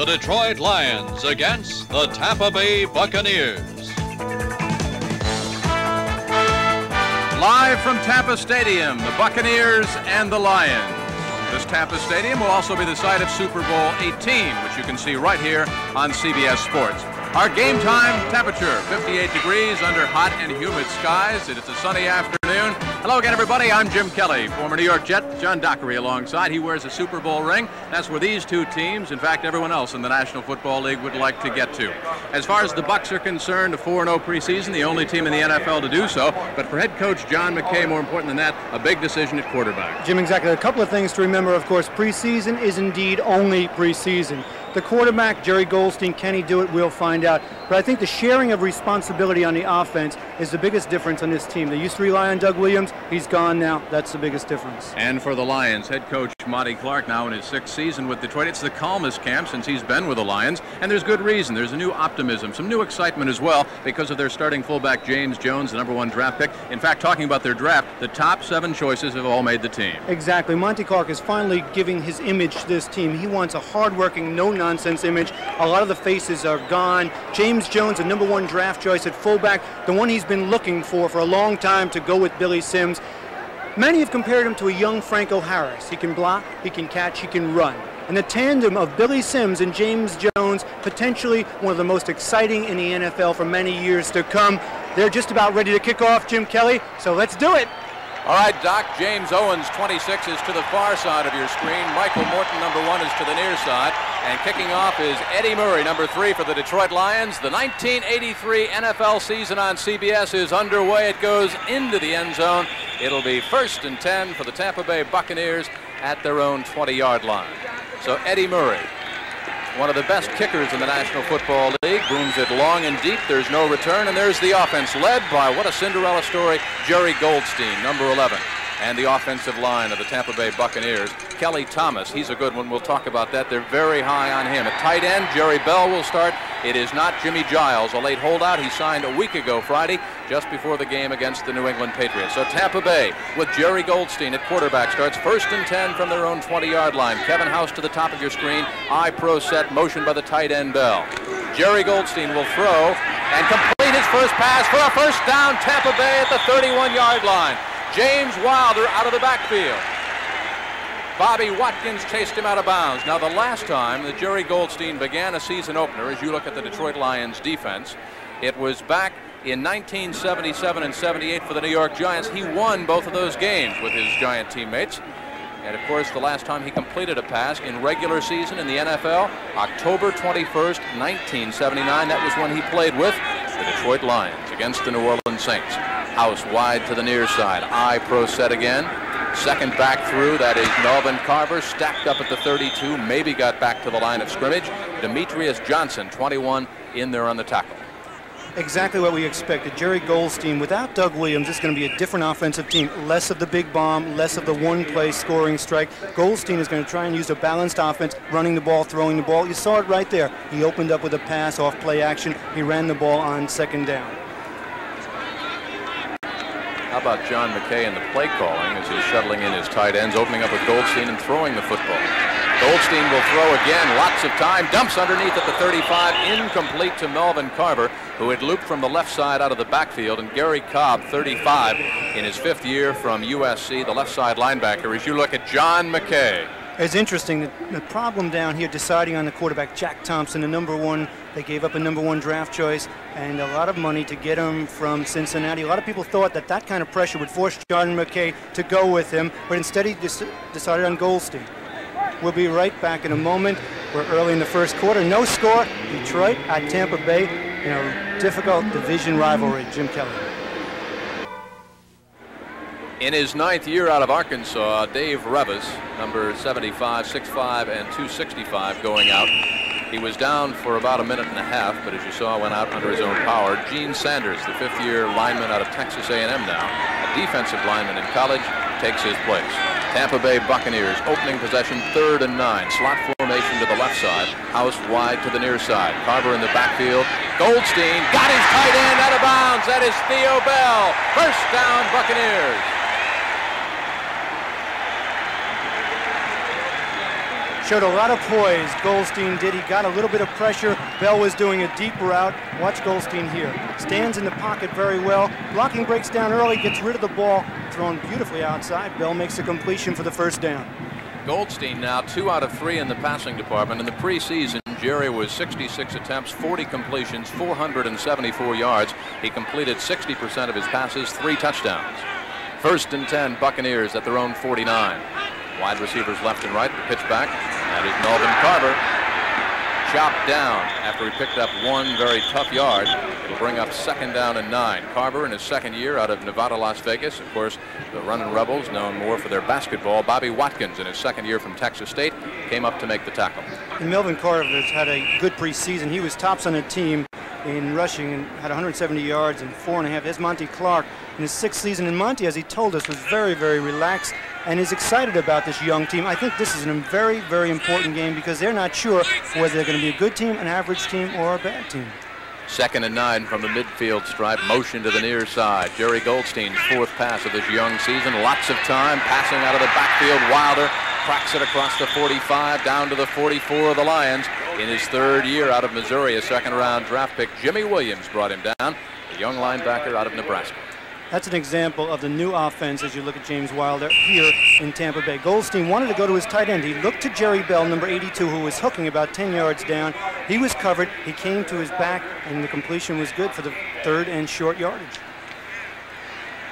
the Detroit Lions against the Tampa Bay Buccaneers. Live from Tampa Stadium, the Buccaneers and the Lions. This Tampa Stadium will also be the site of Super Bowl 18, which you can see right here on CBS Sports. Our game time temperature, 58 degrees under hot and humid skies. It is a sunny afternoon. Hello again, everybody. I'm Jim Kelly, former New York Jet. John Dockery alongside. He wears a Super Bowl ring. That's where these two teams, in fact, everyone else in the National Football League would like to get to. As far as the Bucs are concerned, a 4-0 preseason, the only team in the NFL to do so. But for head coach John McKay, more important than that, a big decision at quarterback. Jim, exactly. A couple of things to remember, of course. Preseason is indeed only preseason. The quarterback, Jerry Golsteyn, can he do it? We'll find out. But I think the sharing of responsibility on the offense is the biggest difference on this team. They used to rely on Doug Williams. He's gone now. That's the biggest difference. And for the Lions, head coach Monty Clark now in his 6th season with Detroit. It's the calmest camp since he's been with the Lions. And there's good reason. There's a new optimism, some new excitement as well because of their starting fullback James Jones, the #1 draft pick. In fact, talking about their draft, the top 7 choices have all made the team. Exactly. Monty Clark is finally giving his image to this team. He wants a hard-working, no-nonsense image. A lot of the faces are gone. James Jones, a #1 draft choice at fullback, the one he's been looking for a long time to go with Billy Sims. Many have compared him to a young Franco Harris. He can block, he can catch, he can run. And the tandem of Billy Sims and James Jones, potentially one of the most exciting in the NFL for many years to come. They're just about ready to kick off, Jim Kelly, so let's do it. All right, Doc, James Owens, 26, is to the far side of your screen. Michael Morton, #1, is to the near side. And kicking off is Eddie Murray, #3 for the Detroit Lions. The 1983 NFL season on CBS is underway. It goes into the end zone. It'll be 1st and 10 for the Tampa Bay Buccaneers at their own 20-yard line. So Eddie Murray, one of the best kickers in the National Football League, booms it long and deep. There's no return, and there's the offense led by, what a Cinderella story, Jerry Golsteyn, #11. And the offensive line of the Tampa Bay Buccaneers, Kelly Thomas, he's a good one. We'll talk about that. They're very high on him. At tight end, Jerry Bell will start. It is not Jimmy Giles, a late holdout. He signed a week ago Friday, just before the game against the New England Patriots. So Tampa Bay, with Jerry Golsteyn at quarterback, starts 1st and 10 from their own 20-yard line. Kevin House to the top of your screen. I-pro set, motion by the tight end Bell. Jerry Golsteyn will throw and complete his first pass for a 1st down. Tampa Bay at the 31-yard line. James Wilder out of the backfield. Bobby Watkins chased him out of bounds. Now, the last time that Jerry Golsteyn began a season opener, as you look at the Detroit Lions defense, it was back in 1977 and 78 for the New York Giants. He won both of those games with his Giant teammates. And, of course, the last time he completed a pass in regular season in the NFL, October 21st, 1979. That was when he played with the Detroit Lions against the New Orleans Saints. House wide to the near side. I-pro set again. Second back through. That is Melvin Carver, stacked up at the 32. Maybe got back to the line of scrimmage. Demetrius Johnson, 21, in there on the tackle. Exactly what we expected. Jerry Golsteyn, without Doug Williams, it's going to be a different offensive team. Less of the big bomb, less of the one-play scoring strike. Golsteyn is going to try and use a balanced offense, running the ball, throwing the ball. You saw it right there. He opened up with a pass off play action. He ran the ball on 2nd down. How about John McKay and the play calling as he's shuttling in his tight ends, opening up with Golsteyn and throwing the football. Golsteyn will throw again, lots of time, dumps underneath at the 35, incomplete to Melvin Carver, who had looped from the left side out of the backfield, and Gary Cobb, 35, in his 5th year from USC, the left side linebacker, as you look at John McKay. It's interesting, the problem down here deciding on the quarterback, Jack Thompson, the #1. They gave up a #1 draft choice and a lot of money to get him from Cincinnati. A lot of people thought that that kind of pressure would force John McKay to go with him, but instead he decided on Golsteyn. We'll be right back in a moment. We're early in the 1st quarter. No score. Detroit at Tampa Bay in a difficult division rivalry. Jim Kelly. In his 9th year out of Arkansas, Dave Revis, number 75, 6'5", and 265, going out. He was down for about a minute and a half, but as you saw, went out under his own power. Gene Sanders, the 5th-year lineman out of Texas A&M now, a defensive lineman in college, takes his place. Tampa Bay Buccaneers, opening possession, 3rd and 9. Slot formation to the left side. House wide to the near side. Carver in the backfield. Golsteyn got his tight end out of bounds. That is Theo Bell. 1st down, Buccaneers. Showed a lot of poise, Golsteyn did. He got a little bit of pressure. Bell was doing a deep route. Watch Golsteyn here. Stands in the pocket very well. Blocking breaks down early, gets rid of the ball. Thrown beautifully outside. Bell makes a completion for the first down. Golsteyn now 2 out of 3 in the passing department. In the preseason, Jerry was 66 attempts, 40 completions, 474 yards. He completed 60% of his passes, 3 touchdowns. 1st and 10, Buccaneers at their own 49. Wide receivers left and right, the pitch back. That is Melvin Carver. Chopped down after he picked up 1 very tough yard. It'll bring up 2nd down and 9. Carver in his 2nd year out of Nevada, Las Vegas. Of course, the Runnin' Rebels, known more for their basketball. Bobby Watkins in his 2nd year from Texas State came up to make the tackle. And Melvin Carver has had a good preseason. He was tops on the team in rushing and had 170 yards and 4.5. There's Monty Clark in his 6th season. And Monty, as he told us, was very, very relaxed and is excited about this young team. I think this is a very, very important game because they're not sure whether they're going to be a good team, an average team, or a bad team. 2nd and 9 from the midfield stripe. Motion to the near side. Jerry Goldstein's 4th pass of this young season. Lots of time passing out of the backfield. Wilder cracks it across the 45 down to the 44 of the Lions. In his 3rd year out of Missouri, a 2nd-round draft pick, Jimmy Williams brought him down, a young linebacker out of Nebraska. That's an example of the new offense as you look at James Wilder here in Tampa Bay. Golsteyn wanted to go to his tight end. He looked to Jerry Bell, number 82, who was hooking about 10 yards down. He was covered. He came to his back, and the completion was good for the 3rd and short yardage.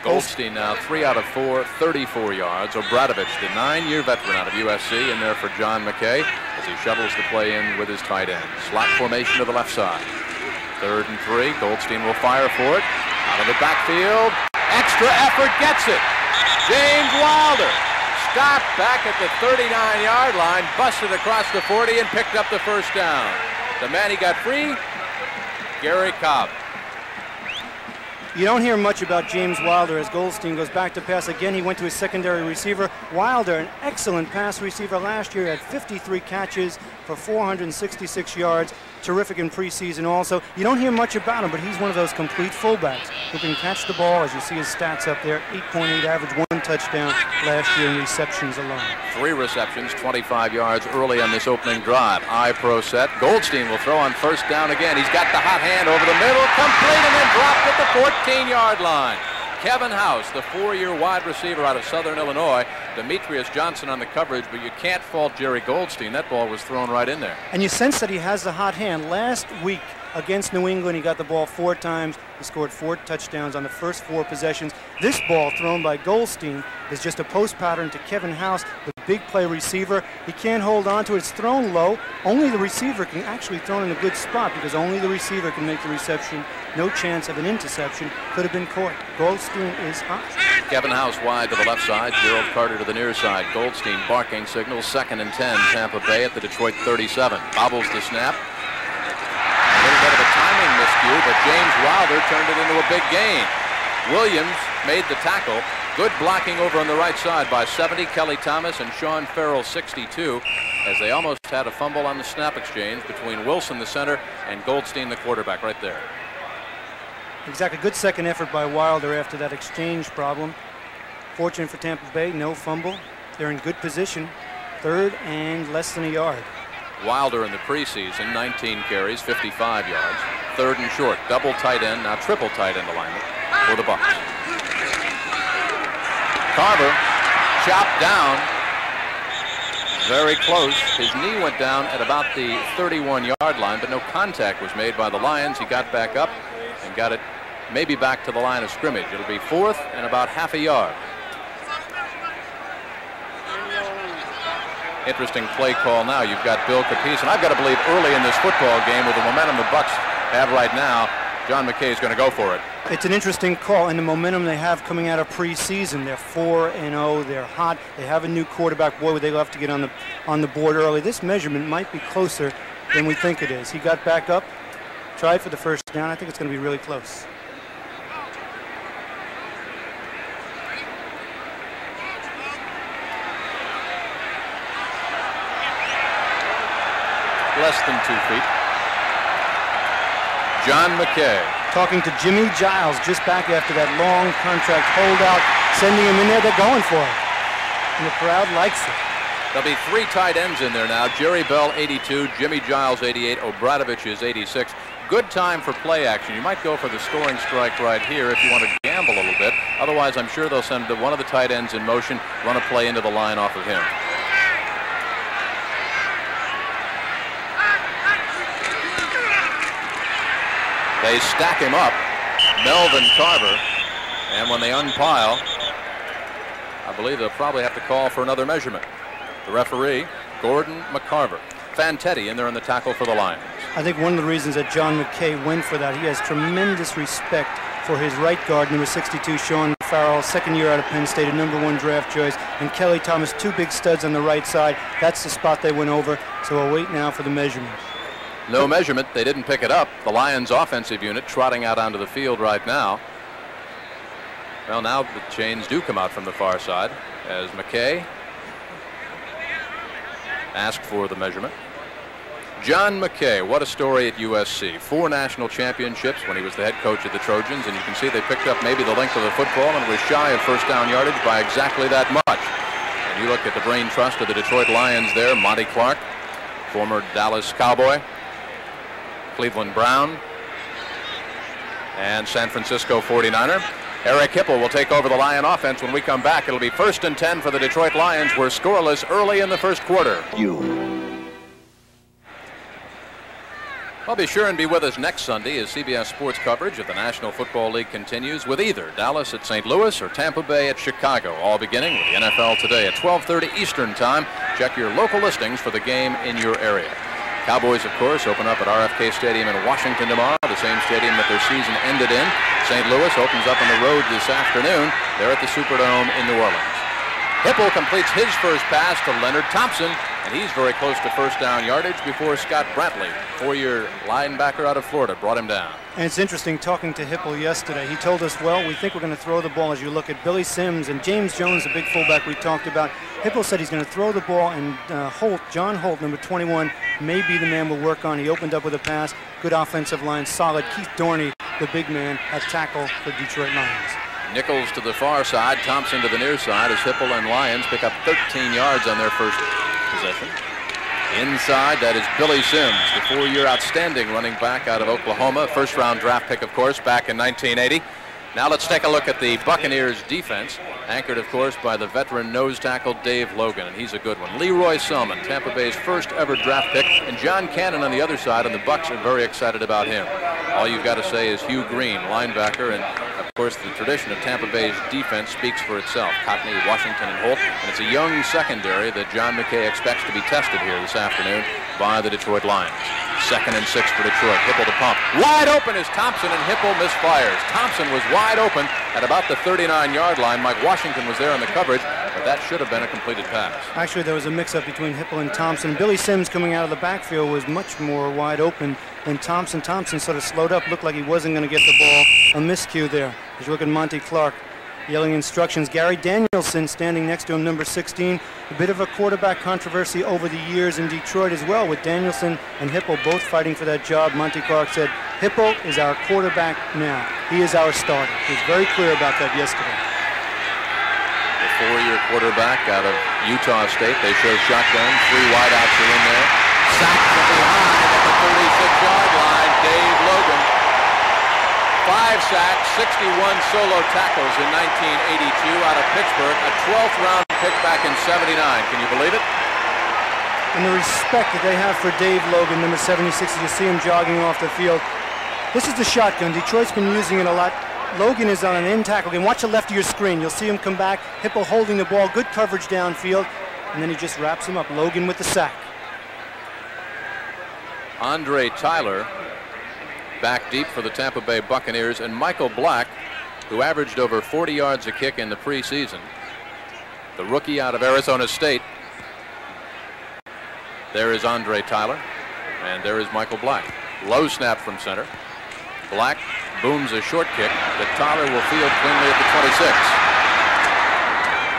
Golsteyn now 3 out of 4, 34 yards. Obradovich, the 9-year veteran out of USC, in there for John McKay as he shovels the play in with his tight end. Slot formation to the left side. 3rd and 3. Golsteyn will fire for it. Out of the backfield. Extra effort gets it. James Wilder stopped back at the 39-yard line, busted across the 40 and picked up the 1st down. The man he got free, Gary Cobb. You don't hear much about James Wilder as Golsteyn goes back to pass again. He went to his secondary receiver. Wilder, an excellent pass receiver last year, had 53 catches for 466 yards. Terrific in preseason also. You don't hear much about him, but he's one of those complete fullbacks who can catch the ball. As you see his stats up there, 8.8 average, 1 touchdown last year in receptions alone. 3 receptions, 25 yards early on this opening drive. I-pro set. Golsteyn will throw on 1st down again. He's got the hot hand over the middle, complete, and then dropped at the 14-yard line. Kevin House, the 4-year wide receiver out of Southern Illinois. Demetrius Johnson on the coverage, but you can't fault Jerry Golsteyn. That ball was thrown right in there. And you sense that he has the hot hand. Last week against New England, he got the ball 4 times. He scored 4 touchdowns on the first 4 possessions. This ball thrown by Golsteyn is just a post pattern to Kevin House, the big play receiver. He can't hold on to it. It's thrown low. Only the receiver can actually throw it in a good spot because only the receiver can make the reception. No chance of an interception. Could have been caught. Golsteyn is hot. Kevin House wide to the left side. Gerald Carter to the near side. Golsteyn barking signals. 2nd and 10. Tampa Bay at the Detroit 37. Bobbles the snap. A little bit of a timing miscue, but James Wilder turned it into a big gain. Williams made the tackle. Good blocking over on the right side by 70, Kelly Thomas and Sean Farrell, 62, as they almost had a fumble on the snap exchange between Wilson, the center, and Golsteyn, the quarterback, right there. Exactly. Good second effort by Wilder after that exchange problem. Fortunate for Tampa Bay, no fumble. They're in good position. 3rd and less than a yard. Wilder in the preseason, 19 carries, 55 yards. 3rd and short, double tight end, now triple tight end alignment for the Bucs. Carver chopped down, very close. His knee went down at about the 31-yard line, but no contact was made by the Lions. He got back up and got it maybe back to the line of scrimmage. It'll be 4th and about half a yard. Interesting play call now. You've got Bill Capice, and I've got to believe early in this football game with the momentum the Bucs have right now, John McKay is going to go for it. It's an interesting call, and the momentum they have coming out of preseason. They're 4-0. They're hot. They have a new quarterback. Boy, would they love to get on the board early. This measurement might be closer than we think it is. He got back up, tried for the 1st down. I think it's going to be really close. Less than 2 feet. John McKay. Talking to Jimmy Giles just back after that long contract holdout, sending him in there. They're going for it. And the crowd likes it. There'll be 3 tight ends in there now. Jerry Bell, 82. Jimmy Giles, 88. Obradovich is 86. Good time for play action. You might go for the scoring strike right here if you want to gamble a little bit. Otherwise, I'm sure they'll send one of the tight ends in motion, run a play into the line off of him. They stack him up, Melvin Carver, and when they unpile, I believe they'll probably have to call for another measurement. The referee, Gordon McCarver. Fantetti in there in the tackle for the Lions. I think one of the reasons that John McKay went for that, he has tremendous respect for his right guard, number 62, Sean Farrell, second year out of Penn State, a #1 draft choice, and Kelly Thomas, 2 big studs on the right side. That's the spot they went over, so we'll wait now for the measurement. No measurement. They didn't pick it up. The Lions offensive unit trotting out onto the field right now. Well, now the chains do come out from the far side as McKay asked for the measurement. John McKay, what a story at USC. 4 national championships when he was the head coach of the Trojans, and you can see they picked up maybe the length of the football and was shy of first down yardage by exactly that much. And you look at the brain trust of the Detroit Lions there, Monty Clark, former Dallas Cowboy, Cleveland Brown, and San Francisco 49er. Eric Hipple will take over the Lion offense when we come back. It'll be 1st and 10 for the Detroit Lions. We're scoreless early in the first quarter. Well, be sure and be with us next Sunday as CBS Sports coverage of the National Football League continues with either Dallas at St. Louis or Tampa Bay at Chicago, all beginning with the NFL today at 12:30 Eastern Time. Check your local listings for the game in your area. Cowboys, of course, open up at RFK Stadium in Washington tomorrow, the same stadium that their season ended in. St. Louis opens up on the road this afternoon. They're at the Superdome in New Orleans. Hipple completes his first pass to Leonard Thompson, and he's very close to first down yardage before Scott Brantley, 4-year linebacker out of Florida, brought him down. And it's interesting talking to Hipple yesterday. He told us, well, we think we're going to throw the ball. As you look at Billy Sims and James Jones, the big fullback we talked about, Hipple said he's going to throw the ball, and John Holt, number 21, may be the man we'll work on. He opened up with a pass, good offensive line, solid. Keith Dorney, the big man, at tackle for Detroit Lions. Nichols to the far side, Thompson to the near side as Hipple and Lions pick up 13 yards on their first possession. Inside, that is Billy Sims, the 4-year outstanding running back out of Oklahoma. First-round draft pick, of course, back in 1980. Now let's take a look at the Buccaneers defense, anchored, of course, by the veteran nose tackle Dave Logan, and he's a good one. Leroy Selman, Tampa Bay's first ever draft pick, and John Cannon on the other side, and the Bucs are very excited about him. All you've got to say is Hugh Green, linebacker, and of course the tradition of Tampa Bay's defense speaks for itself. Cotney, Washington, and Holt, and it's a young secondary that John McKay expects to be tested here this afternoon by the Detroit Lions. 2nd and 6 for Detroit. Hipple to pump. Wide open is Thompson, and Hipple misfires. Thompson was wide open at about the 39-yard line. Mike Washington was there on the coverage, but that should have been a completed pass. Actually, there was a mix-up between Hipple and Thompson. Billy Sims coming out of the backfield was much more wide open than Thompson. Thompson sort of slowed up, looked like he wasn't going to get the ball. A miscue there. As you look at Monty Clark yelling instructions. Gary Danielson standing next to him, number 16. A bit of a quarterback controversy over the years in Detroit as well, with Danielson and Hipple both fighting for that job. Monty Clark said, Hipple is our quarterback now. He is our starter. He was very clear about that yesterday. The 4-year quarterback out of Utah State. They show shotgun. 3 wideouts are in there. Sacked from behind at the 36-yard line. Dave Logan. 5 sacks, 61 solo tackles in 1982 out of Pittsburgh, a 12th round pick back in '79. Can you believe it? And the respect that they have for Dave Logan, number 76, as you see him jogging off the field. This is the shotgun. Detroit's been using it a lot. Logan is on an end tackle game. Watch the left of your screen. You'll see him come back. Hipple holding the ball, good coverage downfield, and then he just wraps him up. Logan with the sack. Andre Tyler back deep for the Tampa Bay Buccaneers, and Michael Black, who averaged over 40 yards a kick in the preseason, the rookie out of Arizona State. There is Andre Tyler, and there is Michael Black. Low snap from center. Black booms a short kick that Tyler will field cleanly at the 26.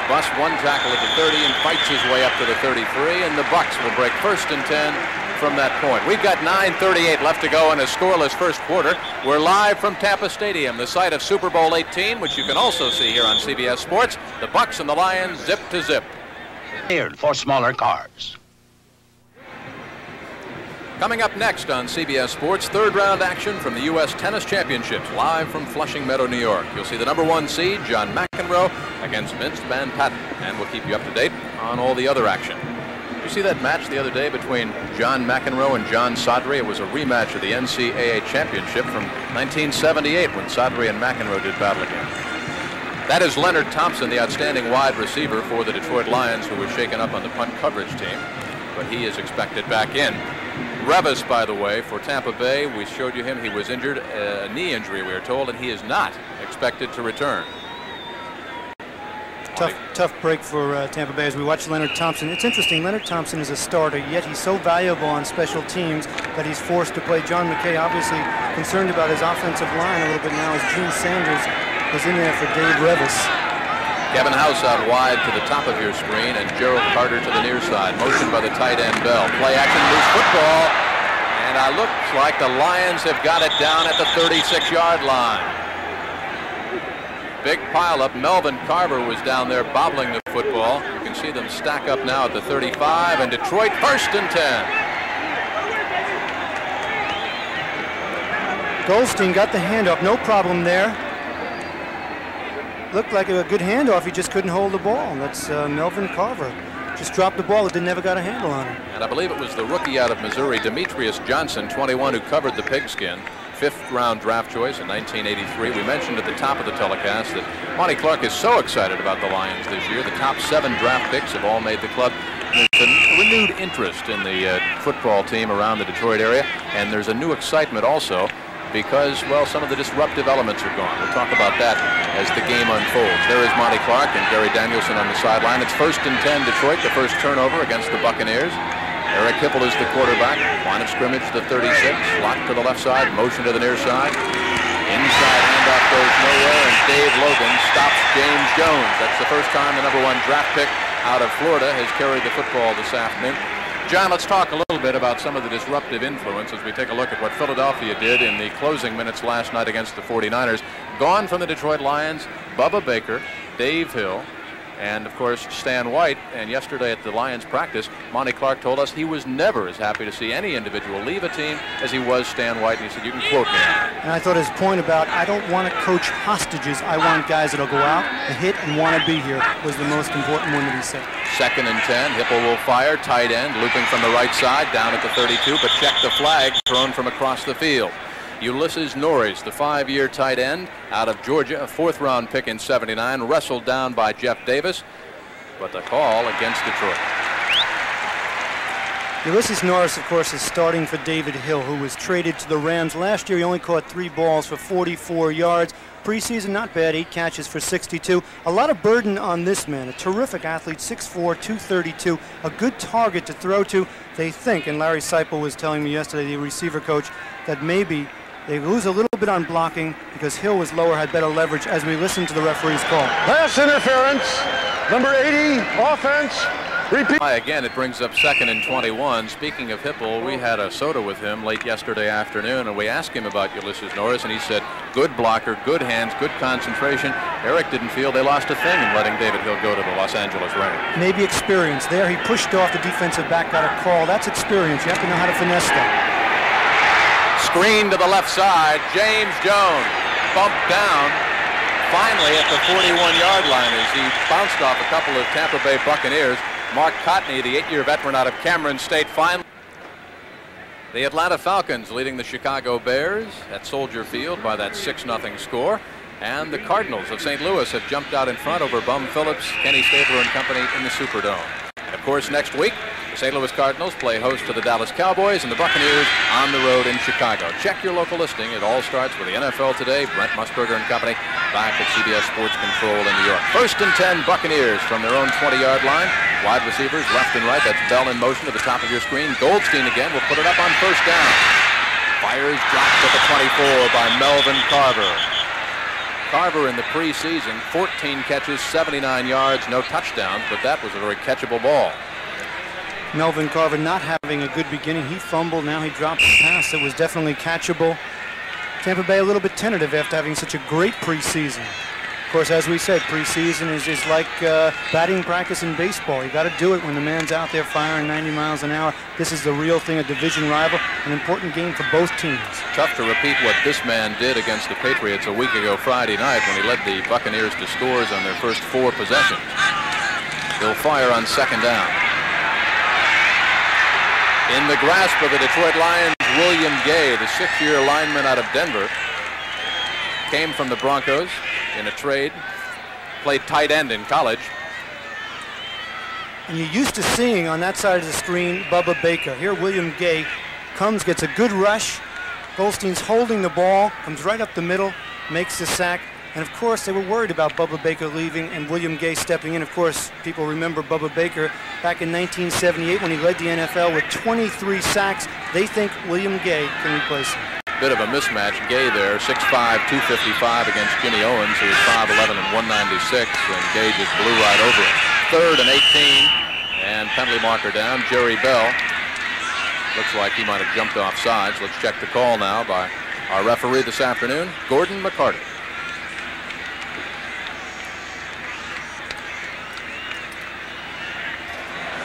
Busts 1 tackle at the 30 and fights his way up to the 33, and the Bucs will break 1st and 10 from that point. We've got 9:38 left to go in a scoreless first quarter. We're live from Tampa Stadium, the site of Super Bowl 18, which you can also see here on CBS Sports. The Bucs and the Lions zip to zip. prepared for smaller cars. Coming up next on CBS Sports, third round action from the U.S. Tennis Championships, live from Flushing Meadow, New York. You'll see the #1 seed, John McEnroe, against Vince Van Patten, and we'll keep you up to date on all the other action. Did you see that match the other day between John McEnroe and John Sodry? It was a rematch of the NCAA Championship from 1978 when Sodry and McEnroe did battle again. That is Leonard Thompson, the outstanding wide receiver for the Detroit Lions, who was shaken up on the punt coverage team, but he is expected back in. Revis, by the way, for Tampa Bay, we showed you him. He was injured, a knee injury, we are told, and he is not expected to return. Tough break for Tampa Bay as we watch Leonard Thompson. It's interesting, Leonard Thompson is a starter, yet he's so valuable on special teams that he's forced to play. John McKay obviously concerned about his offensive line a little bit now as Gene Sanders was in there for Dave Revis. Kevin House out wide to the top of your screen, and Gerald Carter to the near side. Motion by the tight end Bell. Play action, loose football. And it looks like the Lions have got it down at the 36-yard line. Big pileup. Melvin Carver was down there bobbling the football. You can see them stack up now at the 35, and Detroit 1st and 10. Golsteyn got the handoff, no problem there. Looked like a good handoff, he just couldn't hold the ball. That's Melvin Carver. Just dropped the ball, it never got a handle on him. And I believe it was the rookie out of Missouri, Demetrius Johnson, 21, who covered the pigskin. 5th round draft choice in 1983. We mentioned at the top of the telecast that Monty Clark is so excited about the Lions this year. The top 7 draft picks have all made the club. There's a renewed interest in the football team around the Detroit area, and there's a new excitement also because, well, some of the disruptive elements are gone. We'll talk about that as the game unfolds. There is Monty Clark and Gary Danielson on the sideline. It's 1st and 10 Detroit, the first turnover against the Buccaneers. Eric Hipple is the quarterback. Line of scrimmage to the 36. Locked to the left side. Motion to the near side. Inside handoff goes nowhere, and Dave Logan stops James Jones. That's the first time the #1 draft pick out of Florida has carried the football this afternoon. John, let's talk a little bit about some of the disruptive influence as we take a look at what Philadelphia did in the closing minutes last night against the 49ers. Gone from the Detroit Lions, Bubba Baker, Dave Hill, and of course Stan White. And yesterday at the Lions practice, Monty Clark told us he was never as happy to see any individual leave a team as he was Stan White, and he said, you can quote me. And I thought his point about I don't want to coach hostages, I want guys that'll go out and hit and want to be here was the most important one that he said. 2nd and 10. Hipple will fire. Tight end looping from the right side down at the 32, but check the flag thrown from across the field. Ulysses Norris, the 5-year tight end out of Georgia, a 4th round pick in '79, wrestled down by Jeff Davis, but the call against Detroit. Ulysses Norris, of course, is starting for David Hill, who was traded to the Rams. Last year, he only caught 3 balls for 44 yards. Preseason, not bad, 8 catches for 62. A lot of burden on this man, a terrific athlete, 6'4", 232, a good target to throw to. They think, and Larry Seipel was telling me yesterday, the receiver coach, that maybe they lose a little bit on blocking because Hill was lower, had better leverage as we listen to the referee's call. Pass interference, number 80, offense, repeat. Again, it brings up 2nd and 21. Speaking of Hipple, we had a soda with him late yesterday afternoon, and we asked him about Ulysses Norris, and he said, good blocker, good hands, good concentration. Eric didn't feel they lost a thing in letting David Hill go to the Los Angeles Rams. Maybe experience. There he pushed off the defensive back, got a call. That's experience. You have to know how to finesse that. Screen to the left side. James Jones bumped down finally at the 41-yard line as he bounced off a couple of Tampa Bay Buccaneers. Mark Cotney, the 8-year veteran out of Cameron State, finally. The Atlanta Falcons leading the Chicago Bears at Soldier Field by that 6-0 score. And the Cardinals of St. Louis have jumped out in front over Bum Phillips, Kenny Stabler and company in the Superdome. And of course, next week, the St. Louis Cardinals play host to the Dallas Cowboys and the Buccaneers on the road in Chicago. Check your local listing. It all starts with the NFL Today. Brent Musburger and company back at CBS Sports Control in New York. 1st and 10 Buccaneers from their own 20-yard line. Wide receivers left and right. That's Bell in motion to the top of your screen. Golsteyn again will put it up on 1st down. Fires dropped at the 24 by Melvin Carver. Carver in the preseason, 14 catches, 79 yards, no touchdowns, but that was a very catchable ball. Melvin Carver not having a good beginning. He fumbled, now he drops a pass that was definitely catchable. Tampa Bay a little bit tentative after having such a great preseason. Of course, as we said, preseason is like batting practice in baseball. You got to do it when the man's out there firing 90 miles an hour. This is the real thing, a division rival, an important game for both teams. Tough to repeat what this man did against the Patriots a week ago Friday night when he led the Buccaneers to scores on their first 4 possessions. He'll fire on second down. In the grasp of the Detroit Lions, William Gay, the 6-year lineman out of Denver, came from the Broncos in a trade, played tight end in college. And you're used to seeing on that side of the screen Bubba Baker. Here William Gay comes, gets a good rush. Golsteyn's holding the ball, comes right up the middle, makes the sack. And of course they were worried about Bubba Baker leaving and William Gay stepping in. Of course people remember Bubba Baker back in 1978 when he led the NFL with 23 sacks. They think William Gay can replace him. Bit of a mismatch. Gay there, 6'5", 255 against Jimmy Owens, who is 5'11" and 196, and Gay just blew right over it. 3rd and 18, and penalty marker down. Jerry Bell. Looks like he might have jumped off sides. Let's check the call now by our referee this afternoon, Gordon McCarty.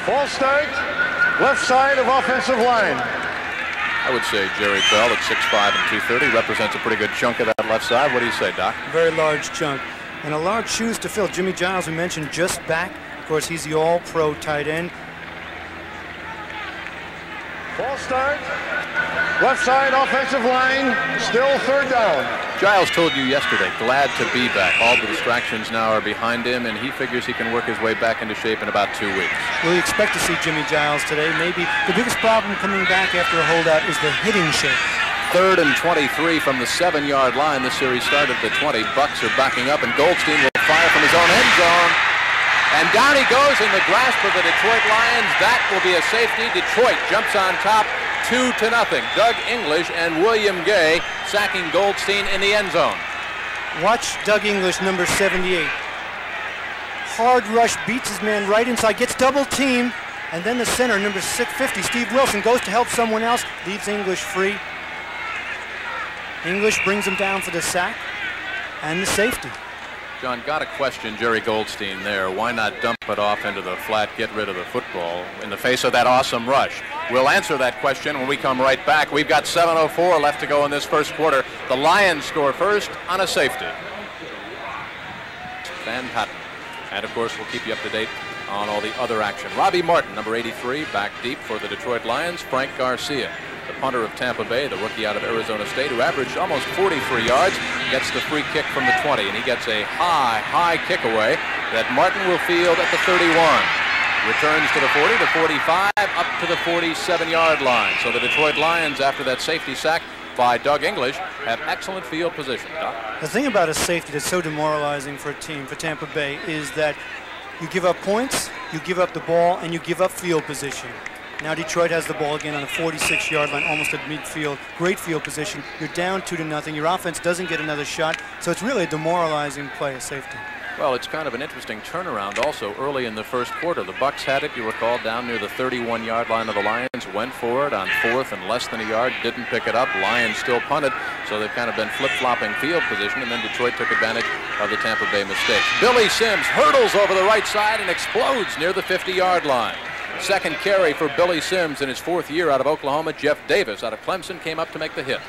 False start, left side of offensive line. I would say Jerry Bell at 6'5" and 230 represents a pretty good chunk of that left side. What do you say, Doc? Very large chunk. And a large shoes to fill. Jimmy Giles, we mentioned, just back. Of course, he's the all-pro tight end. False start, left side offensive line, still 3rd down. Giles told you yesterday, glad to be back. All the distractions now are behind him, and he figures he can work his way back into shape in about 2 weeks. We expect to see Jimmy Giles today. Maybe the biggest problem coming back after a holdout is the hitting shape. 3rd and 23 from the 7-yard line. This series started at the 20. Bucks are backing up, and Golsteyn will fire from his own end zone. And down he goes in the grasp of the Detroit Lions. That will be a safety. Detroit jumps on top, 2-0. Doug English and William Gay sacking Golsteyn in the end zone. Watch Doug English, number 78. Hard rush, beats his man right inside, gets double teamed, and then the center, number 650, Steve Wilson, goes to help someone else, leaves English free. English brings him down for the sack and the safety. John, got to question Jerry Golsteyn there. Why not dump it off into the flat, get rid of the football in the face of that awesome rush? We'll answer that question when we come right back. We've got 7:04 left to go in this first quarter. The Lions score first on a safety. Van Patten. And of course, we'll keep you up to date on all the other action. Robbie Martin, number 83, back deep for the Detroit Lions. Frank Garcia, the punter of Tampa Bay, the rookie out of Arizona State, who averaged almost 43 yards, gets the free kick from the 20, and he gets a high kick away that Martin will field at the 31. Returns to the 40, the 45, up to the 47-yard line. So the Detroit Lions, after that safety sack by Doug English, have excellent field position. Doc? The thing about a safety that's so demoralizing for a team, for Tampa Bay, is that you give up points, you give up the ball, and you give up field position. Now Detroit has the ball again on the 46-yard line, almost at midfield. Great field position. You're down 2-0. Your offense doesn't get another shot, so it's really a demoralizing play, a safety. Well, it's kind of an interesting turnaround also early in the first quarter. The Bucks had it, you recall, down near the 31-yard line of the Lions, went for it on 4th and less than a yard, didn't pick it up. Lions still punted, so they've kind of been flip-flopping field position, and then Detroit took advantage of the Tampa Bay mistakes. Billy Sims hurdles over the right side and explodes near the 50-yard line. Second carry for Billy Sims in his 4th year out of Oklahoma. Jeff Davis out of Clemson came up to make the hit.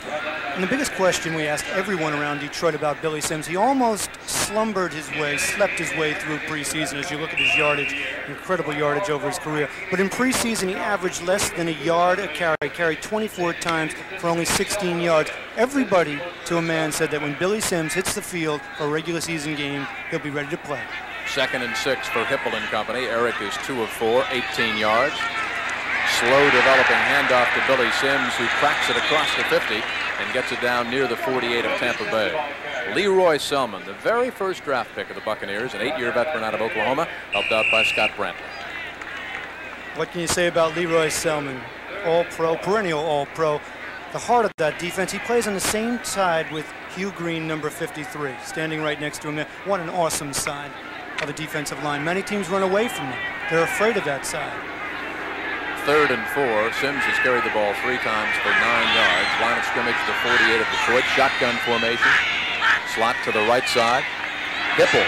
And the biggest question we asked everyone around Detroit about Billy Sims, he almost slept his way through preseason as you look at his yardage, incredible yardage over his career. But in preseason, he averaged less than a yard a carry, carried 24 times for only 16 yards. Everybody, to a man, said that when Billy Sims hits the field for a regular season game, he'll be ready to play. 2nd and 6 for Hipple and company. Eric is 2 of 4, 18 yards. Slow developing handoff to Billy Sims, who cracks it across the 50 and gets it down near the 48 of Tampa Bay. Leroy Selman, the very first draft pick of the Buccaneers, an 8-year veteran out of Oklahoma, helped out by Scott Brantley. What can you say about Leroy Selman? All-pro, perennial all-pro. The heart of that defense. He plays on the same side with Hugh Green, number 53, standing right next to him there. What an awesome side of the defensive line. Many teams run away from them. They're afraid of that side. 3rd and 4. Sims has carried the ball 3 times for 9 yards. Line of scrimmage to 48 of Detroit. Shotgun formation. Slot to the right side. Hipple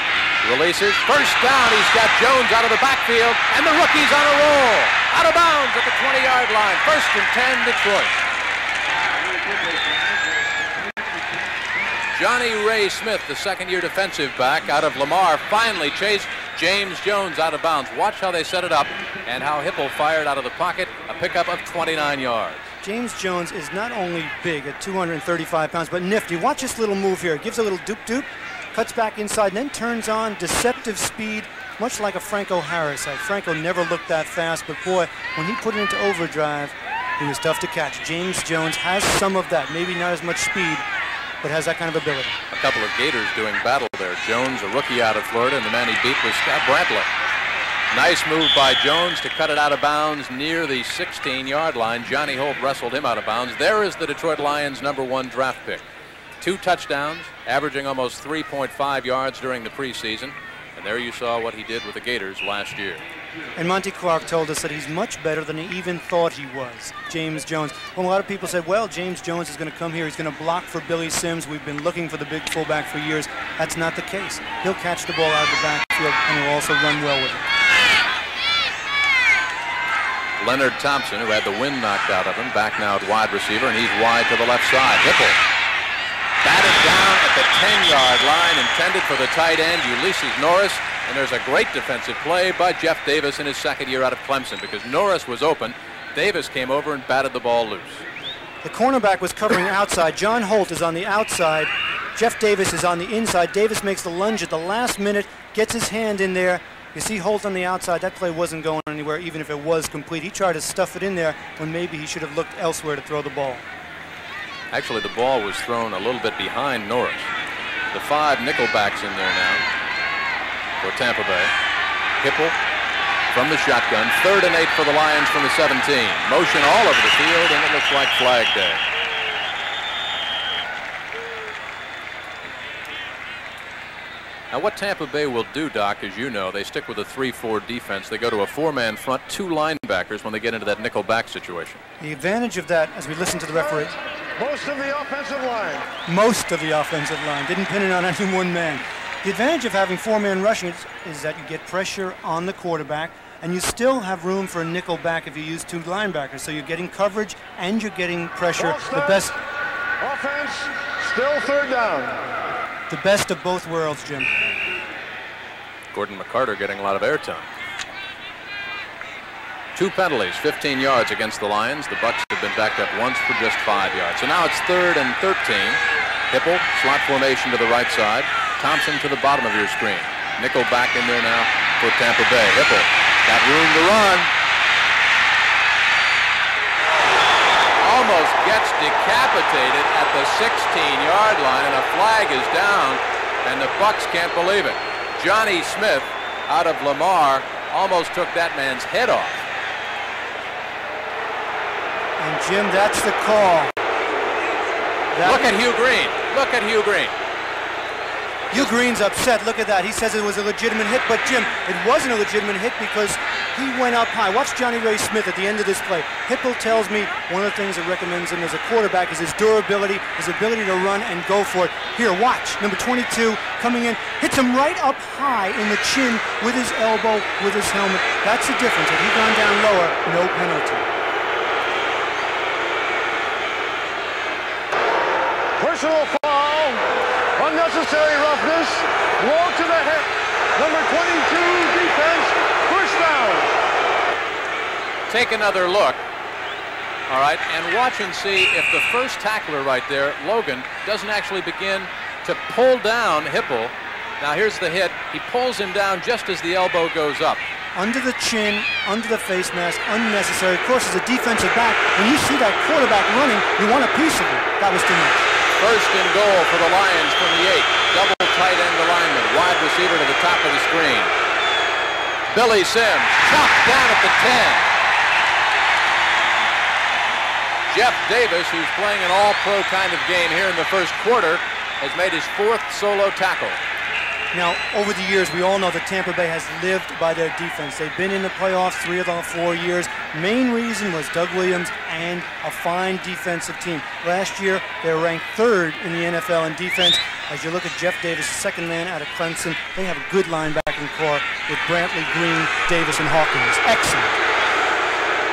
releases. First down. He's got Jones out of the backfield, and the rookie's on a roll. Out of bounds at the 20-yard line. First and 10, Detroit. Johnny Ray Smith, the second-year defensive back out of Lamar, finally chased James Jones out of bounds. Watch how they set it up and how Hipple fired out of the pocket. A pickup of 29 yards. James Jones is not only big at 235 pounds, but nifty. Watch this little move here. Gives a little doop-doop, cuts back inside, and then turns on deceptive speed, much like a Franco Harris. Franco never looked that fast, but boy, when he put it into overdrive, he was tough to catch. James Jones has some of that, maybe not as much speed, but has that kind of ability. A couple of Gators doing battle there. Jones, a rookie out of Florida, and the man he beat was Scott Bradley. Nice move by Jones to cut it out of bounds near the 16-yard line. Johnny Holt wrestled him out of bounds. There is the Detroit Lions' #1 draft pick. 2 touchdowns, averaging almost 3.5 yards during the preseason. And there you saw what he did with the Gators last year. And Monty Clark told us that he's much better than he even thought he was, James Jones. Well, a lot of people said, well, James Jones is going to come here. He's going to block for Billy Sims. We've been looking for the big fullback for years. That's not the case. He'll catch the ball out of the backfield, and he'll also run well with it. Leonard Thompson, who had the wind knocked out of him, back now at wide receiver, and he's wide to the left side. Hipple batted down at the 10-yard line, intended for the tight end, Ulysses Norris. And there's a great defensive play by Jeff Davis in his second year out of Clemson, because Norris was open. Davis came over and batted the ball loose. The cornerback was covering outside. John Holt is on the outside. Jeff Davis is on the inside. Davis makes the lunge at the last minute, gets his hand in there. You see Holt on the outside. That play wasn't going anywhere, even if it was complete. He tried to stuff it in there when maybe he should have looked elsewhere to throw the ball. Actually, the ball was thrown a little bit behind Norris. The 5 nickelbacks in there now for Tampa Bay. Hipple from the shotgun. 3rd and 8 for the Lions from the 17. Motion all over the field, and it looks like flag day. Now, what Tampa Bay will do, Doc, as you know, they stick with a 3-4 defense. They go to a 4-man front, 2 linebackers when they get into that nickel-back situation. The advantage of that, as we listen to the referee. Most of the offensive line. Most of the offensive line. Didn't pin it on any one man. The advantage of having 4-man rushing is that you get pressure on the quarterback, and you still have room for a nickel back if you use 2 linebackers. So you're getting coverage and you're getting pressure. The best Offense, still 3rd down. The best of both worlds, Jim. Gordon McCarter getting a lot of airtime. 2 penalties, 15 yards against the Lions. The Bucs have been backed up once for just 5 yards. So now it's 3rd and 13. Hipple, slot formation to the right side. Thompson to the bottom of your screen. Nickel back in there now for Tampa Bay. Hipple got room to run. Almost gets decapitated at the 16-yard line, and a flag is down, and the Bucs can't believe it. Johnny Smith out of Lamar almost took that man's head off. And Jim, that's the call. Look at Hugh Green. Look at Hugh Green. Hugh Green's upset. Look at that. He says it was a legitimate hit, but Jim, it wasn't a legitimate hit because he went up high. Watch Johnny Ray Smith at the end of this play. Hipple tells me one of the things that recommends him as a quarterback is his durability, his ability to run and go for it. Here, watch. Number 22 coming in, hits him right up high in the chin with his elbow, with his helmet. That's the difference. Had he gone down lower, no penalty. Personal foul. Unnecessary roughness. Blow to the hip. Number 22 defense. First down. Take another look. All right, and watch and see if the first tackler right there, Logan, doesn't actually begin to pull down Hipple. Now here's the hit. He pulls him down just as the elbow goes up. Under the chin, under the face mask, unnecessary. Of course, as a defensive back, when you see that quarterback running, you want a piece of it. That was too much. First and goal for the Lions from the 8. Double tight end alignment. Wide receiver to the top of the screen. Billy Sims chopped down at the 10. Jeff Davis, who's playing an all-pro kind of game here in the first quarter, has made his 4th solo tackle. Now, over the years, we all know that Tampa Bay has lived by their defense. They've been in the playoffs 3 of the 4 years. Main reason was Doug Williams and a fine defensive team. Last year, they were ranked 3rd in the NFL in defense. As you look at Jeff Davis, second man out of Clemson, they have a good linebacking core with Brantley, Green, Davis, and Hawkins. Excellent.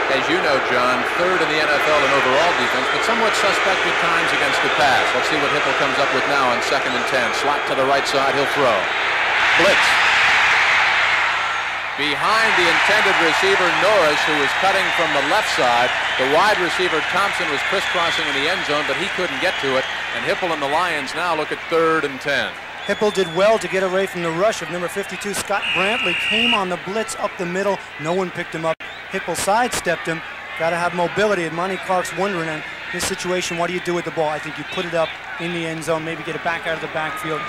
As you know, John, 3rd in the NFL in overall defense, but somewhat suspect at times against the pass. Let's see what Hipple comes up with now on 2nd and 10. Slot to the right side, he'll throw. Blitz. Behind the intended receiver, Norris, who was cutting from the left side. The wide receiver, Thompson, was crisscrossing in the end zone, but he couldn't get to it. And Hipple and the Lions now look at 3rd and 10. Hipple did well to get away from the rush of number 52. Scott Brantley came on the blitz up the middle. No one picked him up. Hipple sidestepped him. Got to have mobility. And Monty Clark's wondering, in this situation, what do you do with the ball? I think you put it up in the end zone, maybe get it back out of the backfield,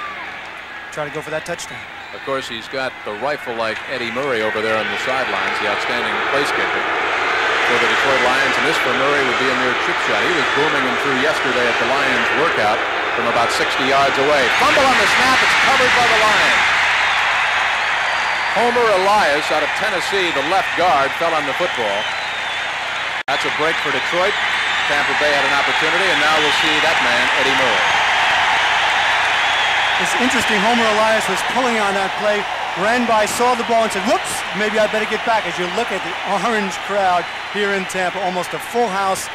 try to go for that touchdown. Of course, he's got the rifle like Eddie Murray over there on the sidelines, the outstanding place kicker for the Detroit Lions. And this for Murray would be a mere chip shot. He was booming him through yesterday at the Lions workout from about 60 yards away. Fumble on the snap. It's covered by the Lions. Homer Elias out of Tennessee, the left guard, fell on the football. That's a break for Detroit. Tampa Bay had an opportunity, and now we'll see that man, Eddie Murray. It's interesting. Homer Elias was pulling on that play, ran by, saw the ball, and said, whoops, maybe I better get back. As you look at the orange crowd here in Tampa, almost a full house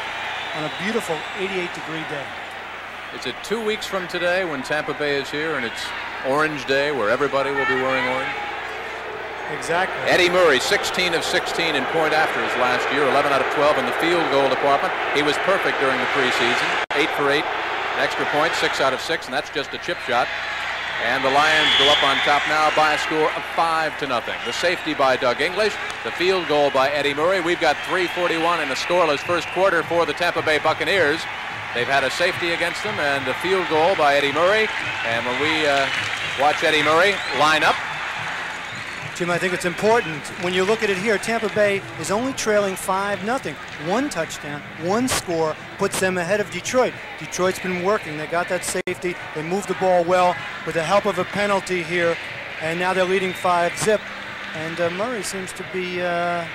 on a beautiful 88-degree day. Is it 2 weeks from today when Tampa Bay is here and it's Orange Day where everybody will be wearing orange? Exactly. Eddie Murray, 16 of 16 in point afters last year, 11 out of 12 in the field goal department. He was perfect during the preseason, 8 for 8, an extra point, 6 out of 6, and that's just a chip shot. And the Lions go up on top now by a score of 5-0. The safety by Doug English, the field goal by Eddie Murray. We've got 3:41 in a scoreless first quarter for the Tampa Bay Buccaneers. They've had a safety against them and a field goal by Eddie Murray. And when we watch Eddie Murray line up, Jim, I think it's important. When you look at it here, Tampa Bay is only trailing 5-0. 1 touchdown, 1 score puts them ahead of Detroit. Detroit's been working. They got that safety. They moved the ball well with the help of a penalty here. And now they're leading 5-0. And Murray seems to be a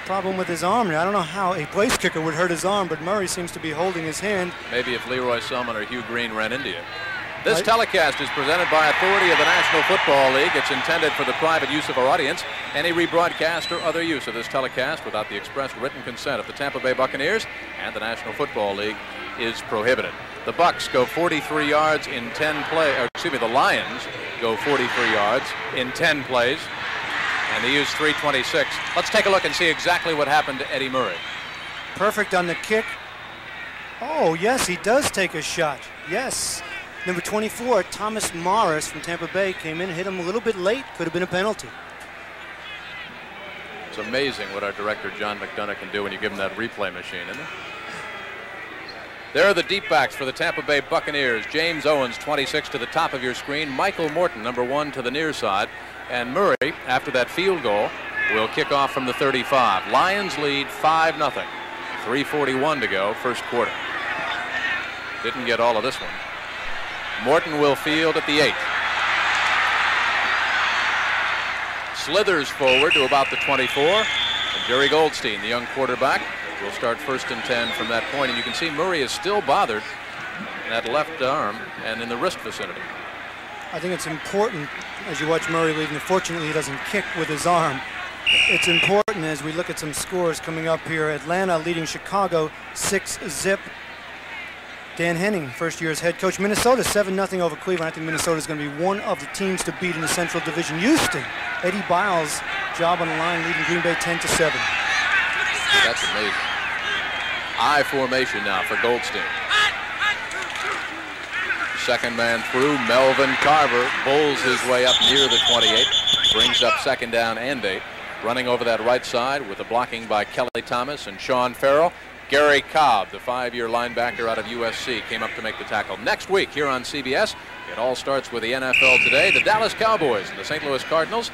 problem with his arm. I don't know how a place kicker would hurt his arm, but Murray seems to be holding his hand. Maybe if Leroy Selman or Hugh Green ran into you. This telecast is presented by authority of the National Football League. It's intended for the private use of our audience. Any rebroadcast or other use of this telecast without the express written consent of the Tampa Bay Buccaneers and the National Football League is prohibited. The Bucs go 43 yards in 10 plays. The Lions go 43 yards in 10 plays, and they use 3:26. Let's take a look and see exactly what happened to Eddie Murray. Perfect on the kick. Oh, yes, he does take a shot. Yes. Number 24, Thomas Morris from Tampa Bay came in, hit him a little bit late. Could have been a penalty. It's amazing what our director, John McDonough, can do when you give him that replay machine, isn't it? There are the deep backs for the Tampa Bay Buccaneers. James Owens, 26 to the top of your screen. Michael Morton, number 1 to the near side. And Murray, after that field goal, will kick off from the 35. Lions lead 5-0. 3:41 to go, first quarter. Didn't get all of this one. Morton will field at the 8. Slithers forward to about the 24. And Jerry Golsteyn, the young quarterback, will start 1st and 10 from that point. And you can see Murray is still bothered in that left arm and in the wrist vicinity. I think it's important as you watch Murray leading. Fortunately, he doesn't kick with his arm. It's important as we look at some scores coming up here. Atlanta leading Chicago 6-0. Dan Henning, first year as head coach. Minnesota 7-0 over Cleveland. I think Minnesota is going to be one of the teams to beat in the Central Division. Houston, Eddie Biles, job on the line, leading Green Bay 10-7. That's amazing. I formation now for Golsteyn. Second man through. Melvin Carver bowls his way up near the 28. Brings up 2nd down and 8. Running over that right side with the blocking by Kelly Thomas and Sean Farrell. Gary Cobb, the 5-year linebacker out of USC, came up to make the tackle. Next week here on CBS, it all starts with the NFL today. The Dallas Cowboys and the St. Louis Cardinals,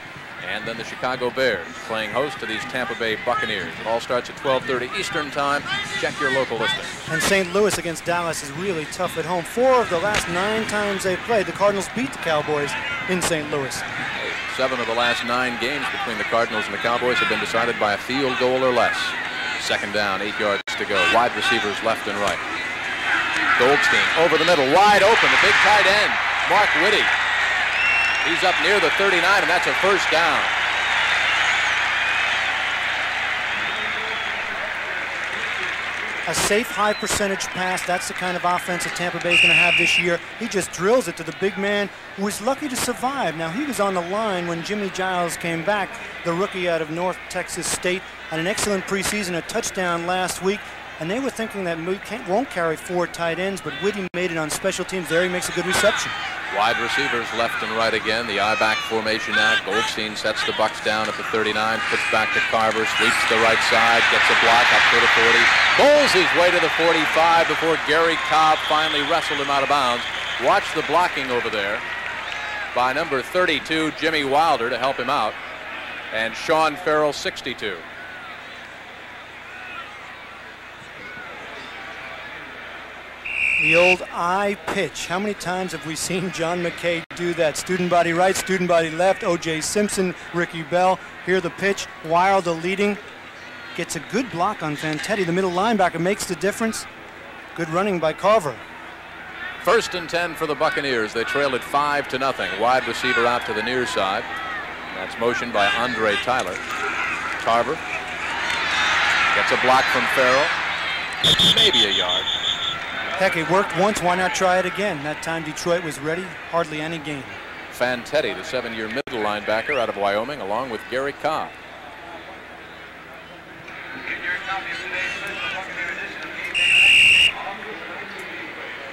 and then the Chicago Bears playing host to these Tampa Bay Buccaneers. It all starts at 12:30 Eastern Time. Check your local listing. And St. Louis against Dallas is really tough at home. 4 of the last 9 times they've played, the Cardinals beat the Cowboys. in St. Louis. 7 of the last 9 games between the Cardinals and the Cowboys have been decided by a field goal or less. Second down, 8 yards to go. Wide receivers left and right. Golsteyn over the middle, wide open, the big tight end, Mark Whitty. He's up near the 39, and that's a first down. A safe, high percentage pass. That's the kind of offense that Tampa Bay is going to have this year. He just drills it to the big man who was lucky to survive. Now, he was on the line when Jimmy Giles came back, the rookie out of North Texas State, had an excellent preseason, a touchdown last week. And they were thinking that we won't carry 4 tight ends, but Whitty made it on special teams. There he makes a good reception. Wide receivers left and right again. The I-back formation now. Golsteyn sets the Bucs down at the 39, puts back to Carver, sweeps the right side, gets a block up to the 40, bowls his way to the 45 before Gary Cobb finally wrestled him out of bounds. Watch the blocking over there by number 32, Jimmy Wilder, to help him out, and Sean Farrell, 62. The old I pitch. How many times have we seen John McKay do that? Student body right, student body left. O.J. Simpson, Ricky Bell. Here the pitch. Wilder leading. Gets a good block on Fantetti. The middle linebacker makes the difference. Good running by Carver. First and 10 for the Buccaneers. They trail it 5-0. Wide receiver out to the near side. That's motion by Andre Tyler. Carver gets a block from Farrell. Maybe a yard. Heck, it worked once. Why not try it again? That time Detroit was ready. Hardly any gain. Fantetti, the 7-year middle linebacker out of Wyoming, along with Gary Cobb.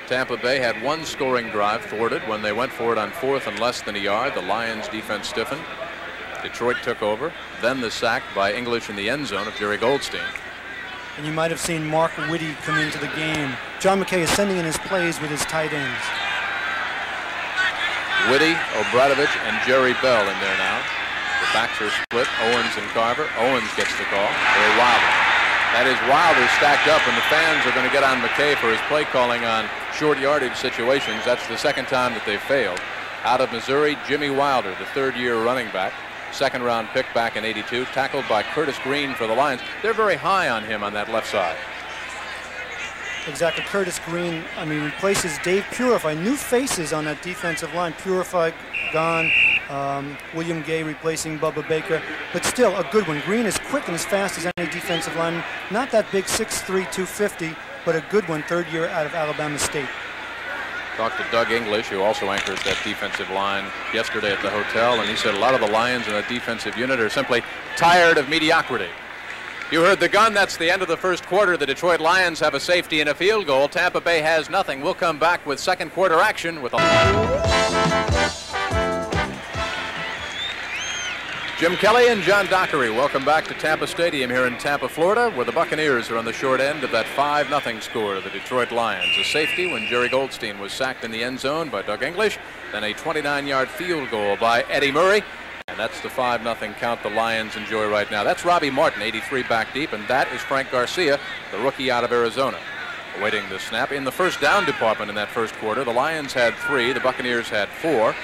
Tampa Bay had one scoring drive thwarted when they went for it on 4th and less than a yard. The Lions defense stiffened. Detroit took over. Then the sack by English in the end zone of Jerry Golsteyn. And you might have seen Mark Whitty come into the game. John McKay is sending in his plays with his tight ends. Whitty, Obradovich, and Jerry Bell in there now. The backs are split, Owens and Carver. Owens gets the call. Very Wilder. That is Wilder stacked up, and the fans are going to get on McKay for his play calling on short yardage situations. That's the second time that they've failed. Out of Missouri, Jimmy Wilder, the 3rd-year running back. 2nd-round pick back in '82, tackled by Curtis Green for the Lions. They're very high on him on that left side. Exactly. Curtis Green, replaces Dave Purify. New faces on that defensive line. Purify gone. William Gay replacing Bubba Baker. But still a good one. Green is quick and as fast as any defensive lineman. Not that big, 6'3", 250, but a good one, 3rd year out of Alabama State. Talked to Doug English, who also anchors that defensive line, yesterday at the hotel, and he said a lot of the Lions in that defensive unit are simply tired of mediocrity. You heard the gun. That's the end of the first quarter. The Detroit Lions have a safety and a field goal. Tampa Bay has nothing. We'll come back with second quarter action with Jim Kelly and John Dockery. Welcome back to Tampa Stadium here in Tampa, Florida, where the Buccaneers are on the short end of that 5-0 score to the Detroit Lions. A safety when Jerry Golsteyn was sacked in the end zone by Doug English, then a 29-yard field goal by Eddie Murray. And that's the 5-0 count the Lions enjoy right now. That's Robbie Martin, 83 back deep, and that is Frank Garcia, the rookie out of Arizona. Awaiting the snap. In the first down department in that first quarter, the Lions had 3, the Buccaneers had 4.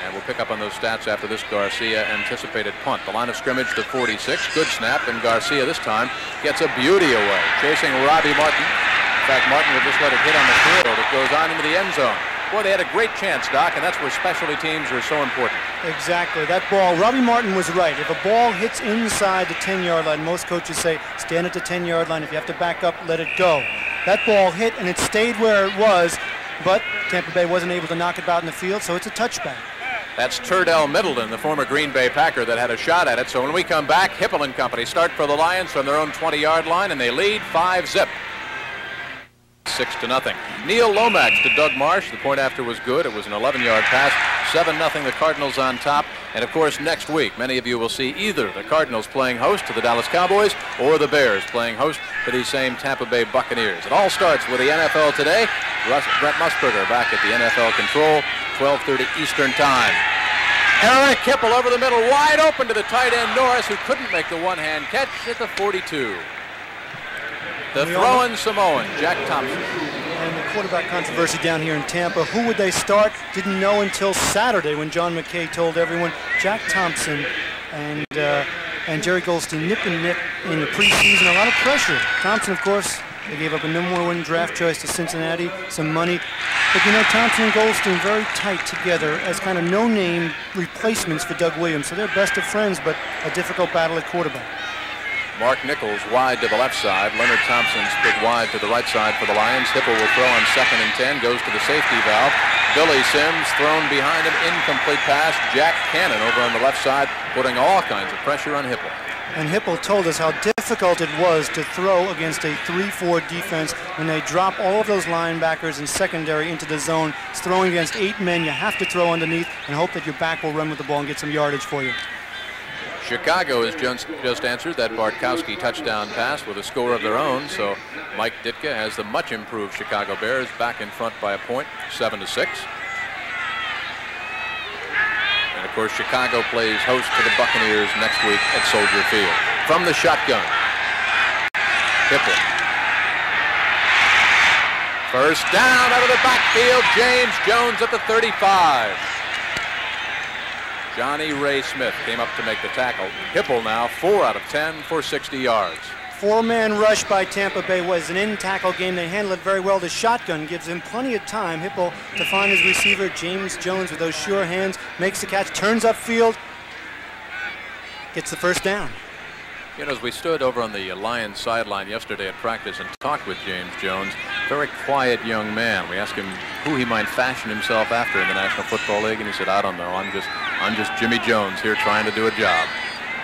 And we'll pick up on those stats after this Garcia anticipated punt. The line of scrimmage to 46. Good snap, and Garcia this time gets a beauty away, chasing Robbie Martin. In fact, Martin will just let it hit on the field. It goes on into the end zone. Boy, they had a great chance, Doc, and that's where specialty teams are so important. Exactly. That ball, Robbie Martin was right. If a ball hits inside the 10-yard line, most coaches say stand at the 10-yard line. If you have to back up, let it go. That ball hit, and it stayed where it was, but Tampa Bay wasn't able to knock it out in the field, so it's a touchback. That's Turdell Middleton, the former Green Bay Packer, that had a shot at it. So when we come back, Hipple and company start for the Lions from their own 20-yard line, and they lead 5-0. 6-0. Neil Lomax to Doug Marsh. The point after was good. It was an 11-yard pass. 7-0 the Cardinals on top. And of course, next week, many of you will see either the Cardinals playing host to the Dallas Cowboys or the Bears playing host to these same Tampa Bay Buccaneers. It all starts with the NFL today. Brett Musburger back at the NFL control, 12:30 Eastern time. Eric Hipple over the middle, wide open to the tight end Norris, who couldn't make the one-hand catch at the 42. The throw-in Samoan, Jack Thompson. And the quarterback controversy down here in Tampa. Who would they start? Didn't know until Saturday when John McKay told everyone Jack Thompson and Jerry Golsteyn nip and nip in the preseason. A lot of pressure. Thompson, of course, they gave up a #1 draft choice to Cincinnati, some money. But you know, Thompson and Golsteyn very tight together as kind of no-name replacements for Doug Williams. So they're best of friends, but a difficult battle at quarterback. Mark Nichols wide to the left side. Leonard Thompson split wide to the right side for the Lions. Hipple will throw on 2nd and 10. Goes to the safety valve. Billy Sims thrown behind him. Incomplete pass. Jack Cannon over on the left side, putting all kinds of pressure on Hipple. And Hipple told us how difficult it was to throw against a 3-4 defense when they drop all of those linebackers and secondary into the zone. It's throwing against 8 men. You have to throw underneath and hope that your back will run with the ball and get some yardage for you. Chicago has just answered that Bartkowski touchdown pass with a score of their own, so Mike Ditka has the much improved Chicago Bears back in front by a point, 7-6. And of course Chicago plays host to the Buccaneers next week at Soldier Field. From the shotgun, Hipple. First down out of the backfield, James Jones at the 35. Johnny Ray Smith came up to make the tackle. Hipple now 4 out of 10 for 60 yards. 4-man rush by Tampa Bay was an in-tackle game. They handle it very well. The shotgun gives him plenty of time. Hipple to find his receiver, James Jones, with those sure hands, makes the catch, turns upfield, gets the first down. You know, as we stood over on the Lions sideline yesterday at practice and talked with James Jones, very quiet young man. We asked him who he might fashion himself after in the National Football League, and he said, I don't know. I'm just Jimmy Jones here trying to do a job.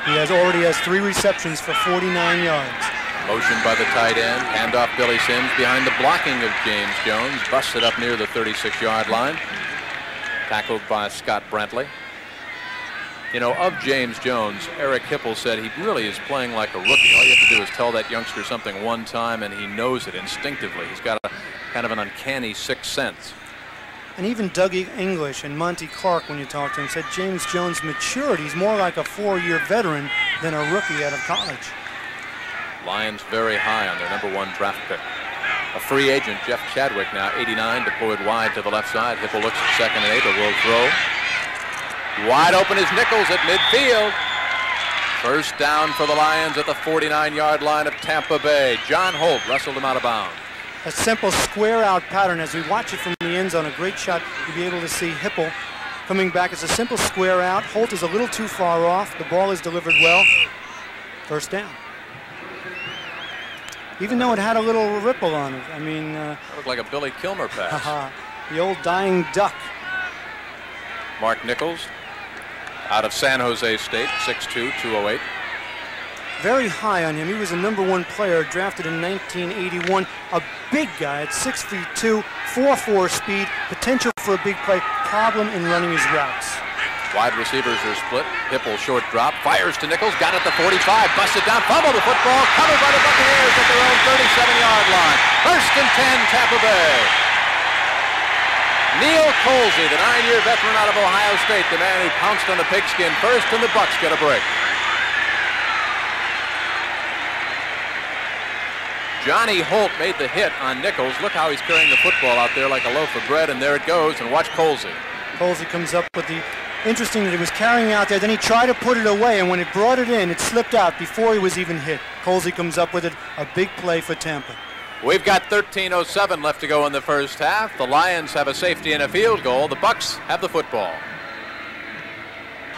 He already has 3 receptions for 49 yards. Motion by the tight end. Handoff Billy Sims behind the blocking of James Jones. Busted up near the 36-yard line. Tackled by Scott Brantley. You know, of James Jones, Eric Hipple said he really is playing like a rookie. All you have to do is tell that youngster something one time and he knows it instinctively. He's got a kind of an uncanny sixth sense. And even Doug English and Monty Clark, when you talk to him, said James Jones' maturity. He's more like a 4-year veteran than a rookie out of college. Lions very high on their #1 draft pick. A free agent, Jeff Chadwick, now 89, deployed wide to the left side. Hipple looks at 2nd and 8, a will throw. Wide open is Nichols at midfield. First down for the Lions at the 49-yard line of Tampa Bay. John Holt wrestled him out of bounds. A simple square out pattern. As we watch it from the end zone, a great shot. You'll be able to see Hipple coming back. It's a simple square out. Holt is a little too far off. The ball is delivered well. First down. Even though it had a little ripple on it. I mean, that looked like a Billy Kilmer pass. The old dying duck. Mark Nichols, out of San Jose State, 6'2", 208. Very high on him. He was a #1 player, drafted in 1981. A big guy at 6'2", 4.4 speed, potential for a big play, problem in running his routes. Wide receivers are split. Hipple short drop, fires to Nichols, got at the 45, busted down, fumbled the football, covered by the Buccaneers at their own 37-yard line. First and 10, Tampa Bay. Neil Colsey, the 9-year veteran out of Ohio State, the man who pounced on the pigskin first, and the Bucs get a break. Johnny Holt made the hit on Nichols. Look how he's carrying the football out there like a loaf of bread, and there it goes, and watch Colsey. Colsey comes up with the, interesting that he was carrying out there, then he tried to put it away, and when it brought it in, it slipped out before he was even hit. Colsey comes up with it, a big play for Tampa. We've got 13:07 left to go in the first half. The Lions have a safety and a field goal. The Bucs have the football.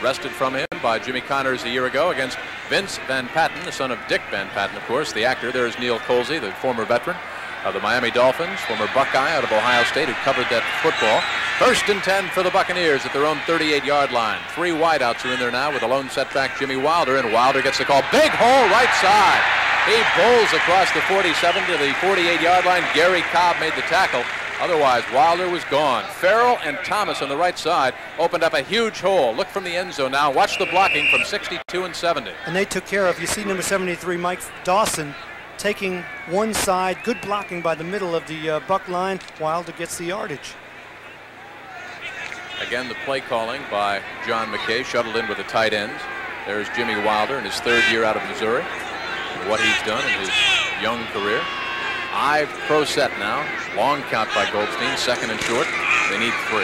Wrested from him by Jimmy Connors a year ago against Vince Van Patten, the son of Dick Van Patten, of course, the actor. There's Neil Colsey, the former veteran of the Miami Dolphins, former Buckeye out of Ohio State, who covered that football. First and 10 for the Buccaneers at their own 38-yard line. 3 wideouts are in there now with a lone setback, Jimmy Wilder, and Wilder gets the call. Big hole right side. He bowls across the 47 to the 48-yard line. Gary Cobb made the tackle. Otherwise, Wilder was gone. Farrell and Thomas on the right side opened up a huge hole. Look from the end zone now. Watch the blocking from 62 and 70. And they took care of, you see number 73, Mike Dawson, taking one side. Good blocking by the middle of the Buck line. Wilder gets the yardage. Again, the play calling by John McKay, shuttled in with the tight ends. There's Jimmy Wilder in his 3rd year out of Missouri. What he's done in his young career. 5 pro set now. Long count by Golsteyn, 2nd and short. They need 3.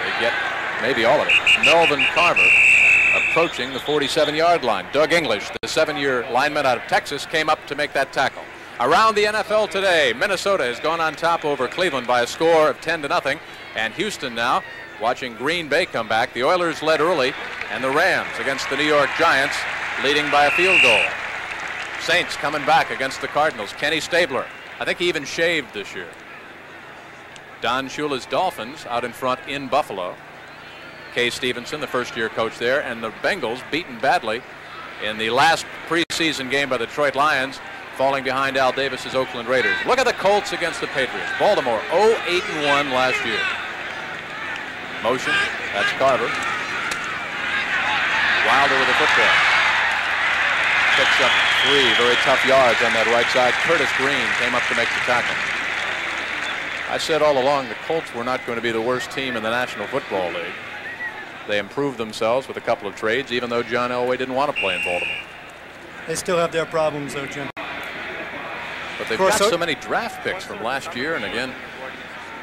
They get maybe all of it. Melvin Carver approaching the 47-yard line. Doug English, the 7-year lineman out of Texas, came up to make that tackle. Around the NFL today, Minnesota has gone on top over Cleveland by a score of 10-0. And Houston now watching Green Bay come back. The Oilers led early, and the Rams against the New York Giants leading by a field goal. Saints coming back against the Cardinals. Kenny Stabler, I think he even shaved this year. Don Shula's Dolphins out in front in Buffalo. Kay Stevenson, the first-year coach there, and the Bengals beaten badly in the last preseason game by the Detroit Lions, falling behind Al Davis's Oakland Raiders. Look at the Colts against the Patriots. Baltimore 0-8-1 last year. Motion, that's Carver. Wilder with the football. Picks up 3 very tough yards on that right side. Curtis Green came up to make the tackle. I said all along the Colts were not going to be the worst team in the National Football League. They improved themselves with a couple of trades, even though John Elway didn't want to play in Baltimore. They still have their problems, though, Jim. But they've got so many draft picks from last year, and again,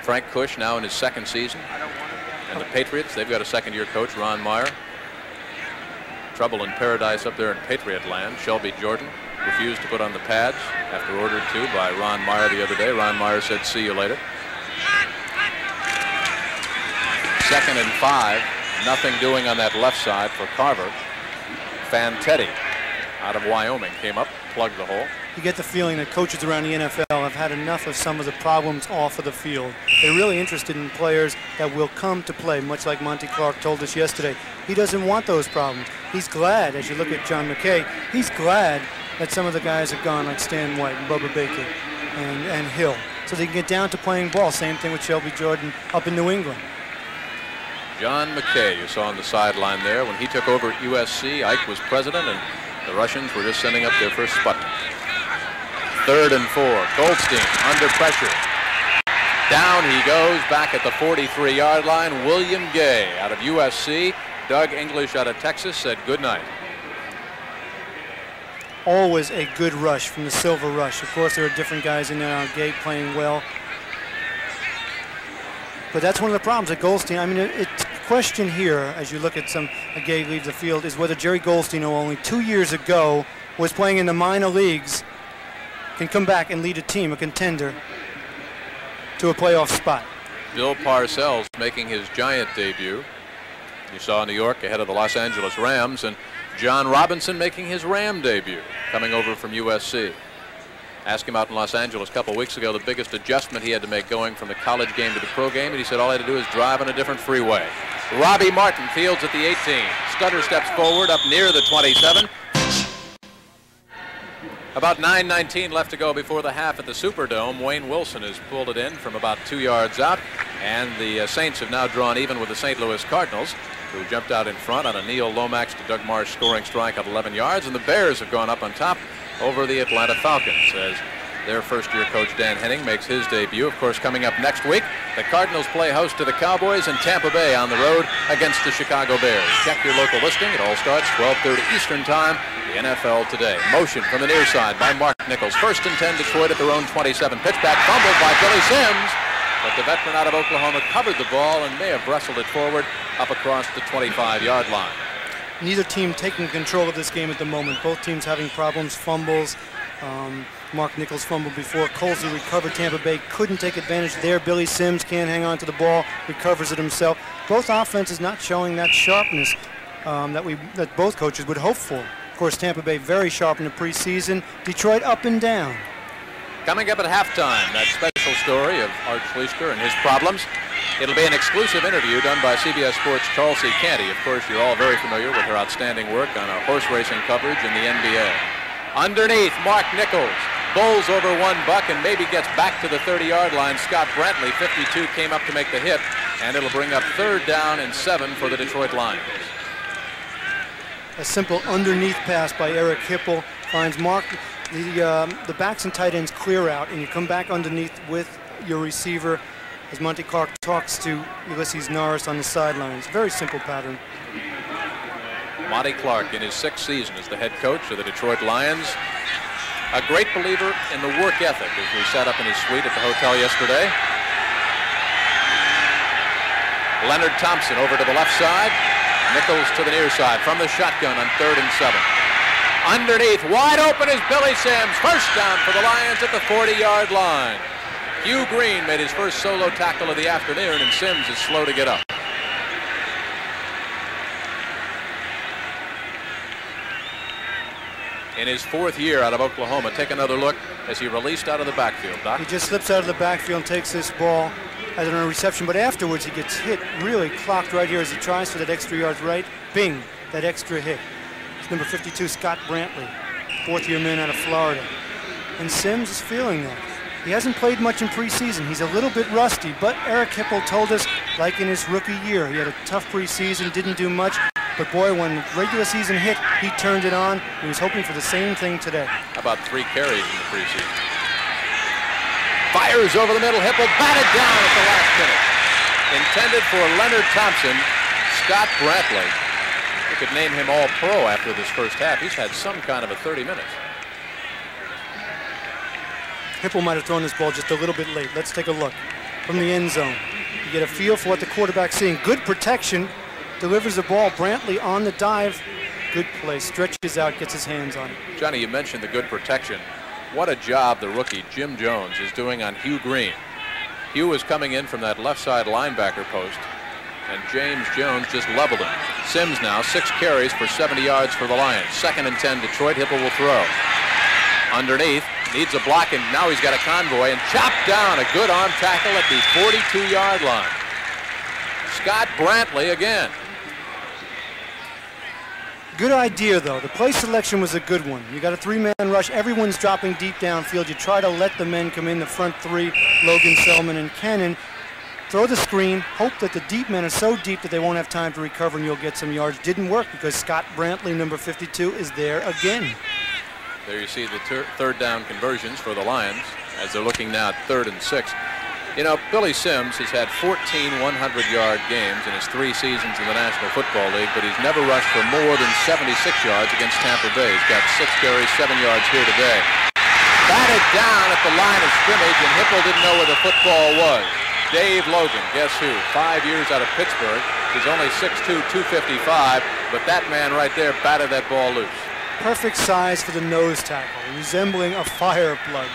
Frank Kush now in his 2nd season. And the Patriots, they've got a 2nd-year coach, Ron Meyer. Trouble in paradise up there in Patriot land. Shelby Jordan refused to put on the pads after ordered to by Ron Meyer the other day. Ron Meyer said, "See you later." 2nd and 5. Nothing doing on that left side for Carver. Fantetti out of Wyoming came up, plugged the hole. You get the feeling that coaches around the NFL have had enough of some of the problems off of the field. They're really interested in players that will come to play, much like Monty Clark told us yesterday. He doesn't want those problems. He's glad, as you look at John McKay, he's glad that some of the guys have gone, like Stan White and Bubba Baker and Hill, so they can get down to playing ball. Same thing with Shelby Jordan up in New England. John McKay, you saw on the sideline there. When he took over at USC, Ike was president, and the Russians were just sending up their first Sputnik. 3rd and 4. Golsteyn under pressure. Down he goes back at the 43-yard line. William Gay out of USC. Doug English out of Texas said good night. Always a good rush from the Silver Rush. Of course, there are different guys in there. Gay playing well. But that's one of the problems at Golsteyn. I mean, it's a question here, as you look at Gay leaves the field, is whether Jerry Golsteyn, who only 2 years ago was playing in the minor leagues, can come back and lead a team, a contender, to a playoff spot. Bill Parcells making his Giant debut. You saw New York ahead of the Los Angeles Rams, and John Robinson making his Ram debut, coming over from USC. Asked him out in Los Angeles a couple weeks ago the biggest adjustment he had to make going from the college game to the pro game, and he said all I had to do is drive on a different freeway. Robbie Martin fields at the 18. Stutter steps forward up near the 27. About 9:19 left to go before the half at the Superdome. Wayne Wilson has pulled it in from about 2 yards out, and the Saints have now drawn even with the St. Louis Cardinals, who jumped out in front on a Neil Lomax to Doug Marsh scoring strike of 11 yards, and the Bears have gone up on top over the Atlanta Falcons as their first-year coach Dan Henning makes his debut. Of course, coming up next week, the Cardinals play host to the Cowboys in Tampa Bay on the road against the Chicago Bears. Check your local listing. It all starts 12:30 Eastern Time. The NFL Today. Motion from the near side by Mark Nichols. 1st and 10 Detroit at their own 27. Pitch back fumbled by Billy Sims, but the veteran out of Oklahoma covered the ball and may have wrestled it forward up across the 25-yard line. Neither team taking control of this game at the moment. Both teams having problems, fumbles. Mark Nichols fumbled before. Colsey recovered. Tampa Bay couldn't take advantage there. Billy Sims can't hang on to the ball, recovers it himself. Both offenses not showing that sharpness that both coaches would hope for. Of course, Tampa Bay very sharp in the preseason. Detroit up and down. Coming up at halftime, that special story of Art Schlichter and his problems. It'll be an exclusive interview done by CBS Sports' Charles C. Canty. Of course, you're all very familiar with her outstanding work on horse racing coverage in the NBA. Underneath, Mark Nichols bowls over one buck and maybe gets back to the 30-yard line. Scott Brantley, 52, came up to make the hit, and it'll bring up 3rd down and 7 for the Detroit Lions. A simple underneath pass by Eric Hipple finds Mark. The backs and tight ends clear out, and you come back underneath with your receiver as Monty Clark talks to Ulysses Norris on the sidelines. Very simple pattern. Monty Clark in his 6th season as the head coach of the Detroit Lions. A great believer in the work ethic, as we sat up in his suite at the hotel yesterday. Leonard Thompson over to the left side. Nichols to the near side from the shotgun on 3rd and 7. Underneath, wide open is Billy Sims. First down for the Lions at the 40-yard line. Hugh Green made his first solo tackle of the afternoon, and Sims is slow to get up. In his 4th year out of Oklahoma, take another look as he released out of the backfield. Doc? He just slips out of the backfield and takes this ball as a reception, but afterwards he gets hit, really clocked right here as he tries for that extra yards right. Bing, that extra hit. It's number 52, Scott Brantley, 4th-year man out of Florida. And Sims is feeling that. He hasn't played much in preseason. He's a little bit rusty, but Eric Hipple told us, like in his rookie year, he had a tough preseason, didn't do much. But boy, when regular season hit, he turned it on. He was hoping for the same thing today. How about 3 carries in the preseason? Fires over the middle. Hipple batted down at the last minute. Intended for Leonard Thompson. Scott Brantley. We could name him All-Pro after this first half. He's had some kind of a 30 minutes. Hipple might have thrown this ball just a little bit late. Let's take a look from the end zone. You get a feel for what the quarterback's seeing. Good protection. Delivers the ball. Brantley on the dive. Good play. Stretches out, gets his hands on it. Johnny, you mentioned the good protection. What a job the rookie Jim Jones is doing on Hugh Green. Hugh was coming in from that left side linebacker post, and James Jones just leveled him. Sims now 6 carries for 70 yards for the Lions. 2nd and 10, Detroit. Hipple will throw. Underneath, needs a block, and now he's got a convoy and chopped down. A good arm tackle at the 42-yard line. Scott Brantley again. Good idea, though. The play selection was a good one. You got a 3-man rush. Everyone's dropping deep downfield. You try to let the men come in, the front 3, Logan, Selman, and Cannon. Throw the screen. Hope that the deep men are so deep that they won't have time to recover and you'll get some yards. Didn't work because Scott Brantley, number 52, is there again. There you see the 3rd down conversions for the Lions as they're looking now at 3rd and 6. You know, Billy Sims has had 14 100-yard games in his 3 seasons in the National Football League, but he's never rushed for more than 76 yards against Tampa Bay. He's got 6 carries, 7 yards here today. Batted down at the line of scrimmage, and Hipple didn't know where the football was. Dave Logan, guess who? 5 years out of Pittsburgh. He's only 6'2", 255, but that man right there batted that ball loose. Perfect size for the nose tackle, resembling a fire plug.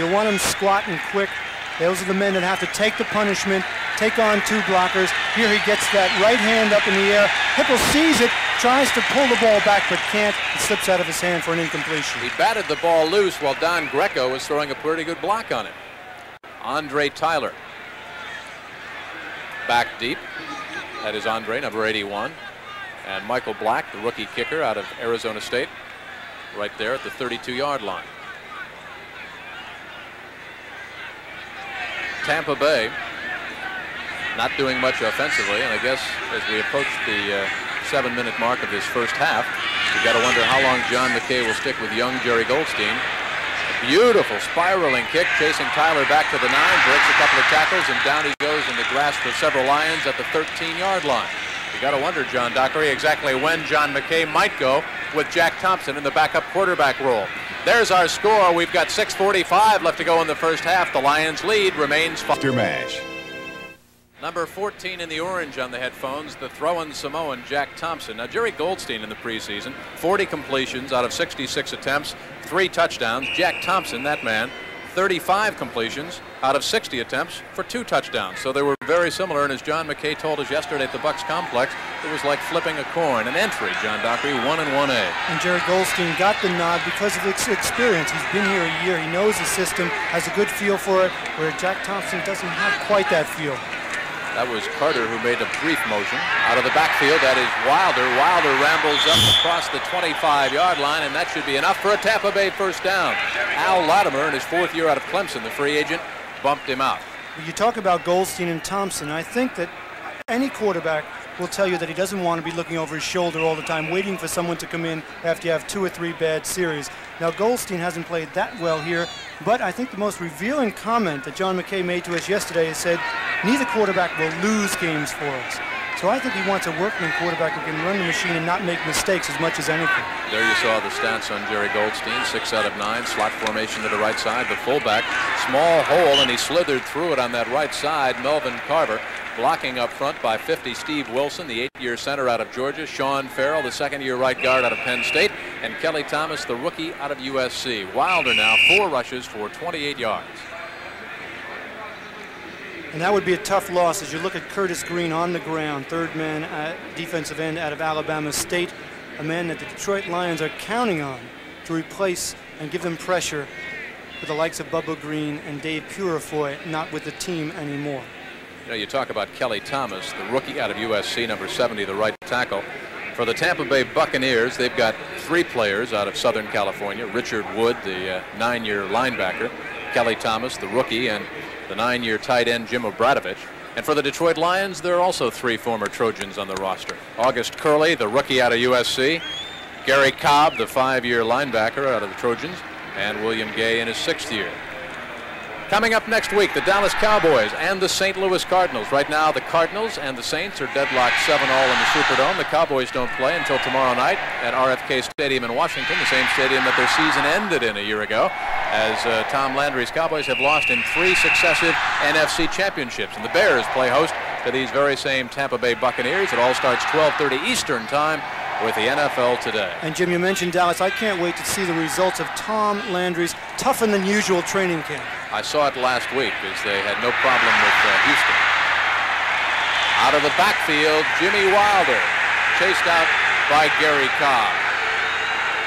You want him squat and quick. Those are the men that have to take the punishment, take on 2 blockers. Here he gets that right hand up in the air. Hipple sees it, tries to pull the ball back, but can't. It slips out of his hand for an incompletion. He batted the ball loose while Don Greco was throwing a pretty good block on it. Andre Tyler. Back deep. That is Andre, number 81. And Michael Black, the rookie kicker out of Arizona State, right there at the 32-yard line. Tampa Bay not doing much offensively, and I guess as we approach the 7-minute mark of this first half, you got to wonder how long John McKay will stick with young Jerry Golsteyn. A beautiful spiraling kick, chasing Tyler back to the 9, breaks a couple of tackles, and down he goes in the grasp of several Lions at the 13-yard line. You got to wonder, John Dockery, exactly when John McKay might go with Jack Thompson in the backup quarterback role. There's our score. We've got 6:45 left to go in the first half. The Lions' lead remains 5. Mash. Number 14 in the orange on the headphones, the throwing Samoan Jack Thompson. Now, Jerry Golsteyn in the preseason, 40 completions out of 66 attempts, 3 touchdowns. Jack Thompson, that man, 35 completions out of 60 attempts for 2 touchdowns. So they were very similar, and as John McKay told us yesterday at the Bucs complex, it was like flipping a coin. An entry, John Dockery, 1 and 1A. And Jerry Golsteyn got the nod because of his experience. He's been here a year. He knows the system, has a good feel for it, where Jack Thompson doesn't have quite that feel. That was Carter who made a brief motion out of the backfield. That is Wilder. Wilder rambles up across the 25-yard line, and that should be enough for a Tampa Bay first down. Al Latimer, in his 4th year out of Clemson, the free agent, bumped him out. You talk about Golsteyn and Thompson. I think that any quarterback will tell you that he doesn't want to be looking over his shoulder all the time, waiting for someone to come in after you have 2 or 3 bad series. Now, Golsteyn hasn't played that well here, but I think the most revealing comment that John McKay made to us yesterday said, neither quarterback will lose games for us. So I think he wants a workman quarterback who can run the machine and not make mistakes as much as anything. There you saw the stats on Jerry Golsteyn. 6 out of 9, slot formation to the right side. The fullback, small hole, and he slithered through it on that right side. Melvin Carver blocking up front by 50, Steve Wilson, the 8-year center out of Georgia. Sean Farrell, the 2nd-year right guard out of Penn State. And Kelly Thomas, the rookie out of USC. Wilder now 4 rushes for 28 yards. And that would be a tough loss as you look at Curtis Green on the ground, 3rd man defensive end out of Alabama State, a man that the Detroit Lions are counting on to replace and give them pressure with the likes of Bubba Green and Dave Purifoy, not with the team anymore. You know, you talk about Kelly Thomas, the rookie out of USC, number 70, the right tackle. For the Tampa Bay Buccaneers, they've got 3 players out of Southern California. Richard Wood, the 9-year linebacker, Kelly Thomas, the rookie, and the 9-year tight end Jim Obradovich. And for the Detroit Lions, there are also 3 former Trojans on the roster. August Curley, the rookie out of USC, Gary Cobb, the 5-year linebacker out of the Trojans, and William Gay in his 6th year. Coming up next week, the Dallas Cowboys and the St. Louis Cardinals. Right now, the Cardinals and the Saints are deadlocked 7-all in the Superdome. The Cowboys don't play until tomorrow night at RFK Stadium in Washington, the same stadium that their season ended in a year ago, as Tom Landry's Cowboys have lost in 3 successive NFC championships. And the Bears play host to these very same Tampa Bay Buccaneers. It all starts 12:30 Eastern time with the NFL Today. And Jim, you mentioned Dallas. I can't wait to see the results of Tom Landry's tougher-than-usual training camp. I saw it last week as they had no problem with Houston. Out of the backfield, Jimmy Wilder, chased out by Gary Cobb.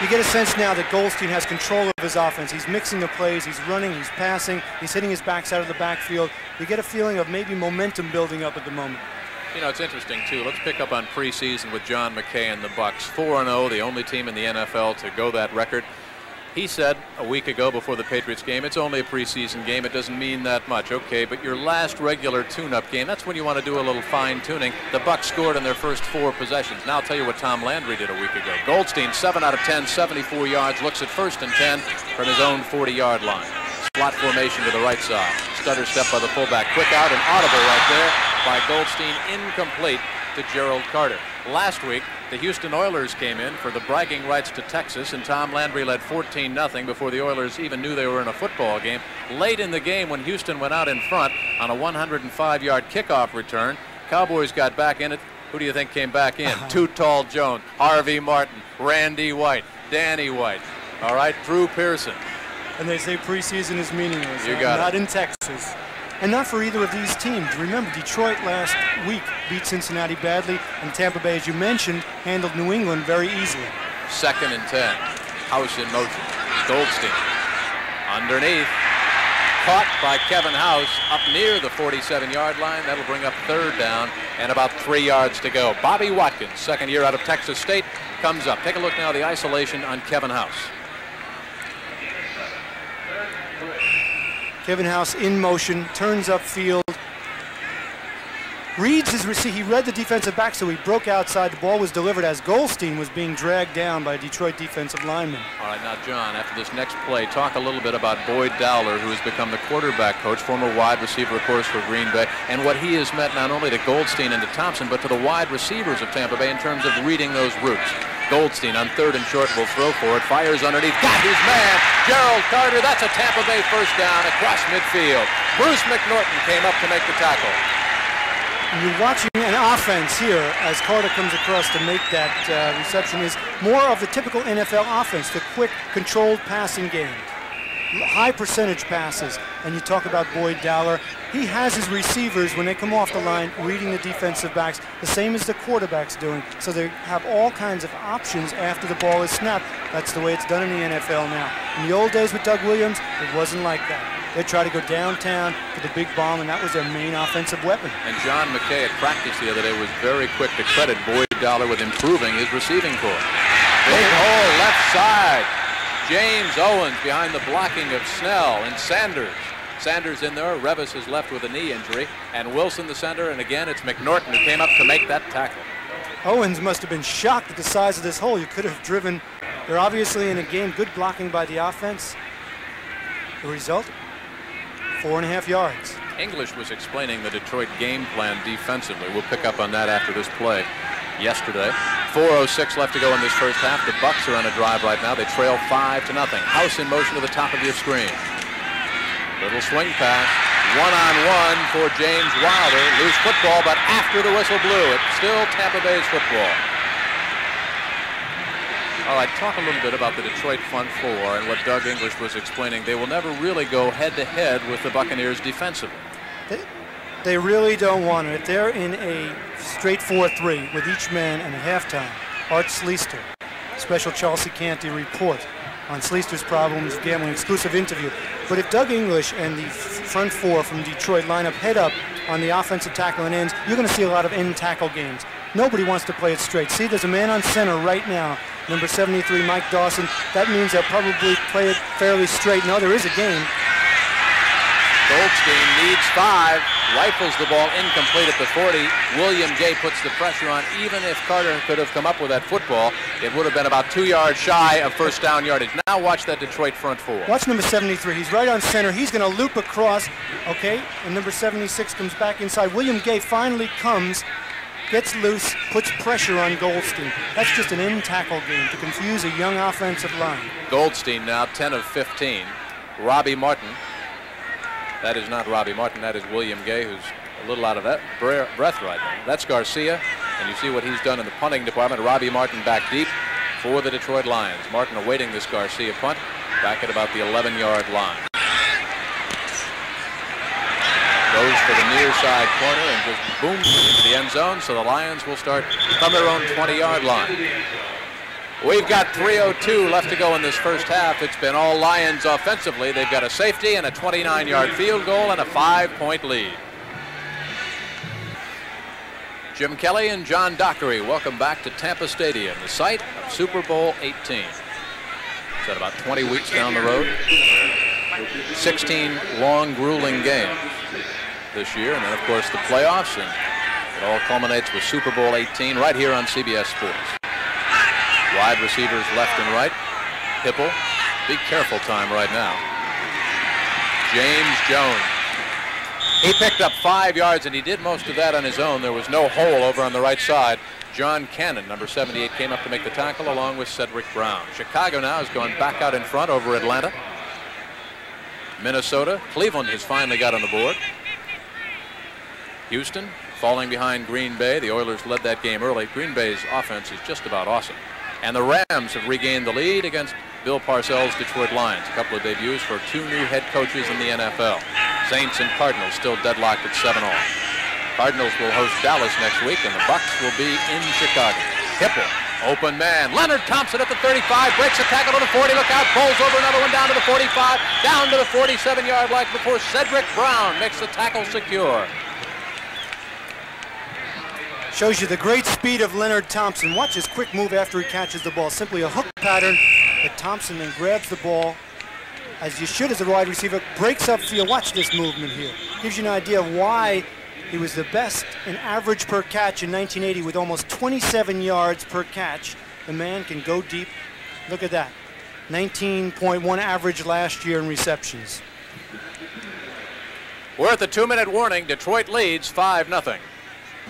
You get a sense now that Golsteyn has control of his offense. He's mixing the plays, he's running, he's passing, he's hitting his backside of the backfield. You get a feeling of maybe momentum building up at the moment. You know, it's interesting, too. Let's pick up on preseason with John McKay and the Bucs. 4-0, the only team in the NFL to go that record. He said a week ago before the Patriots game, it's only a preseason game. It doesn't mean that much. Okay, but your last regular tune-up game, that's when you want to do a little fine-tuning. The Bucs scored in their first 4 possessions. Now I'll tell you what Tom Landry did a week ago. Golsteyn, 7 out of 10, 74 yards, looks at 1st and 10 from his own 40-yard line. Slot formation to the right side. Stutter step by the fullback. Quick out and audible right there by Golsteyn, incomplete to Gerald Carter. Last week, the Houston Oilers came in for the bragging rights to Texas, and Tom Landry led 14-0 before the Oilers even knew they were in a football game. Late in the game, when Houston went out in front on a 105-yard kickoff return, Cowboys got back in it. Who do you think came back in? Too Tall Jones, Harvey Martin, Randy White, Danny White, all right, Drew Pearson. And they say preseason is meaningless. You got not it. in Texas. And not for either of these teams. Remember, Detroit last week beat Cincinnati badly, and Tampa Bay, as you mentioned, handled New England very easily. 2nd and 10. House in motion. Golsteyn underneath. Caught by Kevin House up near the 47-yard line. That'll bring up 3rd down and about 3 yards to go. Bobby Watkins, 2nd year out of Texas State, comes up. Take a look now at the isolation on Kevin House. Kevin House in motion, turns upfield, reads his receiver. He read the defensive back, so he broke outside. The ball was delivered as Golsteyn was being dragged down by a Detroit defensive lineman. All right, now, John, after this next play, talk a little bit about Boyd Dowler, who has become the quarterback coach, former wide receiver, of course, for Green Bay, and what he has meant not only to Golsteyn and to Thompson, but to the wide receivers of Tampa Bay in terms of reading those routes. Golsteyn on 3rd and short will throw for it, fires underneath, got his man, Gerald Carter. That's a Tampa Bay first down across midfield. Bruce McNorton came up to make the tackle. You're watching an offense here as Carter comes across to make that reception is more of the typical NFL offense, the quick, controlled passing game. High percentage passes. And you talk about Boyd Dowler. He has his receivers, when they come off the line, reading the defensive backs, the same as the quarterback's doing. So they have all kinds of options after the ball is snapped. That's the way it's done in the NFL now. In the old days with Doug Williams, it wasn't like that. They try to go downtown for the big bomb, and that was their main offensive weapon. And John McKay at practice the other day was very quick to credit Boyd Dowler with improving his receiving corps. Big hole left side. James Owens behind the blocking of Snell and Sanders. Sanders in there. Revis is left with a knee injury. And Wilson the center. And again, it's McNorton who came up to make that tackle. Owens must have been shocked at the size of this hole. You could have driven. They're obviously in a game. Good blocking by the offense. The result? 4.5 yards. English was explaining the Detroit game plan defensively. We'll pick up on that after this play. Yesterday, 4:06 left to go in this first half. The Bucs are on a drive right now. They trail 5-0. House in motion to the top of your screen. Little swing pass. One-on-one for James Wilder. Loose football, but after the whistle blew, it's still Tampa Bay's football. All right, talk a little bit about the Detroit front four and what Doug English was explaining. They will never really go head-to-head with the Buccaneers defensively. They really don't want it. They're in a straight 4-3 with each man and a halftime. Art Sleester, special Chelsea Canty report on Sleester's problems gambling, exclusive interview. But if Doug English and the front four from Detroit line up head up on the offensive tackle and ends, you're going to see a lot of end tackle games. Nobody wants to play it straight. See, there's a man on center right now, number 73, Mike Dawson. That means they'll probably play it fairly straight. No, there is a game. Golsteyn needs 5, rifles the ball incomplete at the 40. William Gay puts the pressure on. Even if Carter could have come up with that football, it would have been about 2 yards shy of first down yardage. Now watch that Detroit front four. Watch number 73. He's right on center. He's going to loop across, okay? And number 76 comes back inside. William Gay finally comes, gets loose, puts pressure on Golsteyn. That's just an in-tackle game to confuse a young offensive line. Golsteyn now 10 of 15. Robbie Martin. That is not Robbie Martin. That is William Gay, who's a little out of that breath right now. That's Garcia, and you see what he's done in the punting department. Robbie Martin back deep for the Detroit Lions. Martin awaiting this Garcia punt back at about the 11-yard line. Goes for the near side corner and just booms into the end zone, so the Lions will start from their own 20-yard line. We've got 3:02 left to go in this first half. It's been all Lions offensively. They've got a safety and a 29-yard field goal and a 5-point lead. Jim Kelly and John Dockery, welcome back to Tampa Stadium, the site of Super Bowl 18. It's at about 20 weeks down the road. 16 long, grueling games this year, and then, of course, the playoffs, and it all culminates with Super Bowl 18 right here on CBS Sports. Wide receivers left and right. Hipple, be careful time right now. James Jones. He picked up 5 yards, and he did most of that on his own. There was no hole over on the right side. John Cannon, number 78, came up to make the tackle along with Cedric Brown. Chicago now has gone back out in front over Atlanta. Minnesota, Cleveland has finally got on the board. Houston falling behind Green Bay. The Oilers led that game early. Green Bay's offense is just about awesome. And the Rams have regained the lead against Bill Parcells' Detroit Lions. A couple of debuts for 2 new head coaches in the NFL. Saints and Cardinals still deadlocked at 7-all. Cardinals will host Dallas next week, and the Bucs will be in Chicago. Hipple, open man. Leonard Thompson at the 35, breaks a tackle to the 40. Look out, bowls over another one down to the 45, down to the 47-yard line before Cedric Brown makes the tackle secure. Shows you the great speed of Leonard Thompson. Watch his quick move after he catches the ball. Simply a hook pattern that Thompson then grabs the ball, as you should as a wide receiver, breaks upfield. Watch this movement here. Gives you an idea of why he was the best in average per catch in 1980 with almost 27 yards per catch. The man can go deep. Look at that. 19.1 average last year in receptions. We're at the 2-minute warning. Detroit leads 5-0.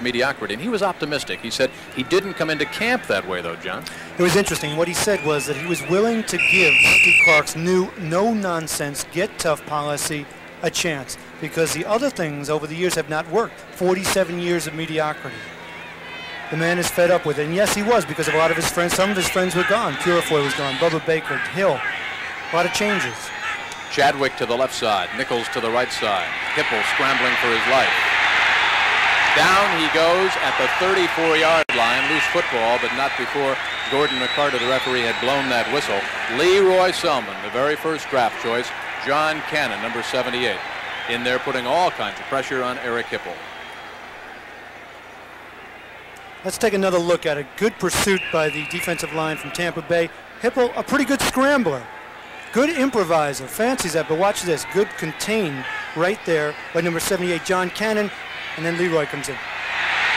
Mediocrity, and he was optimistic. He said he didn't come into camp that way, though, John. It was interesting. What he said was that he was willing to give Steve Clark's new no-nonsense, get-tough policy a chance, because the other things over the years have not worked. 47 years of mediocrity. The man is fed up with it, and yes, he was, because of a lot of his friends. Some of his friends were gone. Purifoy was gone. Bubba Baker, Hill. A lot of changes. Chadwick to the left side. Nichols to the right side. Hipple scrambling for his life. Down he goes at the 34-yard line. Loose football, but not before Gordon McCarter, the referee, had blown that whistle. Leroy Selman, the very first draft choice. John Cannon, number 78, in there putting all kinds of pressure on Eric Hipple. Let's take another look at it. Good pursuit by the defensive line from Tampa Bay. Hipple, a pretty good scrambler. Good improviser. Fancies that, but watch this. Good contain right there by number 78, John Cannon. And then Leroy comes in.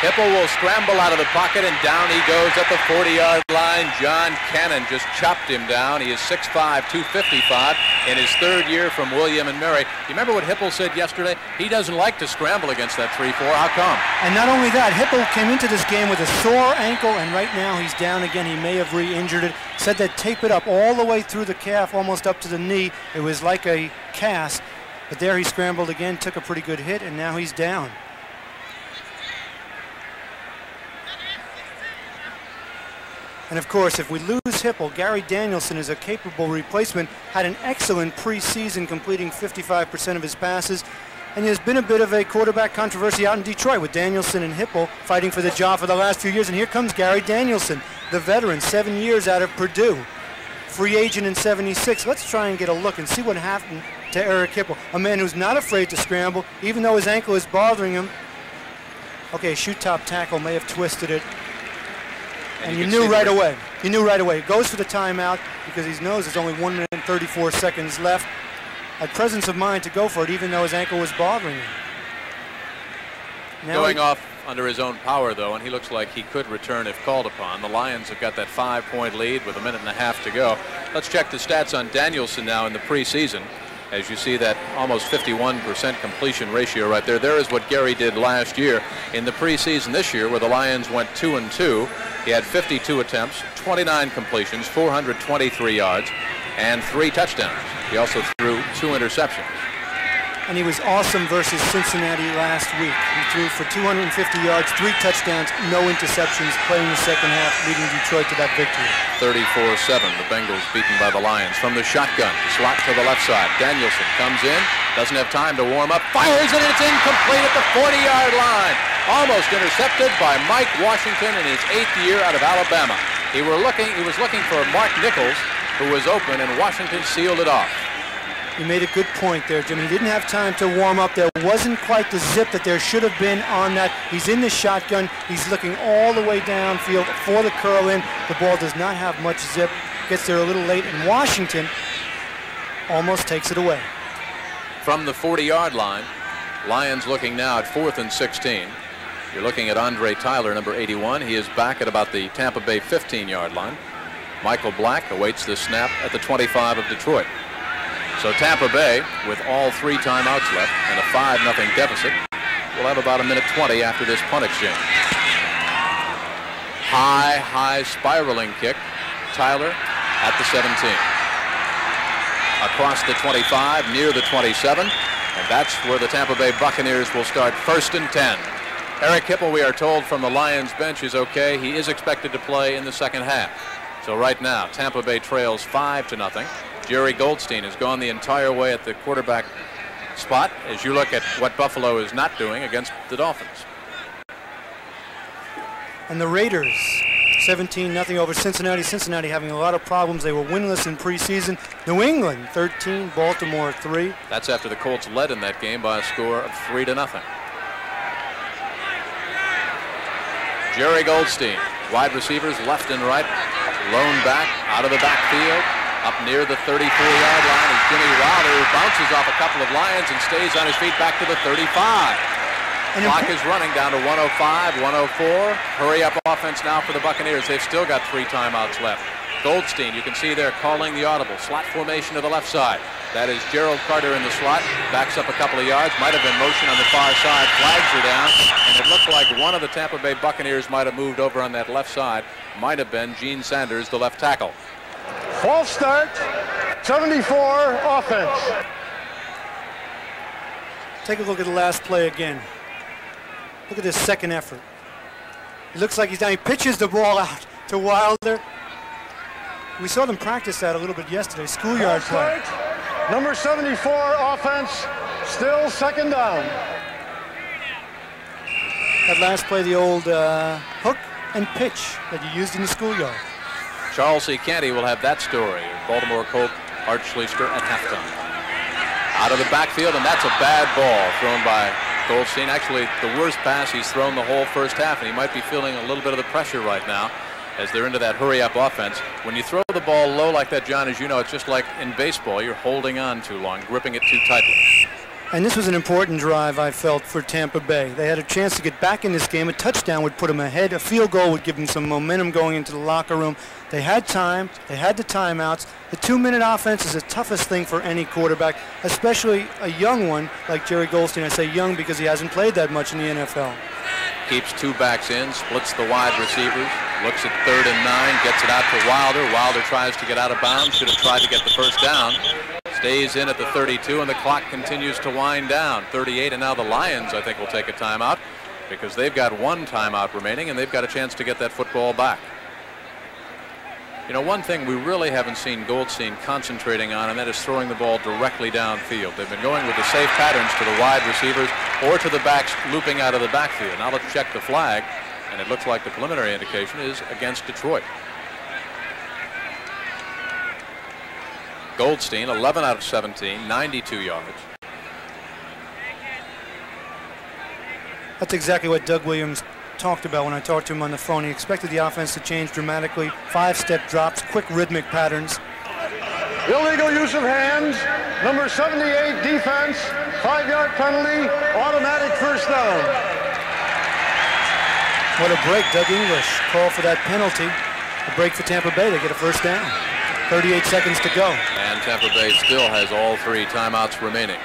Hipple will scramble out of the pocket, and down he goes at the 40-yard line. John Cannon just chopped him down. He is 6'5", 255 in his third year from William and Mary. You remember what Hipple said yesterday? He doesn't like to scramble against that 3-4. How come? And not only that, Hipple came into this game with a sore ankle, and right now he's down again. He may have re-injured it. Said that tape it up all the way through the calf, almost up to the knee. It was like a cast. But there he scrambled again, took a pretty good hit, and now he's down. And of course, if we lose Hipple, Gary Danielson is a capable replacement, had an excellent preseason, completing 55% of his passes. And there's been a bit of a quarterback controversy out in Detroit with Danielson and Hipple fighting for the job for the last few years. And here comes Gary Danielson, the veteran, 7 years out of Purdue, free agent in '76. Let's try and get a look and see what happened to Eric Hipple, a man who's not afraid to scramble, even though his ankle is bothering him. Okay, shoot top tackle may have twisted it. And you knew right away. You knew right away. He goes for the timeout because he knows there's only 1 minute and 34 seconds left. Had presence of mind to go for it, even though his ankle was bothering him. Now Going off under his own power, though, and he looks like he could return if called upon. The Lions have got that 5-point lead with 1.5 minutes to go. Let's check the stats on Danielson now in the preseason. As you see that almost 51% completion ratio right there. There is what Gary did last year in the preseason this year, where the Lions went 2-2. He had 52 attempts, 29 completions, 423 yards, and 3 touchdowns. He also threw 2 interceptions. And he was awesome versus Cincinnati last week. He threw for 250 yards, 3 touchdowns, no interceptions, playing the second half, leading Detroit to that victory. 34-7, the Bengals beaten by the Lions. From the shotgun, slot to the left side. Danielson comes in, doesn't have time to warm up, fires, and it's incomplete at the 40-yard line. Almost intercepted by Mike Washington in his 8th year out of Alabama. He was looking for Mark Nichols, who was open, and Washington sealed it off. You made a good point there, Jim. He didn't have time to warm up. There wasn't quite the zip that there should have been on that. He's in the shotgun. He's looking all the way downfield for the curl in. The ball does not have much zip. Gets there a little late, and Washington almost takes it away. From the 40-yard line, Lions looking now at 4th and 16. You're looking at Andre Tyler, number 81. He is back at about the Tampa Bay 15-yard line. Michael Black awaits the snap at the 25 of Detroit. So Tampa Bay, with all 3 timeouts left and a 5-0 deficit, will have about 1:20 minutes after this punt exchange. High spiraling kick. Tyler at the 17. Across the 25, near the 27, and that's where the Tampa Bay Buccaneers will start 1st and 10. Eric Hipple, we are told from the Lions bench, is okay. He is expected to play in the second half. So right now, Tampa Bay trails 5-0. Jerry Golsteyn has gone the entire way at the quarterback spot as you look at what Buffalo is not doing against the Dolphins. And the Raiders, 17-0 over Cincinnati. Cincinnati having a lot of problems. They were winless in preseason. New England, 13, Baltimore, 3. That's after the Colts led in that game by a score of 3-0. Jerry Golsteyn, wide receivers left and right, lone back out of the backfield. Up near the 34-yard line is Jimmy Wilder, who bounces off a couple of Lions and stays on his feet back to the 35. Clock is running down to 105, 104. Hurry up offense now for the Buccaneers. They've still got 3 timeouts left. Golsteyn, you can see there calling the audible. Slot formation to the left side. That is Gerald Carter in the slot. Backs up a couple of yards. Might have been motion on the far side. Flags are down. And it looked like one of the Tampa Bay Buccaneers might have moved over on that left side. Might have been Gene Sanders, the left tackle. False start, 74 offense. Take a look at the last play again. Look at this second effort. It looks like he's down. He pitches the ball out to Wilder. We saw them practice that a little bit yesterday. Schoolyard play. Number 74 offense, still second down. That last play, the old hook and pitch that you used in the schoolyard. Charles C. Canty will have that story. Baltimore Colt Art Schleister at halftime. Out of the backfield, and that's a bad ball thrown by Golsteyn. Actually, the worst pass he's thrown the whole first half, and he might be feeling a little bit of the pressure right now as they're into that hurry-up offense. When you throw the ball low like that, John, as you know, it's just like in baseball. You're holding on too long, gripping it too tightly. And this was an important drive, I felt, for Tampa Bay. They had a chance to get back in this game. A touchdown would put them ahead. A field goal would give them some momentum going into the locker room. They had time. They had the timeouts. The 2-minute offense is the toughest thing for any quarterback, especially a young one like Jerry Golsteyn. I say young because he hasn't played that much in the NFL. Keeps two backs in, splits the wide receivers, looks at 3rd and 9, gets it out to Wilder. Wilder tries to get out of bounds, should have tried to get the first down. Stays in at the 32, and the clock continues to wind down. 38, and now the Lions, I think, will take a timeout because they've got one timeout remaining, and they've got a chance to get that football back. You know, one thing we really haven't seen Golsteyn concentrating on, and that is throwing the ball directly downfield. They've been going with the safe patterns to the wide receivers or to the backs looping out of the backfield. Now let's check the flag, and it looks like the preliminary indication is against Detroit. Golsteyn, 11 out of 17, 92 yards. That's exactly what Doug Williams talked about when I talked to him on the phone. He expected the offense to change dramatically. 5-step drops, quick rhythmic patterns. Illegal use of hands. Number 78 defense. 5-yard penalty. Automatic first down. What a break. Doug English called for that penalty. A break for Tampa Bay. They get a first down. 38 seconds to go. And Tampa Bay still has all 3 timeouts remaining.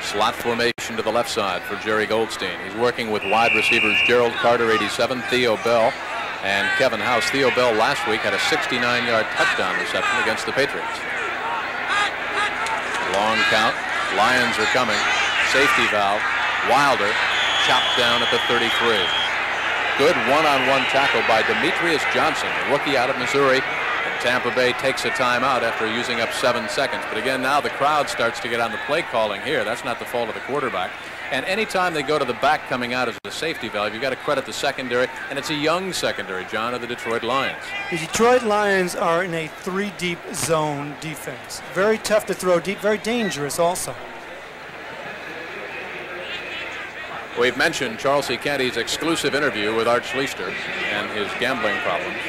Slot formation to the left side for Jerry Golsteyn. He's working with wide receivers Gerald Carter, 87, Theo Bell, and Kevin House. Theo Bell last week had a 69-yard touchdown reception against the Patriots. Long count. Lions are coming. Safety valve. Wilder chopped down at the 33. Good one-on-one tackle by Demetrius Johnson, the rookie out of Missouri. Tampa Bay takes a timeout after using up 7 seconds. But again, now the crowd starts to get on the play calling here. That's not the fault of the quarterback. And anytime they go to the back coming out as a safety valve, you've got to credit the secondary. And it's a young secondary, John, of the Detroit Lions. The Detroit Lions are in a 3-deep zone defense. Very tough to throw deep, very dangerous also. We've mentioned Charles C. Canty's exclusive interview with Art Schlichter and his gambling problems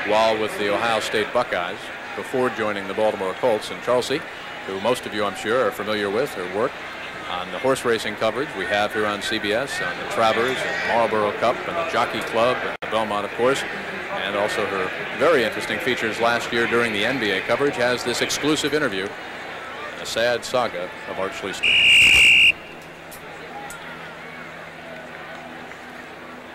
while with the Ohio State Buckeyes before joining the Baltimore Colts. And Charles C., who most of you I'm sure are familiar with or work on the horse racing coverage we have here on CBS, on the Travers and Marlboro Cup and the Jockey Club and the Belmont, of course, and also her very interesting features last year during the NBA coverage, has this exclusive interview, a sad saga of Art Schlichter.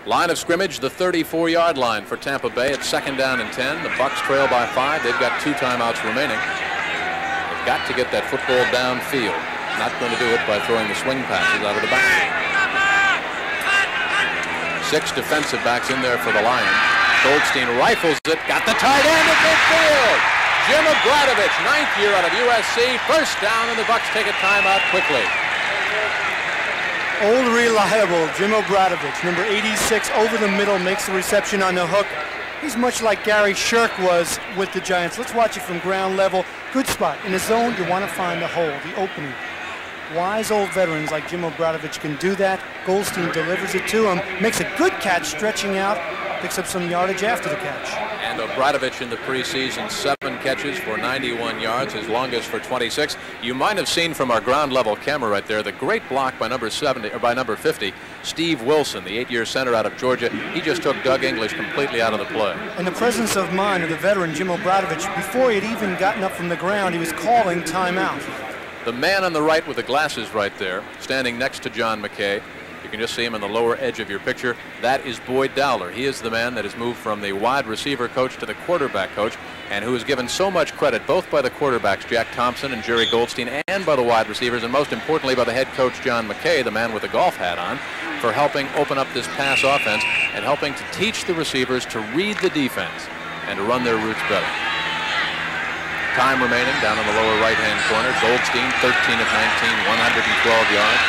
Line of scrimmage, the 34-yard line for Tampa Bay. It's 2nd down and 10. The Bucs trail by 5. They've got 2 timeouts remaining. They've got to get that football downfield. Not going to do it by throwing the swing passes out of the backfield. 6 defensive backs in there for the Lions. Golsteyn rifles it. Got the tight end at midfield. Jim Obradovich, 9th year out of USC. First down, and the Bucs take a timeout quickly. Old reliable Jim Obradovich, number 86, over the middle, makes the reception on the hook. He's much like Gary Shirk was with the Giants. Let's watch it from ground level. Good spot. In the zone, you want to find the hole, the opening. Wise old veterans like Jim Obradovich can do that. Golsteyn delivers it to him, makes a good catch, stretching out, picks up some yardage after the catch. And Obradovich in the preseason, 7 catches for 91 yards, his longest for 26. You might have seen from our ground level camera right there the great block by number 50, Steve Wilson, the 8-year center out of Georgia. He just took Doug English completely out of the play. And the presence of mind of the veteran Jim Obradovich, before he had even gotten up from the ground, he was calling timeout. The man on the right with the glasses right there, standing next to John McKay. You can just see him in the lower edge of your picture. That is Boyd Dowler. He is the man that has moved from the wide receiver coach to the quarterback coach, and who is given so much credit both by the quarterbacks, Jack Thompson and Jerry Golsteyn, and by the wide receivers, and most importantly by the head coach, John McKay, the man with the golf hat on, for helping open up this pass offense and helping to teach the receivers to read the defense and to run their routes better. Time remaining down in the lower right-hand corner. Golsteyn, 13 of 19, 112 yards.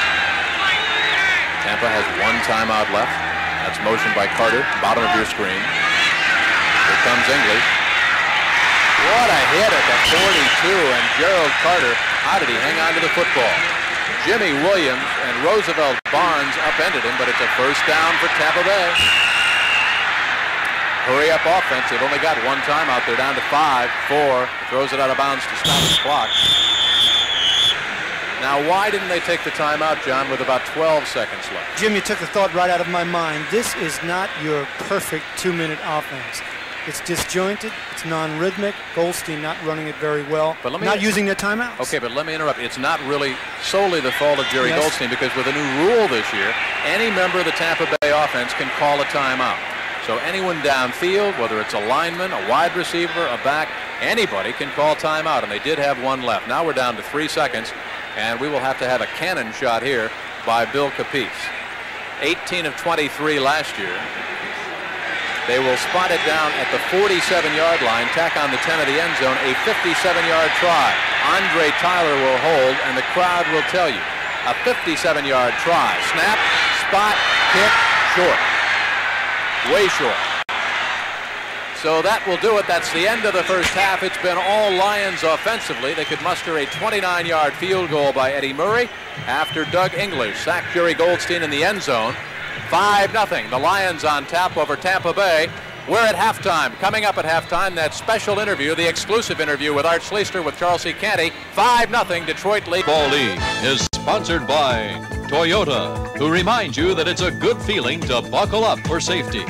Tampa has 1 timeout left. That's motion by Carter, bottom of your screen. Here comes English. What a hit at the 42, and Gerald Carter, how did he hang on to the football? Jimmy Williams and Roosevelt Barnes upended him, but it's a first down for Tampa Bay. Hurry up offense. They've only got 1 timeout. They're down to 5, 4. Throws it out of bounds to stop the clock. Now, why didn't they take the timeout, John, with about 12 seconds left? Jim, you took the thought right out of my mind. This is not your perfect 2-minute offense. It's disjointed, it's non-rhythmic. Golsteyn not running it very well, but not using their timeouts. Okay, but let me interrupt. It's not really solely the fault of Jerry Golsteyn, because with a new rule this year, any member of the Tampa Bay offense can call a timeout. So anyone downfield, whether it's a lineman, a wide receiver, a back, anybody can call timeout, and they did have one left. Now we're down to 3 seconds, and we will have to have a cannon shot here by Bill Capice. 18 of 23 last year. They will spot it down at the 47-yard line, tack on the 10 of the end zone, a 57-yard try. Andre Tyler will hold, and the crowd will tell you. A 57-yard try. Snap, spot, kick, short. Way short. So that will do it. That's the end of the first half. It's been all Lions offensively. They could muster a 29-yard field goal by Eddie Murray after Doug English sacked Jerry Golsteyn in the end zone. 5-0. The Lions on top over Tampa Bay. We're at halftime. Coming up at halftime, that special interview, the exclusive interview with Art Schleister with Charles C. Canty. 5-0 Detroit lead. Ball League is sponsored by Toyota, who reminds you that it's a good feeling to buckle up for safety.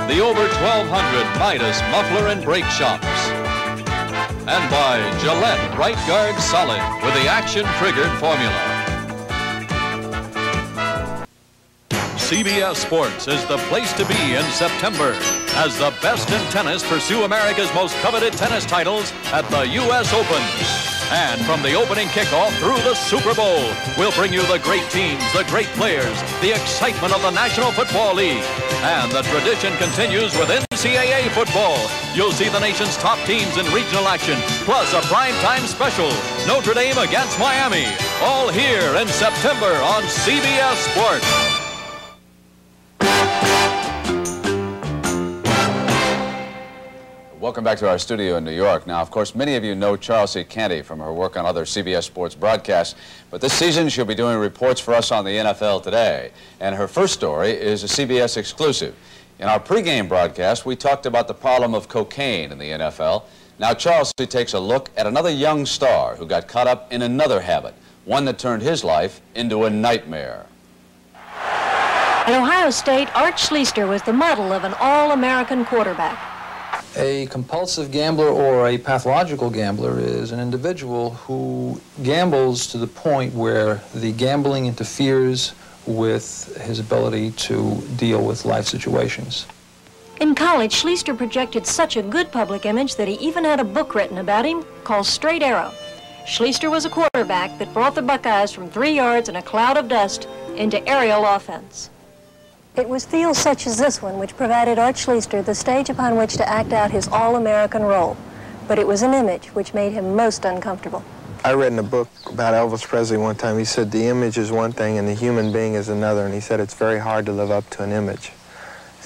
The over 1,200 Midas Muffler and Brake Shops. And by Gillette Right Guard Solid with the action-triggered formula. CBS Sports is the place to be in September as the best in tennis pursue America's most coveted tennis titles at the U.S. Open. And from the opening kickoff through the Super Bowl, we'll bring you the great teams, the great players, the excitement of the National Football League. And the tradition continues with NCAA football. You'll see the nation's top teams in regional action, plus a primetime special, Notre Dame against Miami. All here in September on CBS Sports. Welcome back to our studio in New York. Now, of course, many of you know Charles C. Canty from her work on other CBS Sports broadcasts, but this season she'll be doing reports for us on the NFL Today. And her first story is a CBS exclusive. In our pregame broadcast, we talked about the problem of cocaine in the NFL. Now, Charles C. takes a look at another young star who got caught up in another habit, one that turned his life into a nightmare. At Ohio State, Art Schleister was the model of an all-American quarterback. A compulsive gambler or a pathological gambler is an individual who gambles to the point where the gambling interferes with his ability to deal with life situations. In college, Schleister projected such a good public image that he even had a book written about him called Straight Arrow. Schleister was a quarterback that brought the Buckeyes from 3 yards and a cloud of dust into aerial offense. It was fields such as this one which provided Art Schleister the stage upon which to act out his all-American role. But it was an image which made him most uncomfortable. I read in a book about Elvis Presley one time. He said the image is one thing and the human being is another, and he said it's very hard to live up to an image.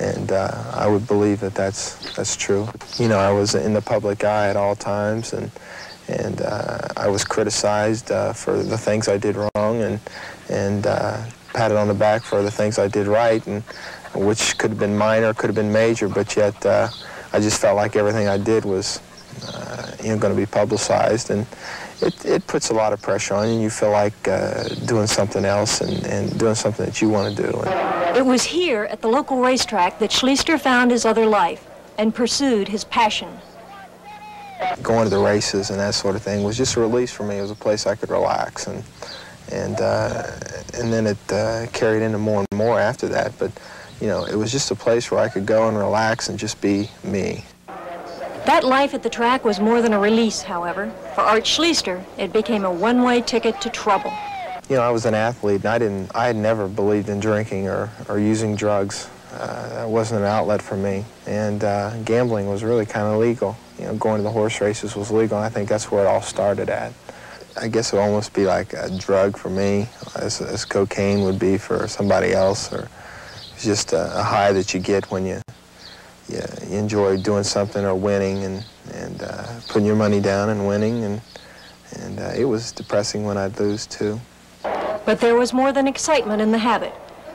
And I would believe that that's true. You know, I was in the public eye at all times, and I was criticized for the things I did wrong, and patted on the back for the things I did right, and which could have been minor, could have been major, but yet I just felt like everything I did was going to be publicized, and it puts a lot of pressure on you. You feel like doing something else and doing something that you want to do. It was here at the local racetrack that Schleister found his other life and pursued his passion. Going to the races and that sort of thing was just a release for me. It was a place I could relax, and then it carried into more and more after that. But, you know, it was just a place where I could go and relax and just be me. That life at the track was more than a release, however. For Art Schleister, it became a one-way ticket to trouble. You know, I was an athlete, and I had never believed in drinking or using drugs. That wasn't an outlet for me. And gambling was really kind of legal. You know, going to the horse races was legal, and I think that's where it all started at. I guess it would almost be like a drug for me, as cocaine would be for somebody else, or it's just a high that you get when you enjoy doing something or winning and putting your money down and winning, and it was depressing when I'd lose too. But there was more than excitement in the habit.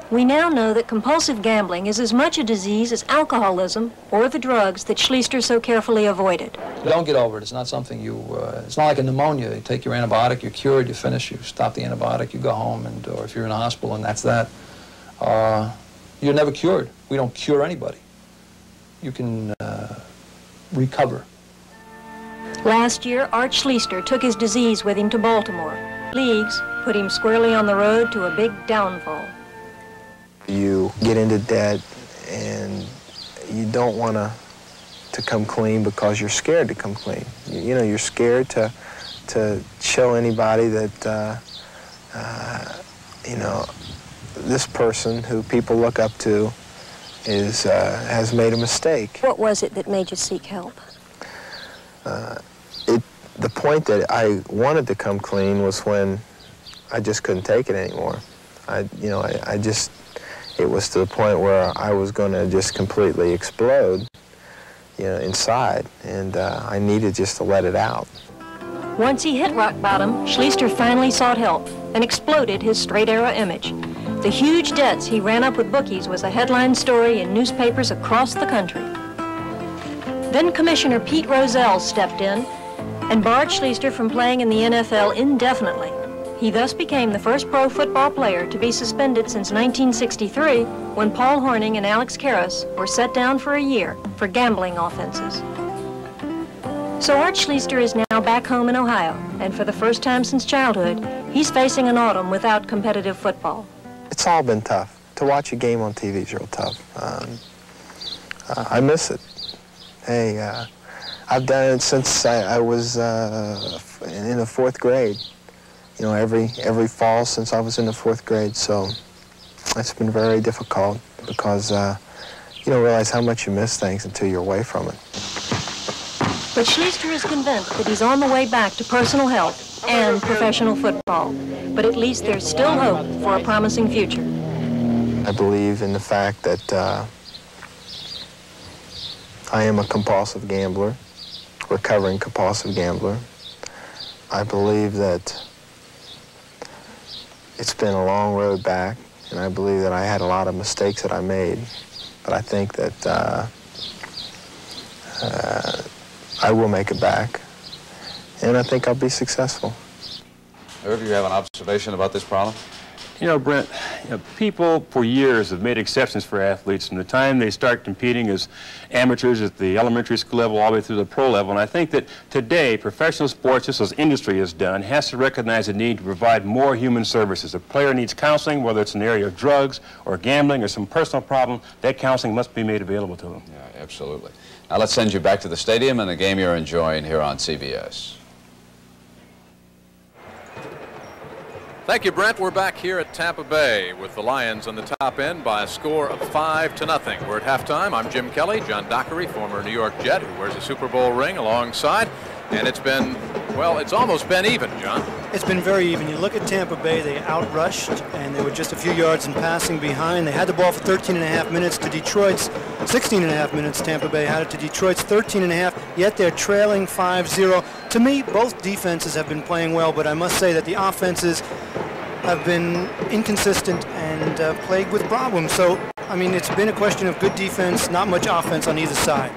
We now know that compulsive gambling is as much a disease as alcoholism or the drugs that Schliester so carefully avoided. Don't get over it. It's not something it's not like a pneumonia. You take your antibiotic, you're cured, you finish, you stop the antibiotic, you go home, or if you're in a hospital and that's that, you're never cured. We don't cure anybody. You can recover. Last year, Art Schliester took his disease with him to Baltimore. Leagues put him squarely on the road to a big downfall. You get into debt and you don't want to come clean because you're scared to come clean. You know, you're scared to show anybody that, you know, this person who people look up to has made a mistake. What was it that made you seek help? The point that I wanted to come clean was when I just couldn't take it anymore. It was to the point where I was going to just completely explode, you know, inside, and I needed just to let it out. Once he hit rock bottom, Schliester finally sought help and exploded his straight-arrow image. The huge debts he ran up with bookies was a headline story in newspapers across the country. Then Commissioner Pete Rozelle stepped in and barred Schliester from playing in the NFL indefinitely. He thus became the first pro football player to be suspended since 1963, when Paul Hornung and Alex Karras were set down for a year for gambling offenses. So Art Schliester is now back home in Ohio, and for the first time since childhood, he's facing an autumn without competitive football. It's all been tough. To watch a game on TV is real tough. I miss it. Hey, I've done it since I was in the 4th grade. You know, every fall since I was in the 4th grade. So it's been very difficult because you don't realize how much you miss things until you're away from it. But Schliester is convinced that he's on the way back to personal health and professional football. But at least there's still hope for a promising future. I believe in the fact that I am a compulsive gambler, recovering compulsive gambler. I believe that it's been a long road back, and I believe that I had a lot of mistakes that I made. But I think that I will make it back, and I think I'll be successful. Irv, you have an observation about this problem? You know, Brent, people for years have made exceptions for athletes from the time they start competing as amateurs at the elementary school level all the way through the pro level. And I think that today, professional sports, just as industry has done, has to recognize the need to provide more human services. If a player needs counseling, whether it's in the area of drugs or gambling or some personal problem, that counseling must be made available to them. Yeah, absolutely. Now let's send you back to the stadium and the game you're enjoying here on CBS. Thank you, Brent. We're back here at Tampa Bay with the Lions on the top end by a score of 5-0. We're at halftime. I'm Jim Kelly. John Dockery, former New York Jet, who wears a Super Bowl ring alongside. And it's been, well, it's almost been even, John. It's been very even. You look at Tampa Bay, they outrushed, and they were just a few yards in passing behind. They had the ball for 13.5 minutes to Detroit's 16.5 minutes. Tampa Bay had it to Detroit's 13.5, yet they're trailing 5-0. To me, both defenses have been playing well, but I must say that the offenses have been inconsistent and plagued with problems. So, I mean, it's been a question of good defense, not much offense on either side.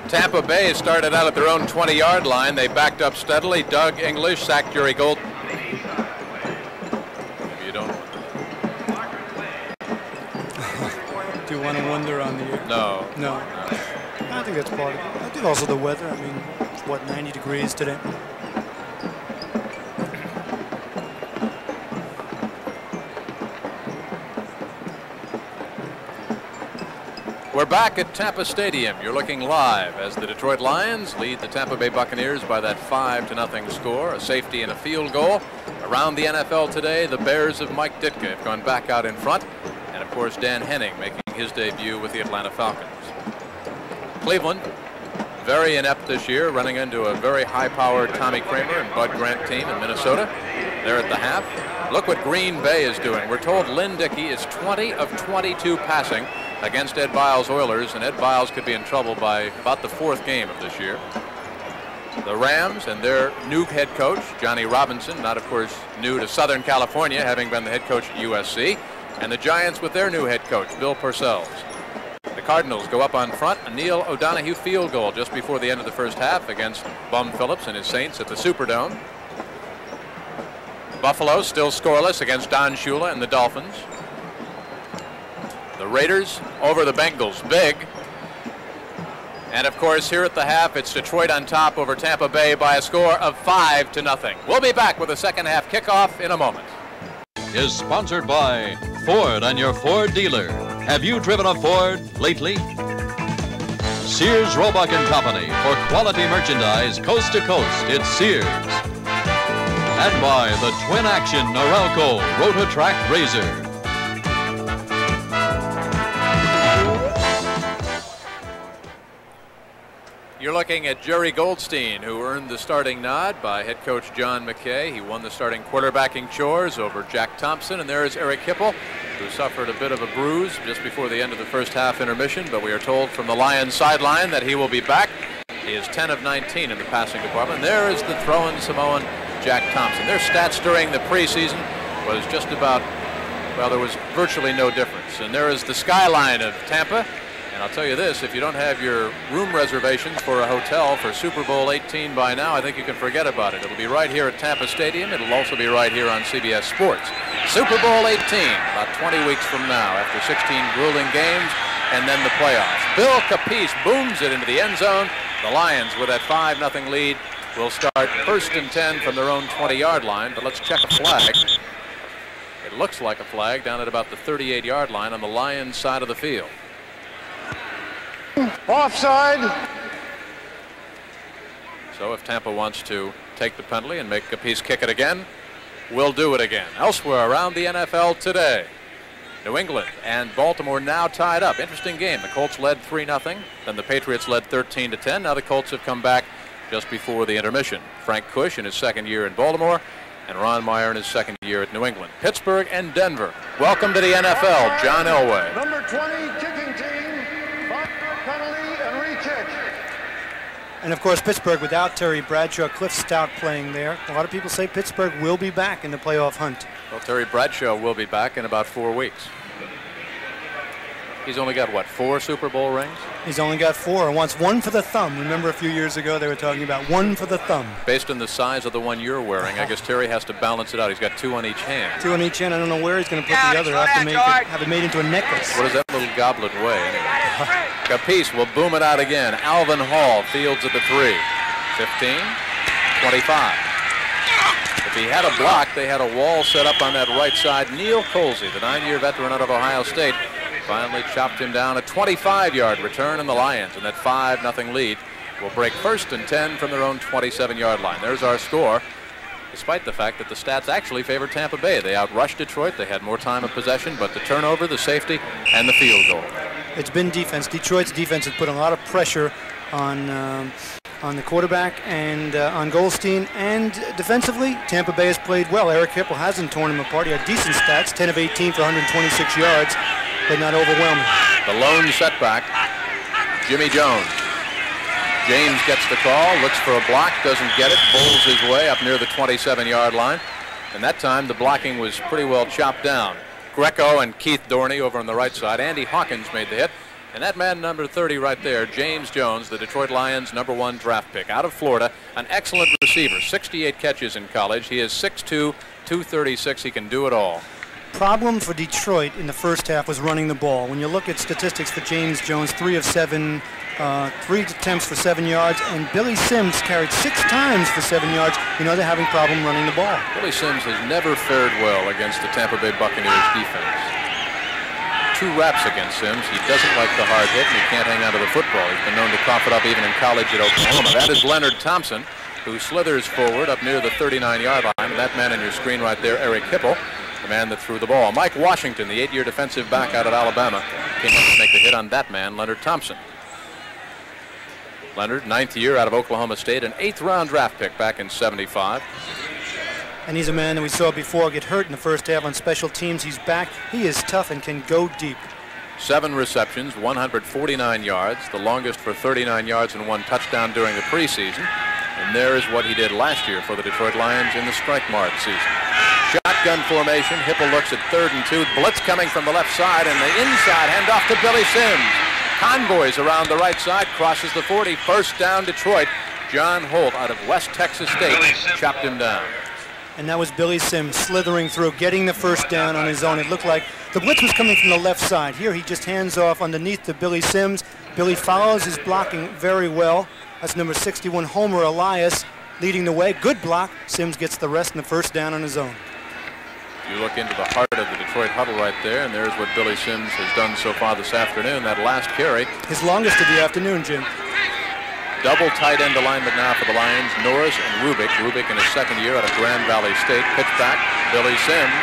Tampa Bay started out at their own 20-yard line. They backed up steadily. Doug English sacked Jerry Gold. You don't. Do you want to wonder on the air? No. No. I think that's part of it. I think also the weather. I mean, it's what, 90 degrees today? We're back at Tampa Stadium. You're looking live as the Detroit Lions lead the Tampa Bay Buccaneers by that 5-0 score, a safety and a field goal. Around the NFL today, the Bears of Mike Ditka have gone back out in front. And, of course, Dan Henning making his debut with the Atlanta Falcons. Cleveland, very inept this year, running into a very high-powered Tommy Kramer and Bud Grant team in Minnesota. They're at the half. Look what Green Bay is doing. We're told Lynn Dickey is 20 of 22 passing against Ed Biles' Oilers, and Ed Biles could be in trouble by about the 4th game of this year. The Rams and their new head coach, Johnny Robinson, not of course new to Southern California, having been the head coach at USC. And the Giants with their new head coach, Bill Parcells. The Cardinals go up on front. A Neil O'Donoghue field goal just before the end of the first half against Bum Phillips and his Saints at the Superdome. Buffalo still scoreless against Don Shula and the Dolphins. The Raiders over the Bengals, big. And of course, here at the half, it's Detroit on top over Tampa Bay by a score of 5-0. We'll be back with the second half kickoff in a moment. Is sponsored by Ford and your Ford dealer. Have you driven a Ford lately? Sears, Roebuck and Company for quality merchandise coast to coast. It's Sears. And by the twin action Norelco Rototrack Razor. You're looking at Jerry Golsteyn, who earned the starting nod by head coach John McKay. He won the starting quarterbacking chores over Jack Thompson. And there is Eric Hipple, who suffered a bit of a bruise just before the end of the first half intermission. But we are told from the Lions sideline that he will be back. He is 10 of 19 in the passing department. There is the throwing Samoan Jack Thompson. Their stats during the preseason was just about, well, there was virtually no difference. And there is the skyline of Tampa. And I'll tell you this, if you don't have your room reservations for a hotel for Super Bowl 18 by now, I think you can forget about it. It'll be right here at Tampa Stadium. It'll also be right here on CBS Sports. Super Bowl 18, about 20 weeks from now, after 16 grueling games, and then the playoffs. Bill Capice booms it into the end zone. The Lions, with that 5-0 lead, will start 1st and 10 from their own 20-yard line. But let's check a flag. It looks like a flag down at about the 38-yard line on the Lions side of the field. Offside. So if Tampa wants to take the penalty and make Capice kick it again, we'll do it again. Elsewhere around the NFL today, New England and Baltimore now tied up. Interesting game. The Colts led 3-0. Then the Patriots led 13-10. Now the Colts have come back just before the intermission. Frank Cush in his second year in Baltimore and Ron Meyer in his second year at New England. Pittsburgh and Denver. Welcome to the NFL, John Elway. Number 20 kicking team. Penalty and re-kick. And of course, Pittsburgh without Terry Bradshaw, Cliff Stout playing there. A lot of people say Pittsburgh will be back in the playoff hunt. Well, Terry Bradshaw will be back in about 4 weeks. He's only got, what, 4 Super Bowl rings? He's only got 4 and wants 1 for the thumb. Remember a few years ago they were talking about 1 for the thumb. Based on the size of the one you're wearing, I guess Terry has to balance it out. He's got 2 on each hand. 2 on each hand. I don't know where he's going to put the other. Have to have it made into a necklace. What does that little goblet weigh anyway? Capice will boom it out again. Alvin Hall fields at the 3. 15, 25. If he had a block, they had a wall set up on that right side. Neil Colsey, the 9-year veteran out of Ohio State, finally chopped him down. A 25-yard return, and the Lions in that 5-0 lead will break 1st and 10 from their own 27-yard line. There's our score, despite the fact that the stats actually favor Tampa Bay. They outrushed Detroit. They had more time of possession, but the turnover, the safety, and the field goal. It's been defense. Detroit's defense has put a lot of pressure on the quarterback and on Golsteyn, and defensively, Tampa Bay has played well. Eric Hipple hasn't torn him apart. He had decent stats, 10 of 18 for 126 yards, but not overwhelming. The lone setback, Jimmy Jones. James gets the call, looks for a block, doesn't get it, bowls his way up near the 27-yard line, and that time the blocking was pretty well chopped down. Greco and Keith Dorney over on the right side. Andy Hawkins made the hit. And that man number 30 right there, James Jones, the Detroit Lions #1 draft pick out of Florida, an excellent receiver, 68 catches in college. He is 6'2", 236. He can do it all. Problem for Detroit in the first half was running the ball. When you look at statistics for James Jones, 3 of 7, 3 attempts for 7 yards, and Billy Sims carried 6 times for 7 yards. You know they're having a problem running the ball. Billy Sims has never fared well against the Tampa Bay Buccaneers defense. 2 raps against Sims. He doesn't like the hard hit, and he can't hang on to the football. He's been known to cough it up even in college at Oklahoma. That is Leonard Thompson, who slithers forward up near the 39-yard line. That man on your screen right there, Eric Hipple, the man that threw the ball. Mike Washington, the 8-year defensive back out of Alabama, came up to make the hit on that man, Leonard Thompson. Leonard, 9th year out of Oklahoma State, an 8th-round draft pick back in '75. And he's a man that we saw before get hurt in the first half on special teams. He's back. He is tough and can go deep. 7 receptions, 149 yards, the longest for 39 yards and 1 touchdown during the preseason. And there is what he did last year for the Detroit Lions in the strike-marred season. Shotgun formation. Hipple looks at 3rd and 2. Blitz coming from the left side, and the inside handoff to Billy Sims. Convoys around the right side, crosses the 40. First down, Detroit. John Holt out of West Texas State chopped him down. And that was Billy Sims slithering through, getting the first down on his own. It looked like the blitz was coming from the left side. Here he just hands off underneath to Billy Sims. Billy follows his blocking very well. That's number 61, Homer Elias, leading the way. Good block. Sims gets the rest and the first down on his own. You look into the heart of the Detroit huddle right there, and there's what Billy Sims has done so far this afternoon. That last carry. His longest of the afternoon, Jim. Double tight end alignment now for the Lions. Norris and Rubik. Rubik in his second year out of Grand Valley State. Pitch back. Billy Sims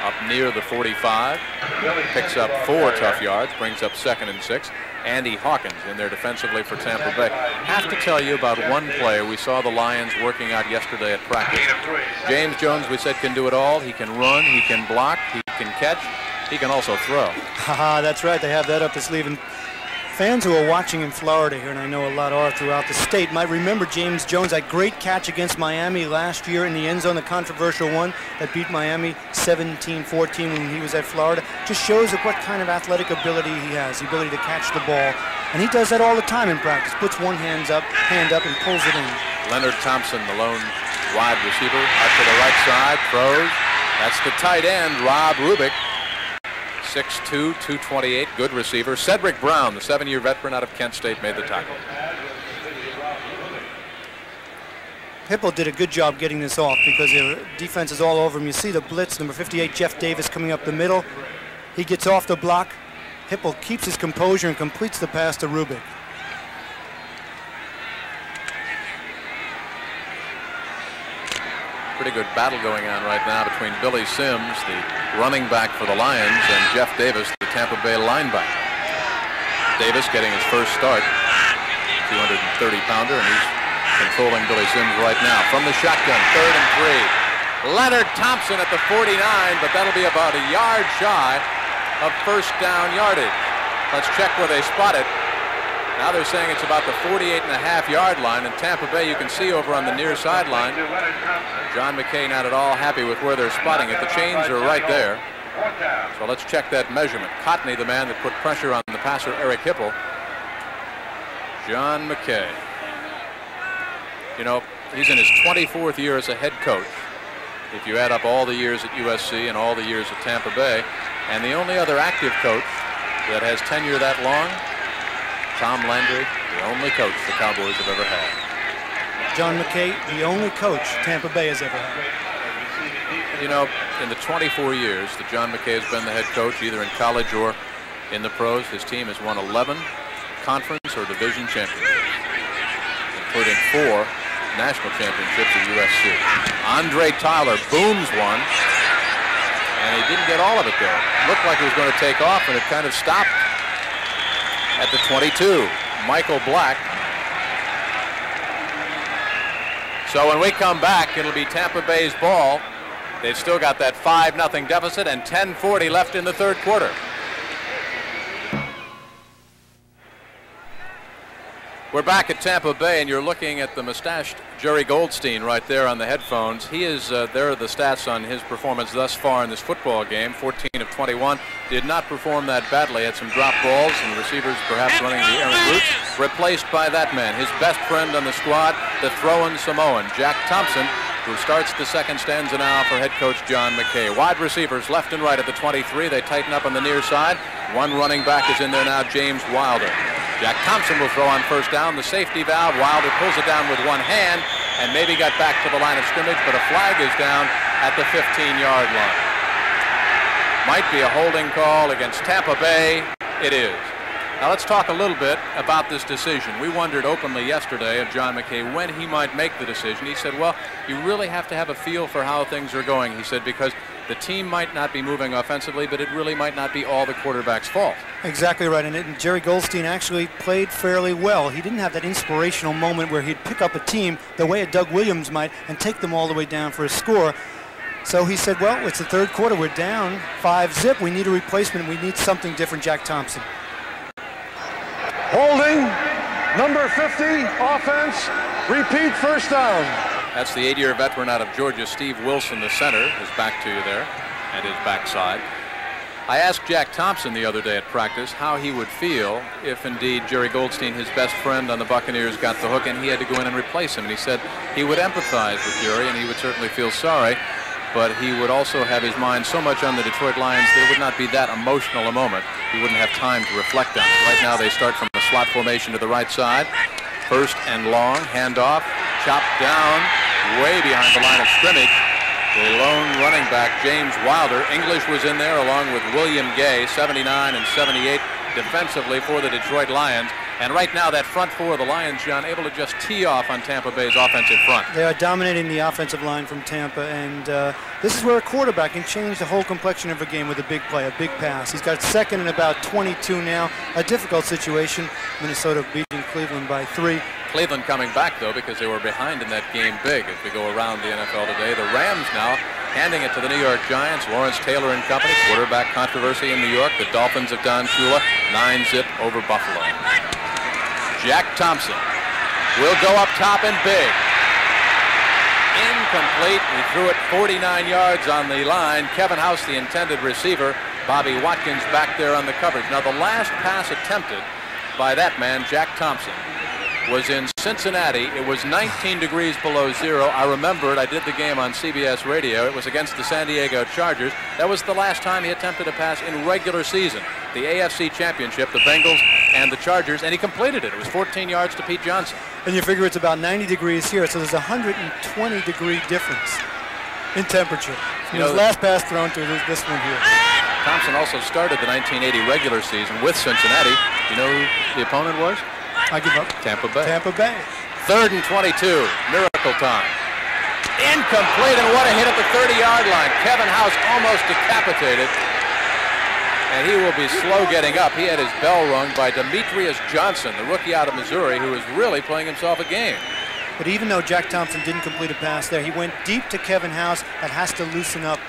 up near the 45. Picks up 4 tough yards. Brings up 2nd and 6. Andy Hawkins in there defensively for Tampa Bay. Have to tell you about one player we saw the Lions working out yesterday at practice. James Jones, we said, can do it all. He can run. He can block. He can catch. He can also throw. Haha, that's right. They have that up his sleeve. And fans who are watching in Florida here, and I know a lot are throughout the state, might remember James Jones, that great catch against Miami last year in the end zone, the controversial one that beat Miami 17-14 when he was at Florida. Just shows what kind of athletic ability he has, the ability to catch the ball. And he does that all the time in practice. Puts one hand up, and pulls it in. Leonard Thompson, the lone wide receiver, out to the right side, throws. That's the tight end, Rob Rubik. 6'2", 228, good receiver. Cedric Brown, the 7-year veteran out of Kent State, made the tackle. Hipple did a good job getting this off because the defense is all over him. You see the blitz, number 58, Jeff Davis, coming up the middle. He gets off the block. Hipple keeps his composure and completes the pass to Rubik. Pretty good battle going on right now between Billy Sims, the running back for the Lions, and Jeff Davis, the Tampa Bay linebacker. Davis getting his first start, 230-pounder, and he's controlling Billy Sims right now. From the shotgun, 3rd and 3. Leonard Thompson at the 49, but that'll be about a yard shy of first down yardage. Let's check where they spot it. Now they're saying it's about the 48.5-yard line, and Tampa Bay, you can see over on the near sideline, John McKay not at all happy with where they're spotting it. The chains are right there. So let's check that measurement. Cotney, the man that put pressure on the passer, Eric Hipple. John McKay. You know, he's in his 24th year as a head coach. If you add up all the years at USC and all the years at Tampa Bay, and the only other active coach that has tenure that long, Tom Landry, the only coach the Cowboys have ever had. John McKay, the only coach Tampa Bay has ever had. You know, in the 24 years that John McKay has been the head coach, either in college or in the pros, his team has won 11 conference or division championships, including 4 national championships at USC. Andre Tyler booms one, and he didn't get all of it there. Looked like he was going to take off, and it kind of stopped at the 22. Michael Black. So when we come back, it'll be Tampa Bay's ball. They've still got that 5-0 deficit and 10:40 left in the 3rd quarter. We're back at Tampa Bay, and you're looking at the mustached Jerry Golsteyn right there on the headphones. He is, there are the stats on his performance thus far in this football game. 14 of 21. Did not perform that badly. Had some drop balls and receivers perhaps running the errant routes. Replaced by that man, his best friend on the squad, the throwing Samoan, Jack Thompson, who starts the second stanza now for head coach John McKay. Wide receivers left and right at the 23. They tighten up on the near side. One running back is in there now, James Wilder. Jack Thompson will throw on first down. The safety valve. Wilder pulls it down with one hand and maybe got back to the line of scrimmage, but a flag is down at the 15-yard line. Might be a holding call against Tampa Bay. It is. Now let's talk a little bit about this decision. We wondered openly yesterday of John McKay when he might make the decision. He said, well, you really have to have a feel for how things are going, he said, because the team might not be moving offensively, but it really might not be all the quarterback's fault. Exactly right, and Jerry Golsteyn actually played fairly well. He didn't have that inspirational moment where he'd pick up a team the way a Doug Williams might and take them all the way down for a score. So he said, well, it's the 3rd quarter. We're down 5-0. We need a replacement. We need something different, Jack Thompson. Holding, number 50, offense, repeat first down. That's the 8-year veteran out of Georgia, Steve Wilson, the center, is back to you there, and his backside. I asked Jack Thompson the other day at practice how he would feel if indeed Jerry Golsteyn, his best friend on the Buccaneers, got the hook and he had to go in and replace him. And he said he would empathize with Jerry and he would certainly feel sorry, but he would also have his mind so much on the Detroit Lions that it would not be that emotional a moment. He wouldn't have time to reflect on it. Right now they start from the slot formation to the right side. First and long, handoff, chopped down, way behind the line of scrimmage. The lone running back, James Wilder. English was in there along with William Gay, 79 and 78 defensively for the Detroit Lions. And right now that front four of the Lions, John, able to just tee off on Tampa Bay's offensive front. They are dominating the offensive line from Tampa, and this is where a quarterback can change the whole complexion of a game with a big play, a big pass. He's got second and about 22 now. A difficult situation. Minnesota beating Cleveland by 3. Cleveland coming back, though, because they were behind in that game big as we go around the NFL today. The Rams now handing it to the New York Giants. Lawrence Taylor and company. Quarterback controversy in New York. The Dolphins of Don Shula. 9-zip over Buffalo. Jack Thompson will go up top and big. Incomplete. He threw it 49 yards on the line. Kevin House, the intended receiver. Bobby Watkins back there on the coverage. Now, the last pass attempted by that man, Jack Thompson, was in Cincinnati. It was 19 degrees below zero. I remember it. I did the game on CBS radio. It was against the San Diego Chargers. That was the last time he attempted a pass in regular season. The AFC Championship, the Bengals and the Chargers, and he completed it. It was 14 yards to Pete Johnson. And you figure it's about 90 degrees here, so there's a 120-degree difference in temperature. His last pass thrown to this one here. Thompson also started the 1980 regular season with Cincinnati. You know who the opponent was? I give up. Tampa Bay. Tampa Bay. 3rd and 22. Miracle time. Incomplete, and what a hit at the 30-yard line. Kevin House almost decapitated. And he will be slow getting up. He had his bell rung by Demetrius Johnson, the rookie out of Missouri, who is really playing himself a game. But even though Jack Thompson didn't complete a pass there, he went deep to Kevin House. That has to loosen up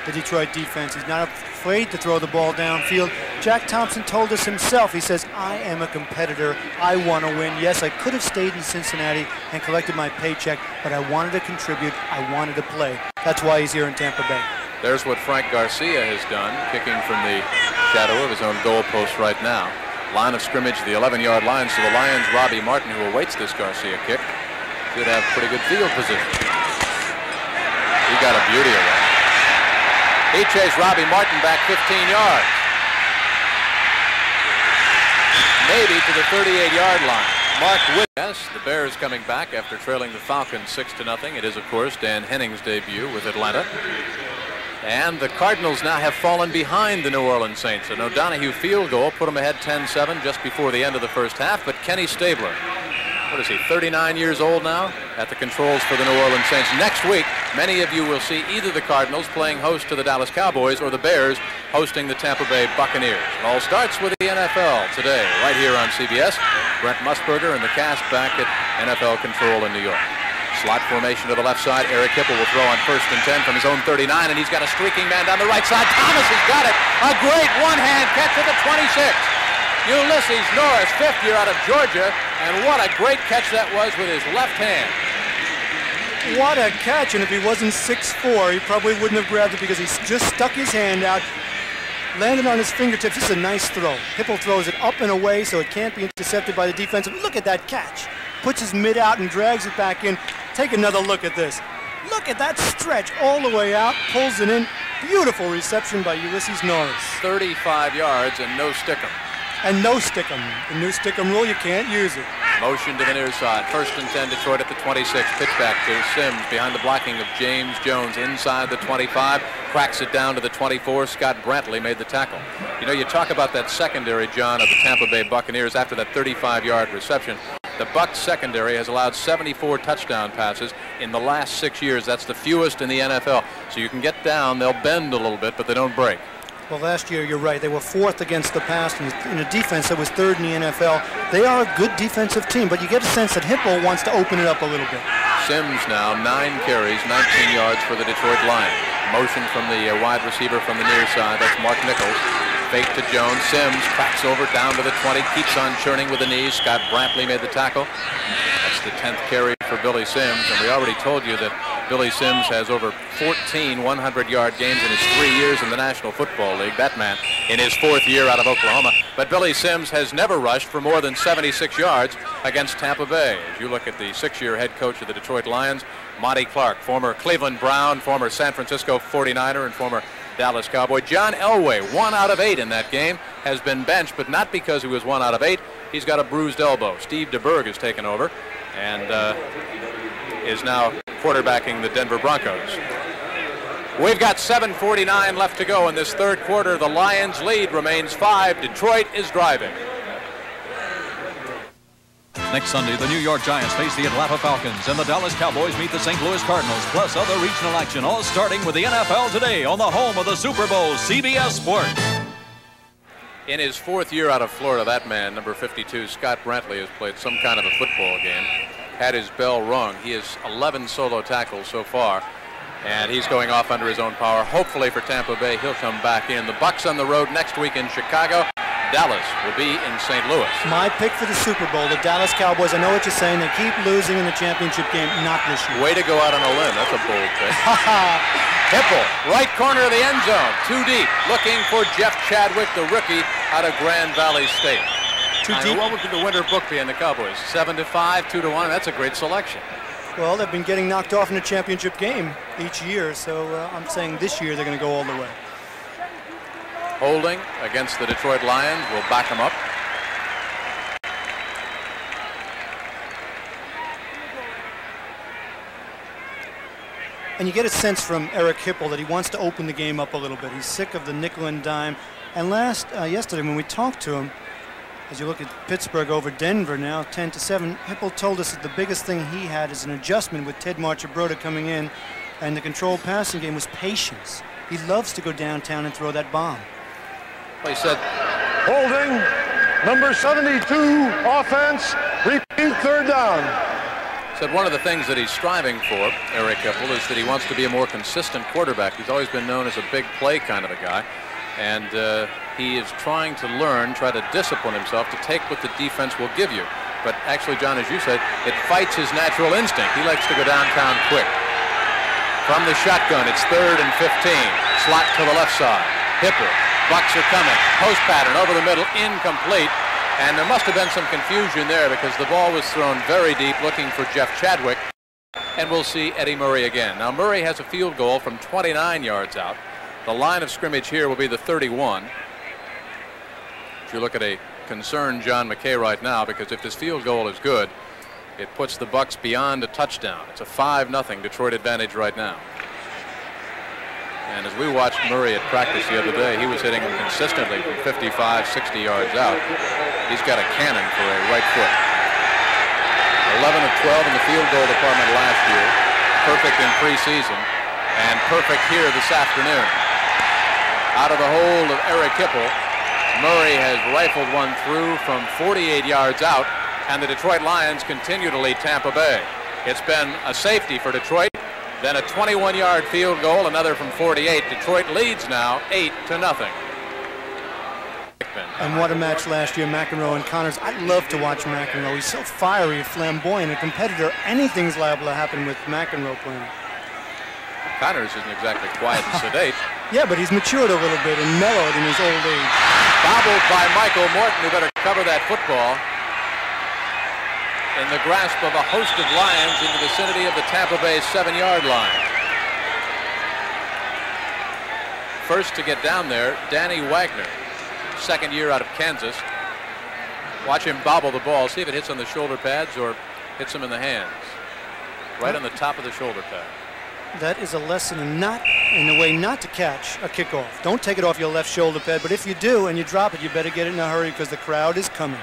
the Detroit defense. He's not afraid to throw the ball downfield. Jack Thompson told us himself, he says, I am a competitor. I want to win. Yes, I could have stayed in Cincinnati and collected my paycheck, but I wanted to contribute. I wanted to play. That's why he's here in Tampa Bay. There's what Frank Garcia has done, kicking from the shadow of his own goalpost right now. Line of scrimmage, the 11-yard line. So the Lions, Robbie Martin, who awaits this Garcia kick, should have pretty good field position. He got a beauty of it. He chased Robbie Martin back 15 yards. Maybe to the 38-yard line. Mark Witt. Yes, the Bears coming back after trailing the Falcons 6-0. It is, of course, Dan Henning's debut with Atlanta. And the Cardinals now have fallen behind the New Orleans Saints. An O'Donohue field goal put them ahead 10-7 just before the end of the first half. But Kenny Stabler, what is he, 39 years old now, at the controls for the New Orleans Saints. Next week, many of you will see either the Cardinals playing host to the Dallas Cowboys or the Bears hosting the Tampa Bay Buccaneers. It all starts with the NFL today, right here on CBS. Brent Musburger and the cast back at NFL Control in New York. Slot formation to the left side. Eric Hipple will throw on 1st and 10 from his own 39, and he's got a streaking man down the right side. Thomas has got it. A great one-hand catch at the 26. Ulysses Norris, 5th year out of Georgia, and what a great catch that was with his left hand. What a catch, and if he wasn't 6'4", he probably wouldn't have grabbed it because he just stuck his hand out, landed on his fingertips. This is a nice throw. Hipple throws it up and away so it can't be intercepted by the defense. Look at that catch. Puts his mid out and drags it back in. Take another look at this. Look at that stretch all the way out, pulls it in. Beautiful reception by Ulysses Norris. 35 yards and no stickum. And no stickum. The new stickum rule, you can't use it. Motion to the near side. 1st and 10, Detroit at the 26. Pitch back to Sims behind the blocking of James Jones inside the 25. Cracks it down to the 24. Scott Brantley made the tackle. You know, you talk about that secondary, John, of the Tampa Bay Buccaneers after that 35-yard reception. The Bucs secondary has allowed 74 touchdown passes in the last 6 years. That's the fewest in the NFL. So you can get down, they'll bend a little bit, but they don't break. Well, last year, you're right, they were 4th against the pass in a defense that was 3rd in the NFL. They are a good defensive team, but you get a sense that Hipple wants to open it up a little bit. Sims now, 9 carries, 19 yards for the Detroit Lions. Motion from the wide receiver from the near side. That's Mark Nichols. Fake to Jones. Sims cracks over down to the 20. Keeps on churning with the knees. Scott Brantley made the tackle. That's the 10th carry for Billy Sims. And we already told you that Billy Sims has over 14 100-yard games in his 3 years in the National Football League. That man in his 4th year out of Oklahoma. But Billy Sims has never rushed for more than 76 yards against Tampa Bay. As you look at the 6-year head coach of the Detroit Lions, Monty Clark, former Cleveland Brown, former San Francisco 49er, and former Dallas Cowboy. John Elway, 1 out of 8 in that game, has been benched, but not because he was 1 out of 8. He's got a bruised elbow. Steve DeBerg has taken over and is now quarterbacking the Denver Broncos. We've got 7:49 left to go in this 3rd quarter. The Lions' lead remains 5. Detroit is driving. Next Sunday, the New York Giants face the Atlanta Falcons, and the Dallas Cowboys meet the St. Louis Cardinals, plus other regional action, all starting with the NFL today on the home of the Super Bowl, CBS Sports. In his 4th year out of Florida, that man, number 52, Scott Brantley, has played some kind of a football game, had his bell rung. He has 11 solo tackles so far, and he's going off under his own power. Hopefully for Tampa Bay, he'll come back in. The Bucs on the road next week in Chicago. Dallas will be in St. Louis. My pick for the Super Bowl, the Dallas Cowboys. I know what you're saying. They keep losing in the championship game. Not this year. Way to go out on a limb. That's a bold pick. Hipple, right corner of the end zone. 2 deep. Looking for Jeff Chadwick, the rookie out of Grand Valley State. 2 deep. What would the winter book be in the Cowboys? 7-5, 2-1. That's a great selection. Well, they've been getting knocked off in the championship game each year, so I'm saying this year they're going to go all the way. Holding against the Detroit Lions will back them up. And you get a sense from Eric Hipple that he wants to open the game up a little bit. He's sick of the nickel and dime. And yesterday when we talked to him, as you look at Pittsburgh over Denver now, 10-7, Hipple told us that the biggest thing he had is an adjustment with Ted Marchibroda coming in, and the controlled passing game was patience. He loves to go downtown and throw that bomb. He said, holding, number 72, offense, repeat 3rd down. Said one of the things that he's striving for, Eric Hipple, is that he wants to be a more consistent quarterback. He's always been known as a big play kind of a guy, and he is trying to try to discipline himself to take what the defense will give you. But actually, John, as you said, it fights his natural instinct. He likes to go downtown quick. From the shotgun, it's 3rd and 15. Slot to the left side. Hipple. Bucs are coming. Post pattern over the middle, incomplete. And there must have been some confusion there because the ball was thrown very deep looking for Jeff Chadwick. And we'll see Eddie Murray again. Now Murray has a field goal from 29 yards out. The line of scrimmage here will be the 31. If you look at a concerned John McKay right now, because if this field goal is good, it puts the Bucs beyond a touchdown. It's a 5-0 Detroit advantage right now. And as we watched Murray at practice the other day, he was hitting them consistently from 55, 60 yards out. He's got a cannon for a right foot. 11 of 12 in the field goal department last year. Perfect in preseason. And perfect here this afternoon. Out of the hold of Eric Hipple, Murray has rifled one through from 48 yards out, and the Detroit Lions continue to lead Tampa Bay. It's been a safety for Detroit. Then a 21-yard field goal, another from 48. Detroit leads now 8-0. And what a match last year, McEnroe and Connors. I love to watch McEnroe. He's so fiery, flamboyant, a competitor. Anything's liable to happen with McEnroe playing. Connors isn't exactly quiet and sedate. Yeah, but he's matured a little bit and mellowed in his old age. Bobbled by Michael Morton, who better cover that football. In the grasp of a host of Lions in the vicinity of the Tampa Bay 7-yard line. First to get down there, Danny Wagner, 2nd year out of Kansas. Watch him bobble the ball, see if it hits on the shoulder pads or hits him in the hands. Right on the top of the shoulder pad. That is a lesson in a way not to catch a kickoff. Don't take it off your left shoulder pad, but if you do and you drop it, you better get it in a hurry because the crowd is coming.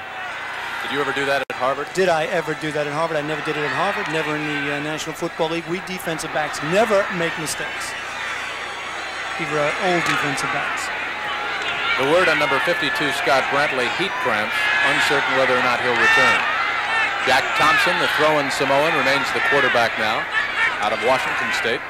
Did you ever do that at Harvard? Did I ever do that at Harvard? I never did it at Harvard, never in the National Football League. We defensive backs never make mistakes. Even old defensive backs. The word on number 52, Scott Brantley, heat cramps, uncertain whether or not he'll return. Jack Thompson, the throw-in Samoan, remains the quarterback now, out of Washington State.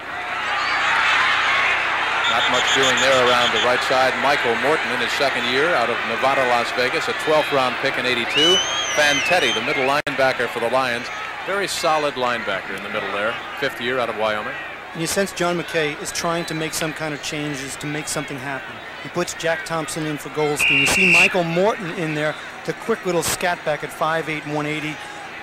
Not much doing there around the right side. Michael Morton in his second year out of Nevada, Las Vegas, a 12th round pick in '82. Fantetti, the middle linebacker for the Lions. Very solid linebacker in the middle there. 5th year out of Wyoming. And you sense John McKay is trying to make some kind of changes to make something happen. He puts Jack Thompson in for Golsteyn. You see Michael Morton in there, the quick little scat back at 5'8" and 180.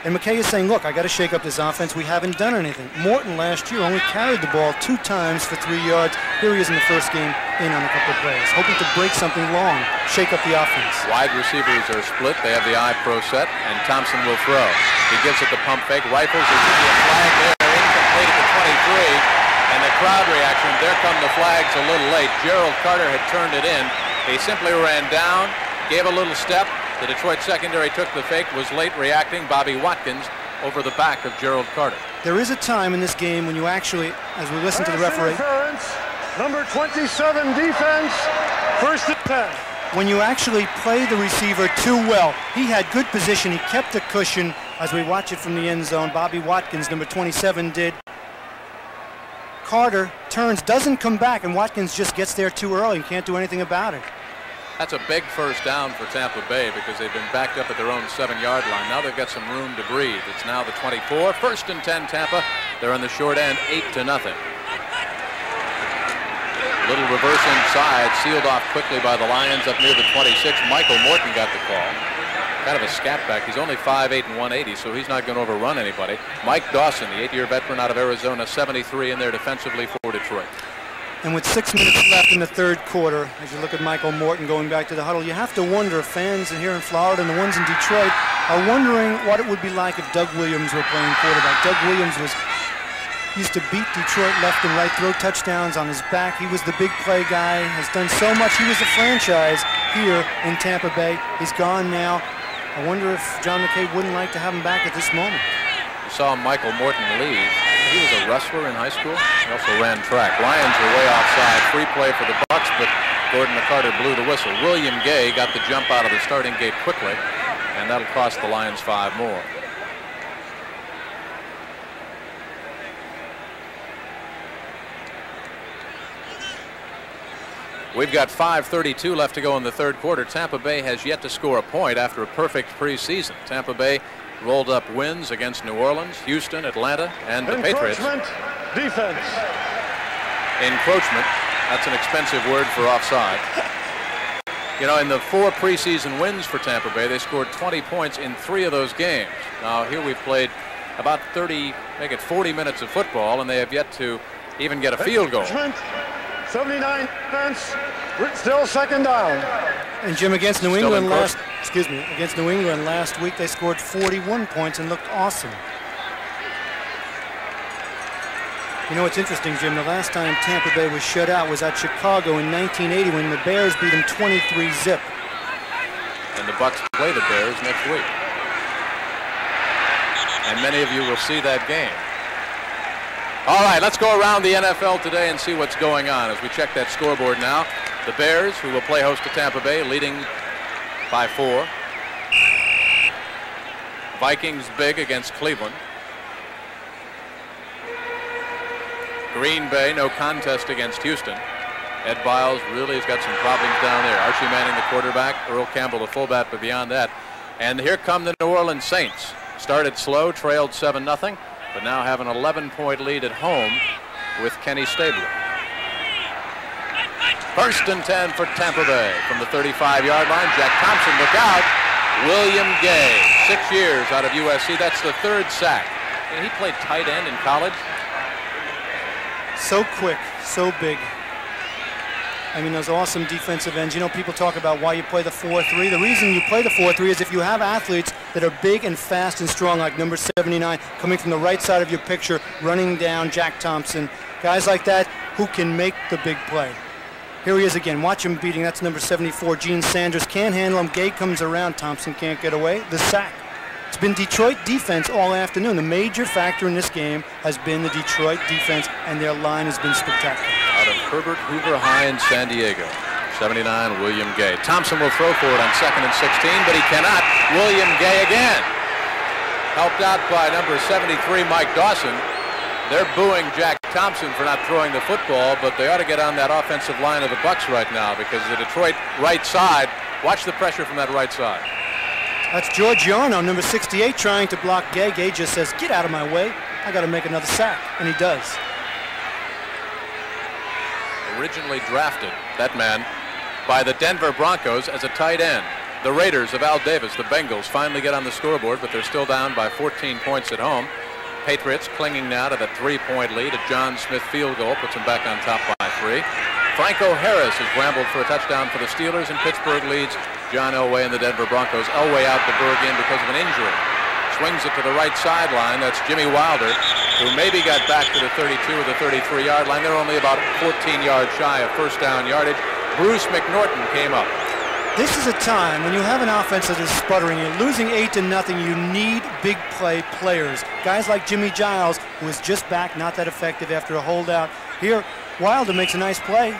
And McKay is saying, look, I got to shake up this offense. We haven't done anything. Morton last year only carried the ball 2 times for 3 yards. Here he is in the first game in on a couple of plays, hoping to break something long, shake up the offense. Wide receivers are split. They have the I pro set, and Thompson will throw. He gives it the pump fake, rifles. There should be a flag there, incomplete at the 23. And the crowd reaction, there come the flags a little late. Gerald Carter had turned it in. He simply ran down, gave a little step. The Detroit secondary took the fake, was late reacting. Bobby Watkins over the back of Gerald Carter. There is a time in this game when you actually, as we listen to the referee, number 27 defense, 1st and 10. When you actually play the receiver too well. He had good position. He kept the cushion as we watch it from the end zone. Bobby Watkins, number 27, did. Carter turns, doesn't come back, and Watkins just gets there too early and can't do anything about it. That's a big first down for Tampa Bay because they've been backed up at their own 7-yard line. Now they've got some room to breathe. It's now the 24. 1st and 10 Tampa. They're on the short end, 8-0. Little reverse inside, sealed off quickly by the Lions up near the 26. Michael Morton got the call. Kind of a scat back. He's only 5'8" and 180, so he's not going to overrun anybody. Mike Dawson, the 8-year veteran out of Arizona, 73 in there defensively for Detroit. And with 6 minutes left in the 3rd quarter, as you look at Michael Morton going back to the huddle, you have to wonder if fans here in Florida and the ones in Detroit are wondering what it would be like if Doug Williams were playing quarterback. Doug Williams used to beat Detroit left and right, throw touchdowns on his back. He was the big play guy, has done so much. He was the franchise here in Tampa Bay. He's gone now. I wonder if John McKay wouldn't like to have him back at this moment. You saw Michael Morton leave. He was a wrestler in high school. He also ran track. Lions are way offside. Free play for the Bucs, but Gordon McCarter blew the whistle. William Gay got the jump out of the starting gate quickly, and that'll cost the Lions 5 more. We've got 5:32 left to go in the 3rd quarter. Tampa Bay has yet to score a point after a perfect preseason. Tampa Bay rolled up wins against New Orleans, Houston, Atlanta, and the Patriots. Defense. Encroachment. That's an expensive word for offside. You know, in the 4 preseason wins for Tampa Bay, they scored 20 points in 3 of those games. Now, here we've played about 30, make it 40 minutes of football, and they have yet to even get a field goal. 79 defense, still 2nd down. And Jim, against New England against New England last week, they scored 41 points and looked awesome. You know, it's interesting, Jim, the last time Tampa Bay was shut out was at Chicago in 1980 when the Bears beat them 23-0. And the Bucs play the Bears next week. And many of you will see that game. All right, let's go around the NFL today and see what's going on as we check that scoreboard now. The Bears, who will play host to Tampa Bay, leading by 4. Vikings big against Cleveland. Green Bay, no contest against Houston. Ed Biles really has got some problems down there. Archie Manning, the quarterback, Earl Campbell, the fullback, but beyond that. And here come the New Orleans Saints. Started slow, trailed 7-0. But now have an 11-point lead at home with Kenny Stabler. 1st and 10 for Tampa Bay from the 35-yard line. Jack Thompson, look out. William Gay, 6 years out of USC. That's the 3rd sack. And he played tight end in college. So quick, so big. I mean, those awesome defensive ends. You know, people talk about why you play the 4-3. The reason you play the 4-3 is if you have athletes that are big and fast and strong, like number 79, coming from the right side of your picture, running down Jack Thompson. Guys like that who can make the big play. Here he is again. Watch him beating. That's number 74, Gene Sanders. Can't handle him. Gay comes around. Thompson can't get away. The sack. It's been Detroit defense all afternoon. The major factor in this game has been the Detroit defense, and their line has been spectacular. Out of Herbert Hoover High in San Diego. 79, William Gay. Thompson will throw for it on 2nd and 16, but he cannot. William Gay again. Helped out by number 73, Mike Dawson. They're booing Jack Thompson for not throwing the football, but they ought to get on that offensive line of the Bucs right now, because the Detroit right side, watch the pressure from that right side. That's Giorgiano, number 68, trying to block Gay. Gay just says, get out of my way. I got to make another sack, and he does. Originally drafted, that man, by the Denver Broncos as a tight end. The Raiders of Al Davis, the Bengals, finally get on the scoreboard, but they're still down by 14 points at home. Patriots clinging now to the 3-point lead. A John Smith field goal puts them back on top by 3. Franco Harris has rambled for a touchdown for the Steelers, and Pittsburgh leads John Elway and the Denver Broncos. Elway out to Berg in because of an injury. Swings it to the right sideline. That's Jimmy Wilder, who maybe got back to the 32 or the 33-yard line. They're only about 14 yards shy of first down yardage. Bruce McNorton came up. This is a time when you have an offense that is sputtering. You're losing 8-0. You need big play players. Guys like Jimmy Giles, who is just back, not that effective after a holdout. Here, Wilder makes a nice play,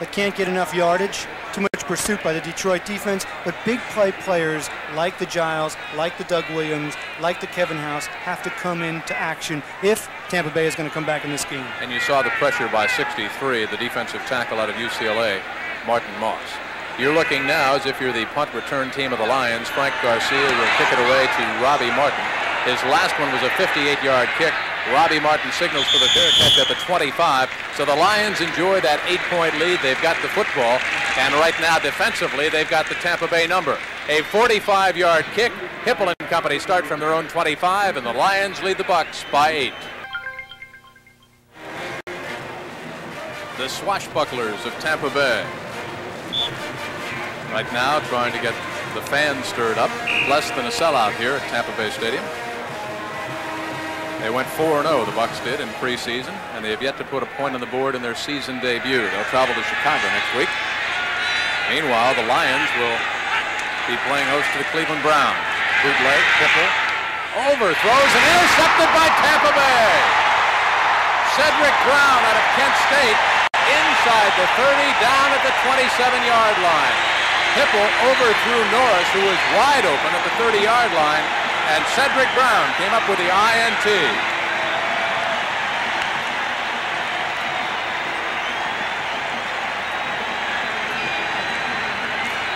but can't get enough yardage. Too much pursuit by the Detroit defense. But big play players like the Giles, like the Doug Williams, like the Kevin House have to come into action if Tampa Bay is going to come back in this game. And you saw the pressure by 63, the defensive tackle out of UCLA, Martin Moss. You're looking now as if you're the punt return team of the Lions. Frank Garcia will kick it away to Robbie Martin. His last one was a 58-yard kick. Robbie Martin signals for the fair catch at the 25. So the Lions enjoy that 8-point lead. They've got the football. And right now, defensively, they've got the Tampa Bay number. A 45-yard kick. Hipple and company start from their own 25, and the Lions lead the Bucs by 8. The swashbucklers of Tampa Bay. Right now, trying to get the fans stirred up. Less than a sellout here at Tampa Bay Stadium. They went 4-0, the Bucs did, in preseason, and they have yet to put a point on the board in their season debut. They'll travel to Chicago next week. Meanwhile, the Lions will be playing host to the Cleveland Browns. Bootleg, Hipple, overthrows and intercepted by Tampa Bay. Cedric Brown out of Kent State, inside the 30, down at the 27-yard line. Hipple overthrew Norris, who was wide open at the 30-yard line, and Cedric Brown came up with the INT.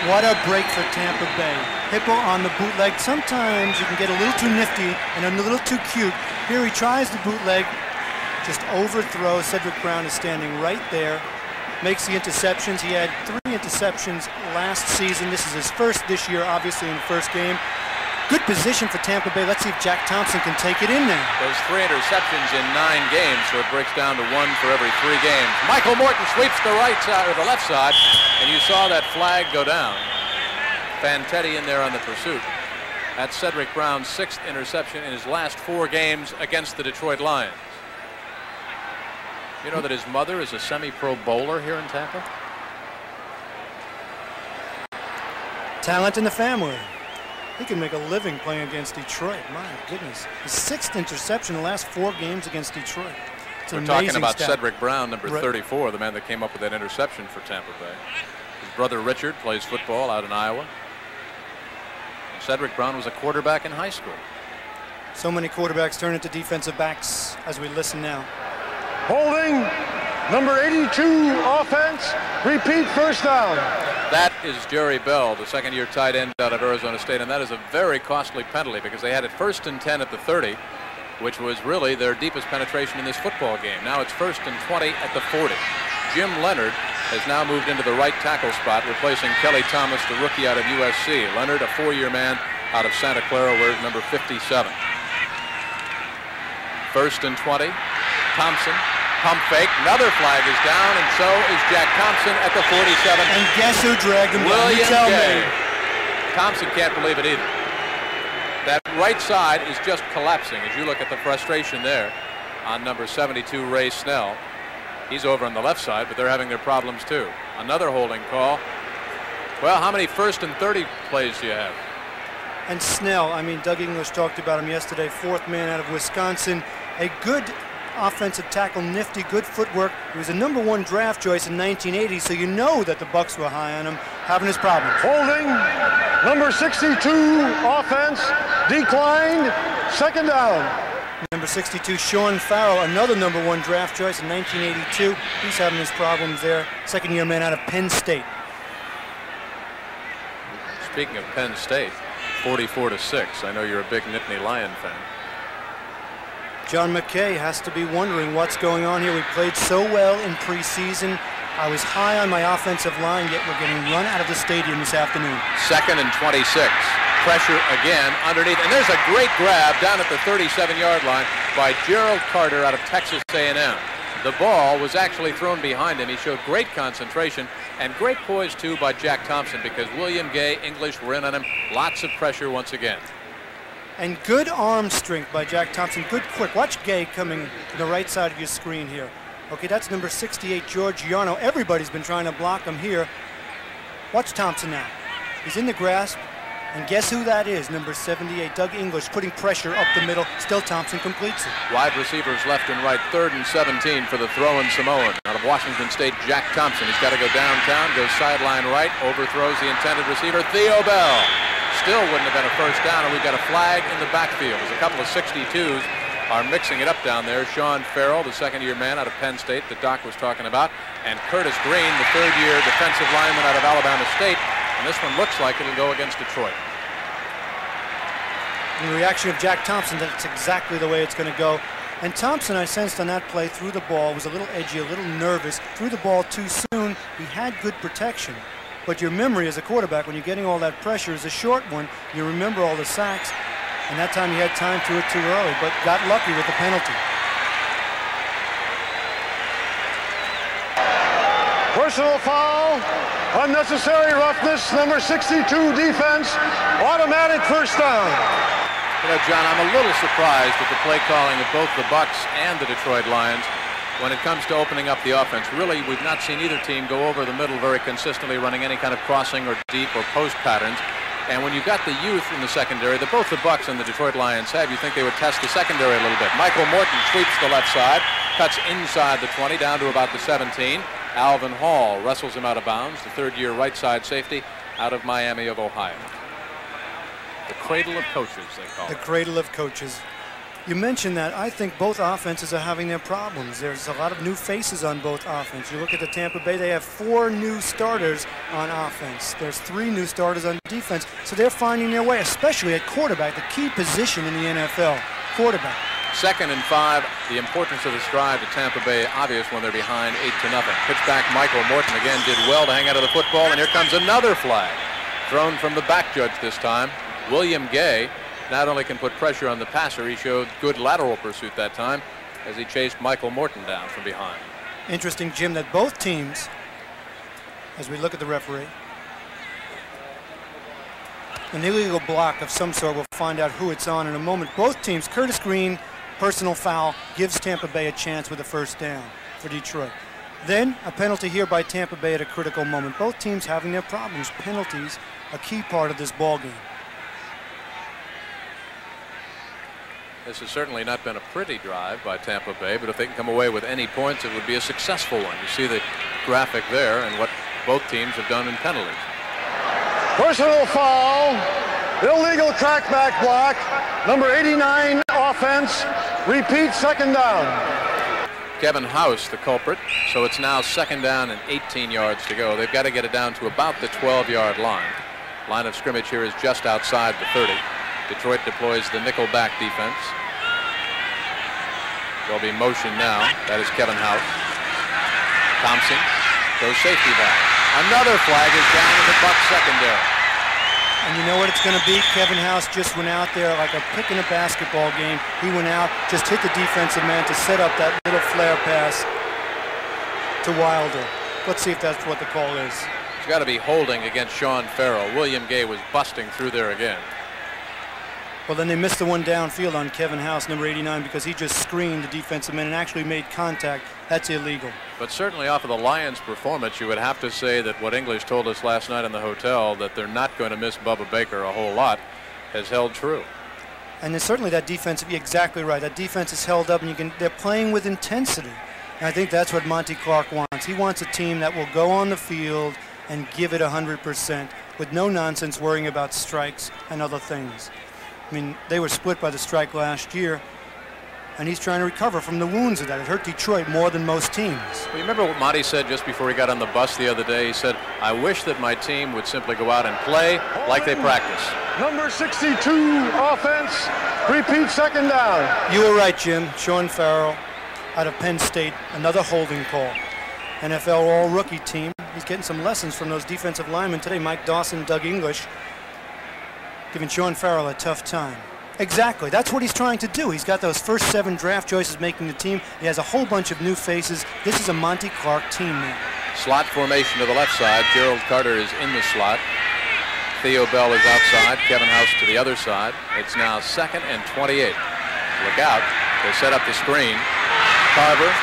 What a break for Tampa Bay. Hipple on the bootleg. Sometimes you can get a little too nifty and a little too cute. Here he tries the bootleg, just overthrows. Cedric Brown is standing right there. Makes the interceptions. He had 3 interceptions last season. This is his first this year, obviously, in the first game. Good position for Tampa Bay. Let's see if Jack Thompson can take it in there. Those 3 interceptions in 9 games, so it breaks down to 1 for every 3 games. Michael Morton sweeps the right side or the left side, and you saw that flag go down. Fantetti in there on the pursuit. That's Cedric Brown's 6th interception in his last 4 games against the Detroit Lions. You know that his mother is a semi-pro bowler here in Tampa? Talent in the family. He can make a living playing against Detroit. My goodness. His 6th interception in the last 4 games against Detroit. It's We're talking about Cedric Brown, number 34, the man that came up with that interception for Tampa Bay. His brother Richard plays football out in Iowa. Cedric Brown was a quarterback in high school. So many quarterbacks turn into defensive backs as we listen now. Holding, number 82, offense, repeat first down. That is Jerry Bell, the 2nd-year tight end out of Arizona State, and that is a very costly penalty because they had it 1st and 10 at the 30, which was really their deepest penetration in this football game. Now it's 1st and 20 at the 40. Jim Leonard has now moved into the right tackle spot, replacing Kelly Thomas, the rookie out of USC. Leonard, a 4-year man out of Santa Clara, wears number 57. 1st and 20. Thompson, pump fake, another flag is down, and so is Jack Thompson at the 47. And guess who dragged him down? William You tell Gay. me. Thompson can't believe it either. That right side is just collapsing as you look at the frustration there on number 72, Ray Snell. He's over on the left side, but they're having their problems too. Another holding call. Well, how many 1st and 30 plays do you have? And Snell, I mean, Doug English talked about him yesterday, 4th man out of Wisconsin. A good offensive tackle, nifty, good footwork. He was a number 1 draft choice in 1980, so you know that the Bucs were high on him, having his problems. Holding, number 62, offense, declined, 2nd down. Number 62, Sean Farrell, another #1 draft choice in 1982. He's having his problems there. Second-year man out of Penn State. Speaking of Penn State, 44-6. I know you're a big Nittany Lion fan. John McKay has to be wondering what's going on here. We played so well in preseason. I was high on my offensive line, yet we're getting run out of the stadium this afternoon. 2nd and 26. Pressure again underneath. And there's a great grab down at the 37-yard line by Gerald Carter out of Texas A&M. The ball was actually thrown behind him. He showed great concentration and great poise, too, by Jack Thompson, because William Gay, English were in on him. Lots of pressure once again. And good arm strength by Jack Thompson. Good quick. Watch Gay coming to the right side of your screen here. Okay, that's number 68, George Yarno. Everybody's been trying to block him here. Watch Thompson now. He's in the grasp. And guess who that is? Number 78, Doug English, putting pressure up the middle. Still Thompson completes it. Wide receivers left and right. 3rd and 17 for the throwing Samoan. Out of Washington State, Jack Thompson. He's got to go downtown, goes sideline right, overthrows the intended receiver, Theo Bell. Still wouldn't have been a first down, and we've got a flag in the backfield. There's a couple of 62s are mixing it up down there. Sean Farrell, the second-year man out of Penn State that Doc was talking about, and Curtis Green, the third-year defensive lineman out of Alabama State. And this one looks like it'll go against Detroit. In the reaction of Jack Thompson, that's exactly the way it's going to go. And Thompson, I sensed on that play, threw the ball, was a little edgy, a little nervous, threw the ball too soon. He had good protection. But your memory as a quarterback, when you're getting all that pressure, is a short one. You remember all the sacks. And that time he had time to it too early, but got lucky with the penalty. Personal foul, unnecessary roughness, number 62 defense, automatic first down. You know, John, I'm a little surprised at the play calling of both the Bucs and the Detroit Lions when it comes to opening up the offense. Really, we've not seen either team go over the middle very consistently, running any kind of crossing or deep or post patterns. And when you've got the youth in the secondary that both the Bucs and the Detroit Lions have, you think they would test the secondary a little bit. Michael Morton sweeps the left side, cuts inside the 20 down to about the 17. Alvin Hall wrestles him out of bounds, the third-year right side safety out of Miami of Ohio. The cradle of coaches, they call it. The cradle of coaches. You mentioned that. I think both offenses are having their problems. There's a lot of new faces on both offense. You look at the Tampa Bay, they have 4 new starters on offense. There's 3 new starters on defense. So they're finding their way, especially at quarterback, the key position in the NFL, quarterback. 2nd and 5, the importance of the stride to Tampa Bay obvious when they're behind 8-0. Pitch back, Michael Morton again did well to hang out of the football, and here comes another flag. Thrown from the back judge this time. William Gay not only can put pressure on the passer, he showed good lateral pursuit that time as he chased Michael Morton down from behind. Interesting, Jim, that both teams, as we look at the referee, an illegal block of some sort, we'll find out who it's on in a moment. Both teams, Curtis Green, personal foul, gives Tampa Bay a chance with a first down for Detroit. Then a penalty here by Tampa Bay at a critical moment. Both teams having their problems. Penalties, a key part of this ball game. This has certainly not been a pretty drive by Tampa Bay, but if they can come away with any points, it would be a successful one. You see the graphic there and what both teams have done in penalties. Personal foul, illegal crackback block, number 89 offense, repeat 2nd down. Kevin House, the culprit, so it's now 2nd down and 18 yards to go. They've got to get it down to about the 12-yard line. Line of scrimmage here is just outside the 30. Detroit deploys the nickel back defense. There'll be motion now. That is Kevin House. Thompson goes safety back. Another flag is down in the Bucs secondary. And you know what it's going to be? Kevin House just went out there like a pick in a basketball game. He went out, just hit the defensive man to set up that little flare pass to Wilder. Let's see if that's what the call is. It's got to be holding against Sean Farrell. William Gay was busting through there again. Well, then they missed the one downfield on Kevin House, number 89, because he just screened the defensive man and actually made contact. That's illegal. But certainly off of the Lions' performance, you would have to say that what English told us last night in the hotel, that they're not going to miss Bubba Baker a whole lot, has held true. And then certainly that defense, you're exactly right. That defense is held up, and they're playing with intensity. And I think that's what Monty Clark wants. He wants a team that will go on the field and give it 100% with no nonsense worrying about strikes and other things. I mean, they were split by the strike last year. and he's trying to recover from the wounds of that. It hurt Detroit more than most teams. Well, you remember what Monty said just before he got on the bus the other day? He said, I wish that my team would simply go out and play like they practice. Number 62 offense, repeat second down. You were right, Jim. Sean Farrell out of Penn State, another holding call. NFL all-rookie team. He's getting some lessons from those defensive linemen today. Mike Dawson, Doug English, giving Sean Farrell a tough time. Exactly. That's what he's trying to do. He's got those first 7 draft choices making the team. He has a whole bunch of new faces. This is a Monty Clark team now. Slot formation to the left side. Gerald Carter is in the slot. Theo Bell is outside. Kevin House to the other side. It's now 2nd and 28. Look out. They set up the screen. Carver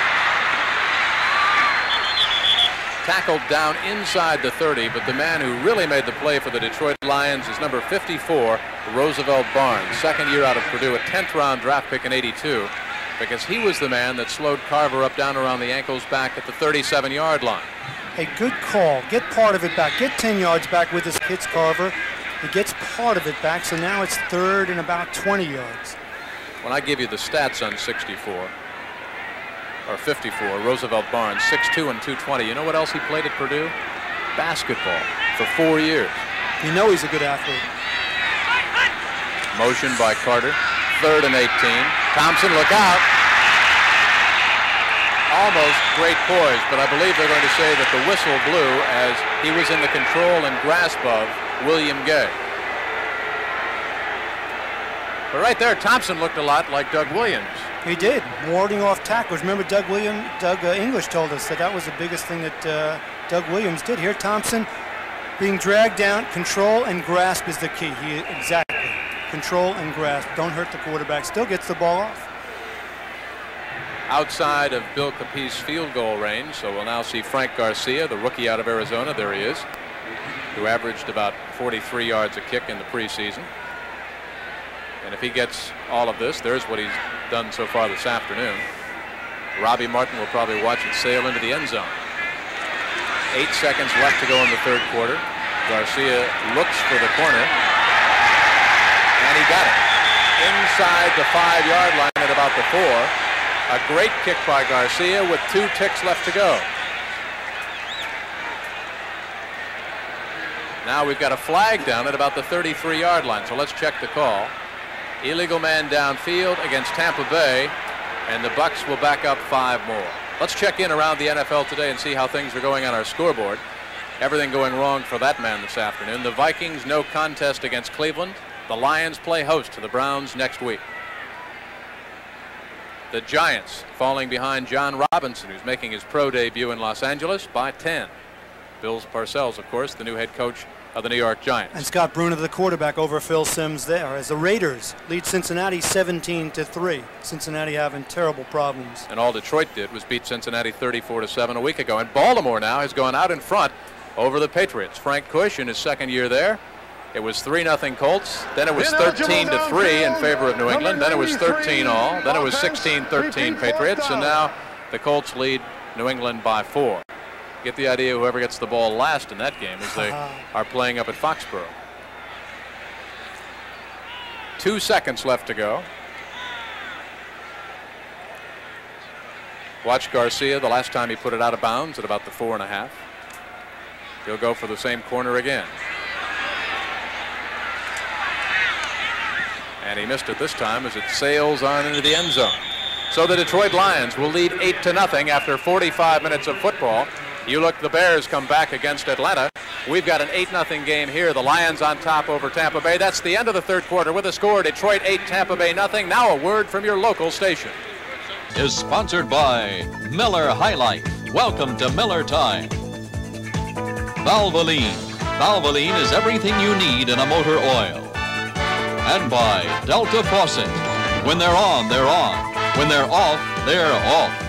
tackled down inside the 30, but the man who really made the play for the Detroit Lions is number 54, Roosevelt Barnes, second year out of Purdue, a 10th round draft pick in '82, because he was the man that slowed Carver up down around the ankles back at the 37-yard line. A good call. Get part of it back. Get 10 yards back with this hits Carver. He gets part of it back, so now it's 3rd and about 20 yards. When I give you the stats on 64, or 54, Roosevelt Barnes, 6'2" and 220. You know what else he played at Purdue? Basketball for 4 years. You know he's a good athlete. Motion by Carter. 3rd and 18. Thompson, look out. Almost great poise, but I believe they're going to say that the whistle blew as he was in the control and grasp of William Gay. But right there, Thompson looked a lot like Doug Williams. He did, warding off tackles. Remember, Doug English told us that was the biggest thing that Doug Williams did. Here, Thompson being dragged down. Control and grasp is the key. Exactly. Control and grasp. Don't hurt the quarterback. Still gets the ball off. Outside of Bill Capee's field goal range, so we'll now see Frank Garcia, the rookie out of Arizona. There he is, who averaged about 43 yards a kick in the preseason. And if he gets all of this, there's what he's done so far this afternoon. Robbie Martin will probably watch it sail into the end zone. 8 seconds left to go in the 3rd quarter. Garcia looks for the corner, and he got it. Inside the 5-yard line at about the 4. A great kick by Garcia with 2 ticks left to go. Now we've got a flag down at about the 33-yard line, so let's check the call. Illegal man downfield against Tampa Bay, and the Bucs will back up 5 more. Let's check in around the NFL today and see how things are going on our scoreboard. Everything going wrong for that man this afternoon. The Vikings, no contest against Cleveland. The Lions play host to the Browns next week. The Giants falling behind John Robinson, who's making his pro debut in Los Angeles, by 10. Bill Parcells, of course, the new head coach of the New York Giants. And Scott Bruner, the quarterback, over Phil Simms there, as the Raiders lead Cincinnati 17-3. Cincinnati having terrible problems. And all Detroit did was beat Cincinnati 34-7 a week ago. And Baltimore now has gone out in front over the Patriots. Frank Cush in his 2nd year there. It was 3-0 Colts. Then it was 13-3 in favor of New England. Then it was 13-all. Then it was 16-13 Patriots. And now the Colts lead New England by 4. Get the idea, whoever gets the ball last in that game as they are playing up at Foxborough. 2 seconds left to go. Watch Garcia the last time he put it out of bounds at about the 4.5. He'll go for the same corner again. And he missed it this time as it sails on into the end zone. So the Detroit Lions will lead 8-0 after 45 minutes of football. You look, the Bears come back against Atlanta. We've got an 8-0 game here. The Lions on top over Tampa Bay. That's the end of the 3rd quarter with a score: Detroit 8, Tampa Bay 0. Now a word from your local station. Is sponsored by Miller High Life. Welcome to Miller Time. Valvoline. Valvoline is everything you need in a motor oil. And by Delta Faucet. When they're on, they're on. When they're off, they're off.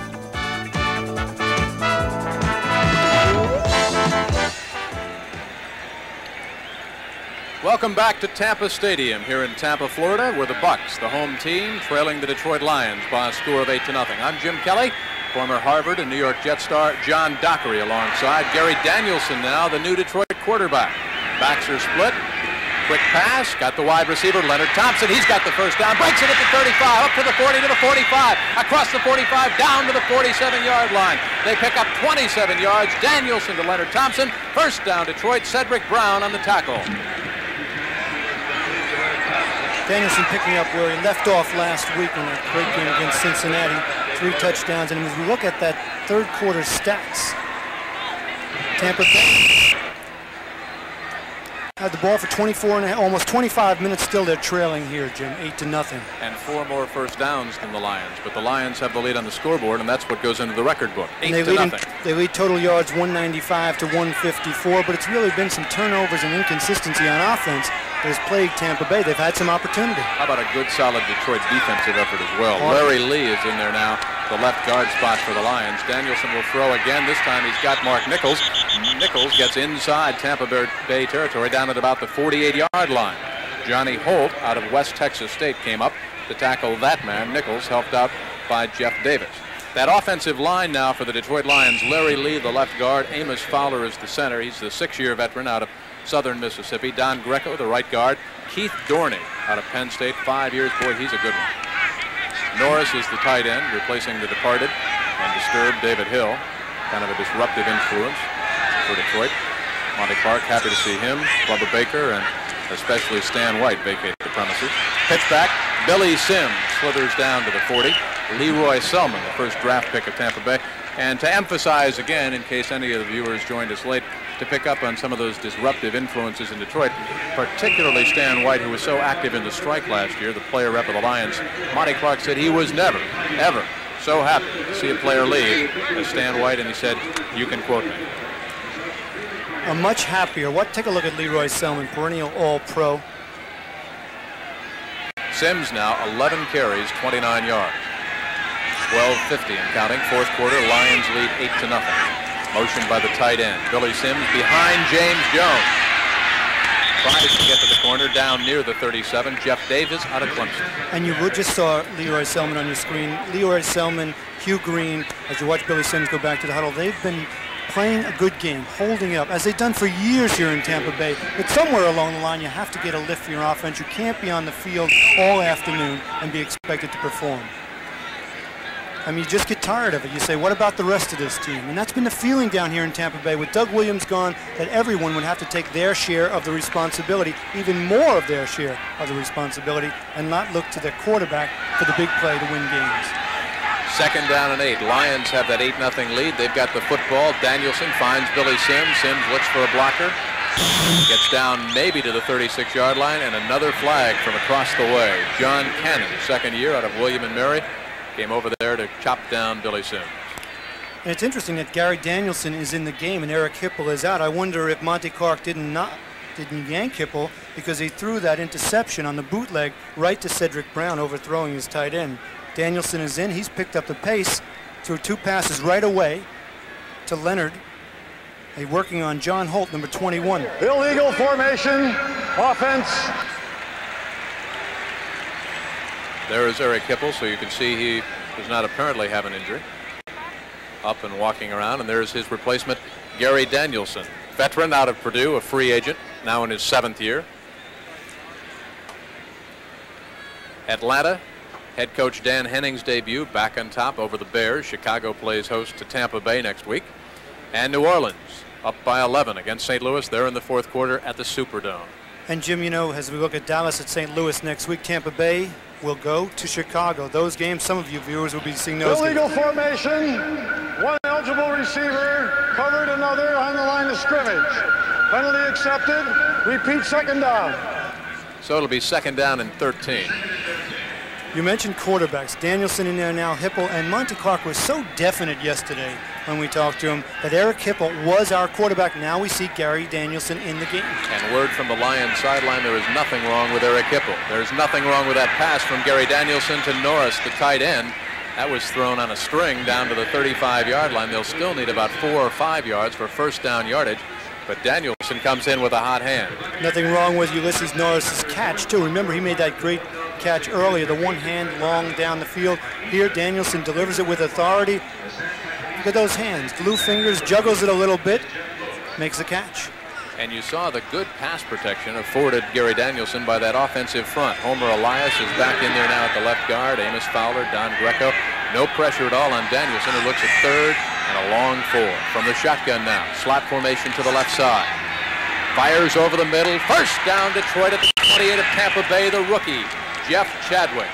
Welcome back to Tampa Stadium here in Tampa, Florida, where the Bucs, the home team, trailing the Detroit Lions by a score of 8-0. I'm Jim Kelly, former Harvard and New York Jet star John Dockery alongside Gary Danielson, now the new Detroit quarterback. Backs are split. Quick pass, got the wide receiver, Leonard Thompson. He's got the first down, breaks it at the 35, up to the 40, to the 45, across the 45, down to the 47-yard line. They pick up 27 yards. Danielson to Leonard Thompson. First down, Detroit. Cedric Brown on the tackle. Danielson picking up where he left off last week in that great game against Cincinnati. 3 touchdowns. And as we look at that third quarter stats, Tampa Bay had the ball for 24 and almost 25 minutes. Still they're trailing here, Jim, 8-0. And 4 more first downs than the Lions. But the Lions have the lead on the scoreboard, and that's what goes into the record book. 8-0. They lead total yards 195 to 154, but it's really been some turnovers and inconsistency on offense that has plagued Tampa Bay. They've had some opportunity. How about a good, solid Detroit defensive effort as well? Larry Lee is in there now, the left guard spot for the Lions. Danielson will throw again. This time he's got Mark Nichols. Nichols gets inside Tampa Bay territory down at about the 48-yard line. Johnny Holt out of West Texas State came up to tackle that man. Nichols helped out by Jeff Davis. That offensive line now for the Detroit Lions, Larry Lee, the left guard. Amos Fowler is the center. He's the 6-year veteran out of Southern Mississippi. Don Greco, the right guard. Keith Dorney out of Penn State, 5 years. Boy, he's a good one. Norris is the tight end, replacing the departed and disturbed David Hill. Kind of a disruptive influence for Detroit. Monty Clark, happy to see him. Bubba Baker and especially Stan White vacate the premises. Pitch back, Billy Sims slithers down to the 40. Leroy Selman, the first draft pick of Tampa Bay. And to emphasize again, in case any of the viewers joined us late, to pick up on some of those disruptive influences in Detroit, particularly Stan White, who was so active in the strike last year, the player rep of the Lions. Monty Clark said he was never, ever so happy to see a player leave as Stan White, and he said, you can quote me. A much happier. Take a look at Leroy Selman, perennial All-Pro. Sims now 11 carries, 29 yards. 12:50 and counting. Fourth quarter, Lions lead 8-0. Motion by the tight end. Billy Sims behind James Jones. Tries to get to the corner, down near the 37. Jeff Davis out of Clemson. And you just saw Leroy Selman on your screen. Leroy Selman, Hugh Green, as you watch Billy Sims go back to the huddle, they've been playing a good game, holding up, as they've done for years here in Tampa Bay. But somewhere along the line, you have to get a lift for your offense. You can't be on the field all afternoon and be expected to perform. I mean, you just get tired of it. You say, what about the rest of this team? And that's been the feeling down here in Tampa Bay with Doug Williams gone, that everyone would have to take their share of the responsibility, even more of their share of the responsibility, and not look to their quarterback for the big play to win games. Second down and 8. Lions have that 8-0 lead. They've got the football. Danielson finds Billy Sims. Sims looks for a blocker. Gets down maybe to the 36-yard line, and another flag from across the way. John Cannon, second year out of William & Mary, came over there to chop down Billy Sims. And it's interesting that Gary Danielson is in the game and Eric Hipple is out. I wonder if Monty Clark didn't yank Hipple because he threw that interception on the bootleg right to Cedric Brown, overthrowing his tight end. Danielson is in. He's picked up the pace, threw 2 passes right away to Leonard. He's working on John Holt, number 21. Illegal formation, offense. There is Eric Hipple, so you can see he does not apparently have an injury. Up and walking around, and there's his replacement, Gary Danielson. Veteran out of Purdue, a free agent, now in his 7th year. Atlanta, head coach Dan Henning's debut, back on top over the Bears. Chicago plays host to Tampa Bay next week. And New Orleans, up by 11 against St. Louis. They're in the fourth quarter at the Superdome. And Jim, you know, as we look at Dallas at St. Louis next week, Tampa Bay will go to Chicago. Those games, some of you viewers will be seeing those Illegal games. formation, one eligible receiver, covered another on the line of scrimmage. Penalty accepted, repeat second down. So it'll be second down and 13. You mentioned quarterbacks. Danielson in there now, Hipple, and Monty Clark was so definite yesterday when we talked to him that Eric Hipple was our quarterback. Now we see Gary Danielson in the game. And word from the Lions sideline, there is nothing wrong with Eric Hipple. There's nothing wrong with that pass from Gary Danielson to Norris, the tight end. That was thrown on a string down to the 35-yard line. They'll still need about 4 or 5 yards for first down yardage. But Danielson comes in with a hot hand. Nothing wrong with Ulysses Norris's catch, too. Remember, he made that great catch earlier, the one hand long down the field. Here, Danielson delivers it with authority. Look at those hands, glue fingers, juggles it a little bit, makes the catch. And you saw the good pass protection afforded Gary Danielson by that offensive front. Homer Elias is back in there now at the left guard. Amos Fowler, Don Greco. No pressure at all on Danielson, who looks at third and a long 4. From the shotgun now. Slot formation to the left side. Fires over the middle. First down, Detroit at the 28 of Tampa Bay, the rookie, Jeff Chadwick.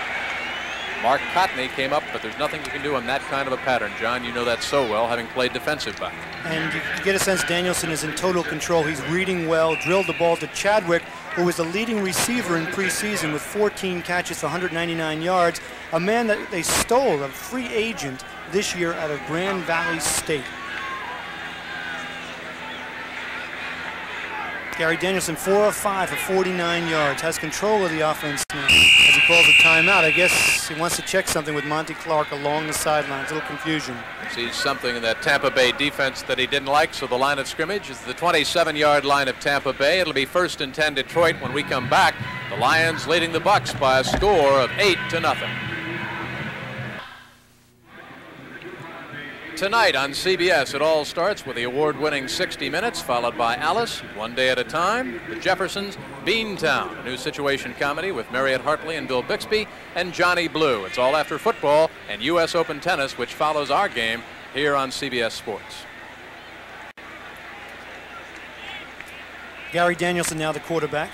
Mark Cotney came up, but there's nothing you can do on that kind of a pattern. John, you know that so well, having played defensive back. And you get a sense Danielson is in total control. He's reading well, drilled the ball to Chadwick, who was the leading receiver in preseason with 14 catches for 199 yards, a man that they stole, a free agent this year out of Grand Valley State. Gary Danielson, 4 of 5 for 49 yards, has control of the offense now as he calls a timeout. I guess he wants to check something with Monty Clark along the sidelines. A little confusion. Sees something in that Tampa Bay defense that he didn't like, so the line of scrimmage is the 27-yard line of Tampa Bay. It'll be 1st and 10 Detroit when we come back. The Lions leading the Bucs by a score of 8-0. Tonight on CBS, it all starts with the award-winning 60 Minutes, followed by Alice, One Day at a Time, The Jeffersons, Beantown, a new situation comedy with Mariette Hartley and Bill Bixby, and Johnny Blue. It's all after football and U.S. Open tennis, which follows our game here on CBS Sports. Gary Danielson now the quarterback,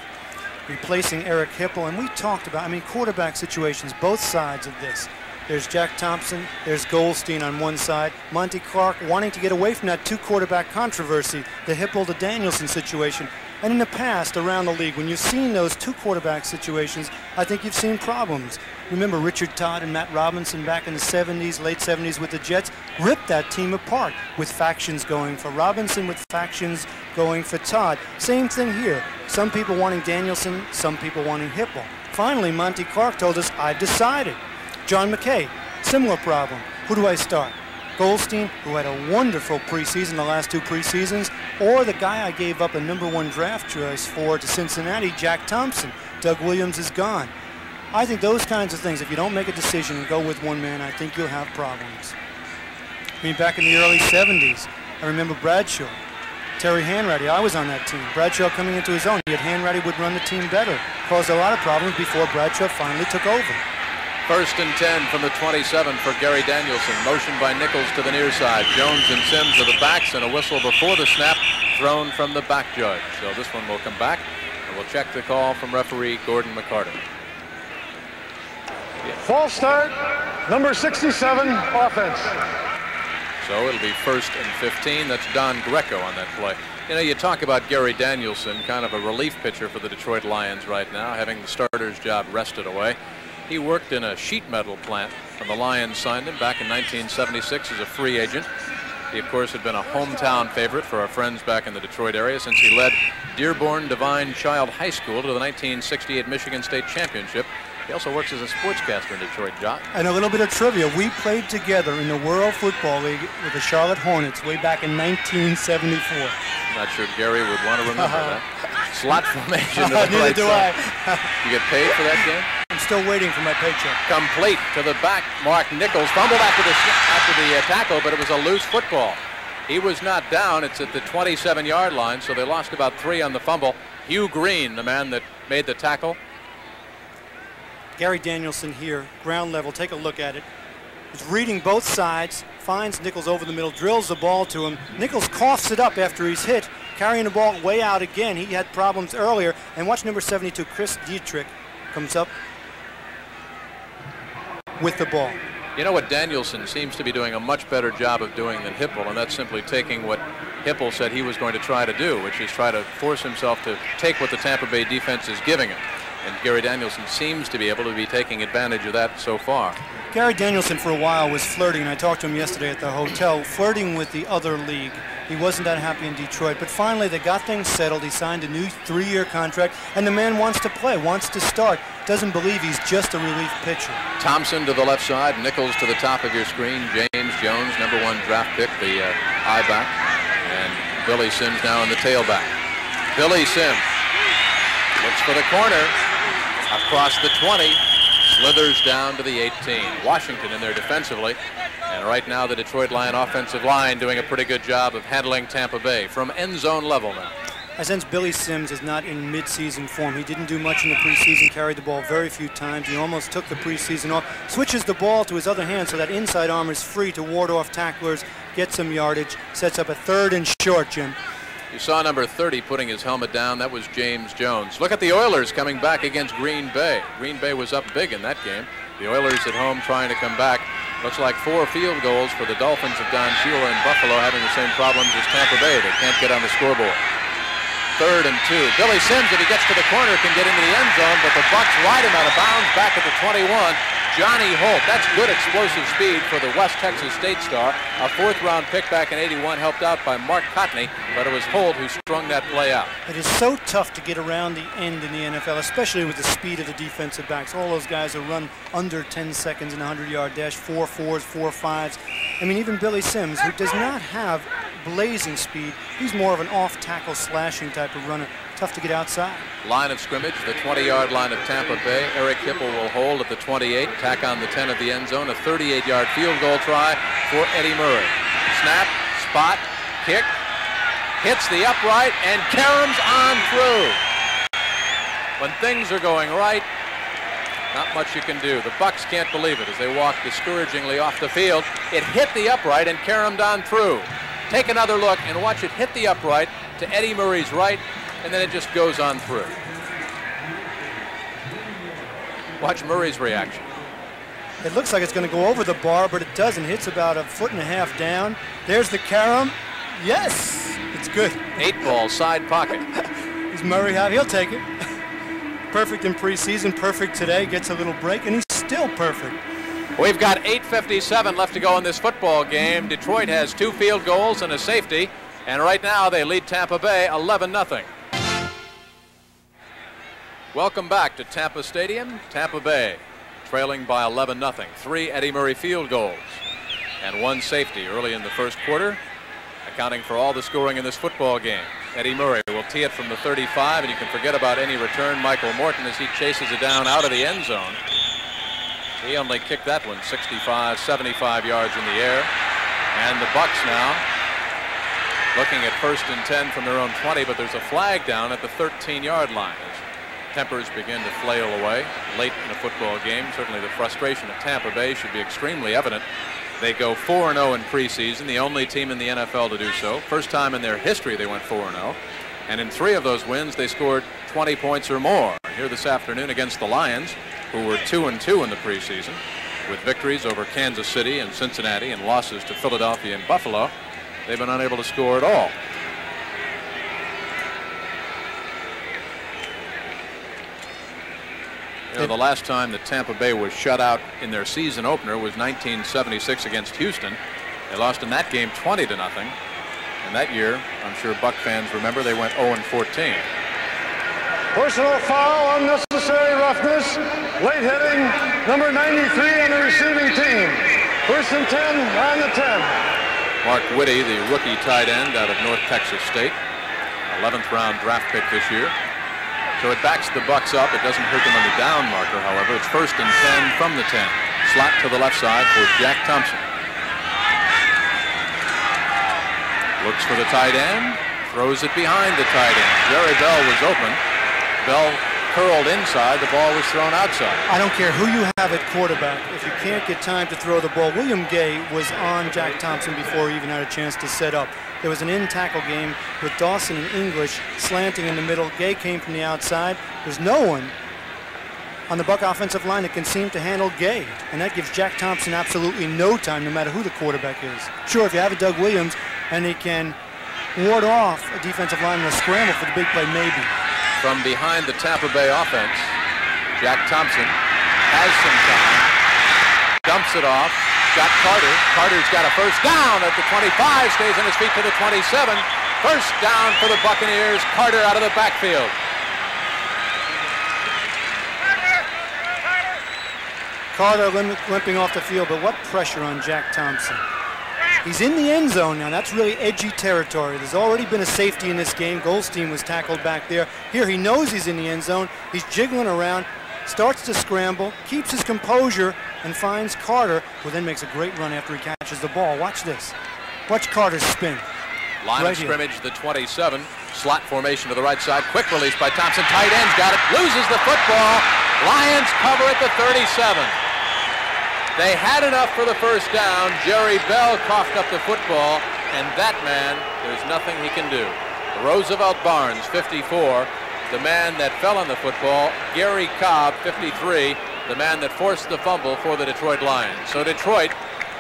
replacing Eric Hipple, and we talked about, quarterback situations, both sides of this. There's Jack Thompson, there's Golsteyn on one side. Monty Clark wanting to get away from that 2-quarterback controversy, the Hipple to Danielson situation. And in the past, around the league, when you've seen those 2-quarterback situations, I think you've seen problems. Remember Richard Todd and Matt Robinson back in the 70s, late 70s with the Jets, ripped that team apart with factions going for Robinson, with factions going for Todd. Same thing here. Some people wanting Danielson, some people wanting Hipple. Finally, Monty Clark told us, I've decided. John McKay, similar problem. Who do I start? Golsteyn, who had a wonderful preseason, the last 2 preseasons, or the guy I gave up a #1 draft choice for to Cincinnati, Jack Thompson. Doug Williams is gone. I think those kinds of things, if you don't make a decision and go with one man, I think you'll have problems. Back in the early 70s, I remember Bradshaw, Terry Hanratty. I was on that team. Bradshaw coming into his own, yet Hanratty would run the team better. Caused a lot of problems before Bradshaw finally took over. 1st and 10 from the 27 for Gary Danielson. Motion by Nichols to the near side. Jones and Sims are the backs, and a whistle before the snap thrown from the back judge. So this one will come back, and we'll check the call from referee Gordon McCarter. False start, number 67, offense. So it'll be 1st and 15. That's Don Greco on that play. You know, you talk about Gary Danielson, kind of a relief pitcher for the Detroit Lions right now, having the starter's job wrested away. He worked in a sheet metal plant when the Lions signed him back in 1976 as a free agent. He, of course, had been a hometown favorite for our friends back in the Detroit area since he led Dearborn Divine Child High School to the 1968 Michigan State Championship. He also works as a sportscaster in Detroit, John. And a little bit of trivia. We played together in the World Football League with the Charlotte Hornets way back in 1974. I'm not sure Gary would want to remember that. Slot formation to the Neither right do side. I. You get paid for that game? I'm still waiting for my paycheck. Complete to the back. Mark Nichols fumbled after the tackle, but it was a loose football. He was not down. It's at the 27-yard line, so they lost about 3 on the fumble. Hugh Green, the man that made the tackle. Gary Danielson here, ground level. Take a look at it. He's reading both sides, finds Nichols over the middle, drills the ball to him. Nichols coughs it up after he's hit, carrying the ball way out again. He had problems earlier. And watch number 72, Chris Dietrich, comes up with the ball. You know what Danielson seems to be doing a much better job of doing than Hipple, and that's simply taking what Hipple said he was going to try to do, which is try to force himself to take what the Tampa Bay defense is giving him. And Gary Danielson seems to be able to be taking advantage of that so far. Gary Danielson for a while was flirting, and I talked to him yesterday at the hotel, flirting with the other league. He wasn't that happy in Detroit, but finally they got things settled. He signed a new 3-year contract, and the man wants to play, wants to start, doesn't believe he's just a relief pitcher. Thompson to the left side, Nichols to the top of your screen, James Jones, #1 draft pick, the I-back, and Billy Sims now in the tailback. Billy Sims looks for the corner, across the 20, slithers down to the 18. Washington in there defensively, and right now the Detroit Lion offensive line doing a pretty good job of handling Tampa Bay from end zone level now. I sense Billy Sims is not in mid-season form. He didn't do much in the preseason, carried the ball very few times. He almost took the preseason off, switches the ball to his other hand so that inside arm is free to ward off tacklers, get some yardage, sets up a 3rd and short, Jim. You saw number 30 putting his helmet down. That was James Jones. Look at the Oilers coming back against Green Bay. Green Bay was up big in that game. The Oilers at home trying to come back. Looks like 4 field goals for the Dolphins of Don Shula and Buffalo, having the same problems as Tampa Bay. They can't get on the scoreboard. 3rd and 2. Billy Sims, if he gets to the corner, can get into the end zone, but the Bucs ride him out of bounds back at the 21. Johnny Holt, that's good explosive speed for the West Texas State star. A 4th-round pick back in '81, helped out by Mark Cotney, but it was Holt who strung that play out. It is so tough to get around the end in the NFL, especially with the speed of the defensive backs. All those guys will run under 10 seconds in a 100-yard dash, 4 4s, 4 5s. I mean, even Billy Sims, who does not have blazing speed, he's more of an off-tackle slashing type of runner. Tough to get outside. Line of scrimmage, the 20-yard line of Tampa Bay. Eric Hipple will hold at the 28, tack on the 10 of the end zone. A 38-yard field goal try for Eddie Murray. Snap, spot, kick, hits the upright, and caroms on through. When things are going right, not much you can do. The Bucs can't believe it as they walk discouragingly off the field. It hit the upright and caromed on through. Take another look and watch it hit the upright to Eddie Murray's right, and then it just goes on through. Watch Murray's reaction. It looks like it's going to go over the bar, but it doesn't. Hits about 1.5 feet down. There's the carom. Yes, it's good. 8-ball side pocket. Is Murray happy? He'll take it. Perfect in preseason, perfect today. Gets a little break, and he's still perfect. We've got 8:57 left to go in this football game. Detroit has 2 field goals and a safety, and right now they lead Tampa Bay 11-0. Welcome back to Tampa Stadium. Tampa Bay trailing by 11-0. 3 Eddie Murray field goals and 1 safety early in the first quarter, accounting for all the scoring in this football game. Eddie Murray will tee it from the 35, and you can forget about any return. Michael Morton as he chases it down out of the end zone. He only kicked that one 65, 75 yards in the air. And the Bucs now looking at 1st and 10 from their own 20, but there's a flag down at the 13-yard line. As tempers begin to flail away late in a football game, certainly the frustration of Tampa Bay should be extremely evident. They go 4-0 in preseason, the only team in the NFL to do so. First time in their history they went 4-0. And in 3 of those wins, they scored 20 points or more. Here this afternoon against the Lions, who were 2-2 in the preseason, with victories over Kansas City and Cincinnati and losses to Philadelphia and Buffalo. They've been unable to score at all. You know, the last time that Tampa Bay was shut out in their season opener was 1976 against Houston. They lost in that game 20-0. And that year, I'm sure Buck fans remember, they went 0-14. Personal foul, unnecessary roughness, late hitting, number 93 on the receiving team. 1st and 10 on the 10. Mark Whitty, the rookie tight end out of North Texas State, 11th round draft pick this year. So it backs the Bucs up. It doesn't hurt them on the down marker, however. It's 1st and 10 from the 10. Slot to the left side for Jack Thompson. Looks for the tight end, throws it behind the tight end. Jerry Bell was open. Bell curled inside, the ball was thrown outside. I don't care who you have at quarterback. If you can't get time to throw the ball, William Gay was on Jack Thompson before he even had a chance to set up. There was an in-tackle game with Dawson and English slanting in the middle. Gay came from the outside. There's no one on the Buck offensive line that can seem to handle Gay, and that gives Jack Thompson absolutely no time, no matter who the quarterback is. Sure, if you have a Doug Williams and he can ward off a defensive line in a scramble for the big play, maybe. From behind the Tampa Bay offense, Jack Thompson has some time, dumps it off, got Carter. Carter's got a 1st down at the 25, stays on his feet to the 27. 1st down for the Buccaneers. Carter out of the backfield. Carter limping off the field, but what pressure on Jack Thompson. He's in the end zone now. That's really edgy territory. There's already been a safety in this game. Golsteyn was tackled back there. Here he knows he's in the end zone. He's jiggling around, starts to scramble, keeps his composure, and finds Carter, who then makes a great run after he catches the ball. Watch this. Watch Carter spin. Line of scrimmage, the 27. Slot formation to the right side. Quick release by Thompson. Tight end's got it. Loses the football. Lions cover at the 37. They had enough for the first down. Jerry Bell coughed up the football, and that man, there's nothing he can do. Roosevelt Barnes, 54. The man that fell on the football. Gary Cobb, 53. The man that forced the fumble for the Detroit Lions. So Detroit,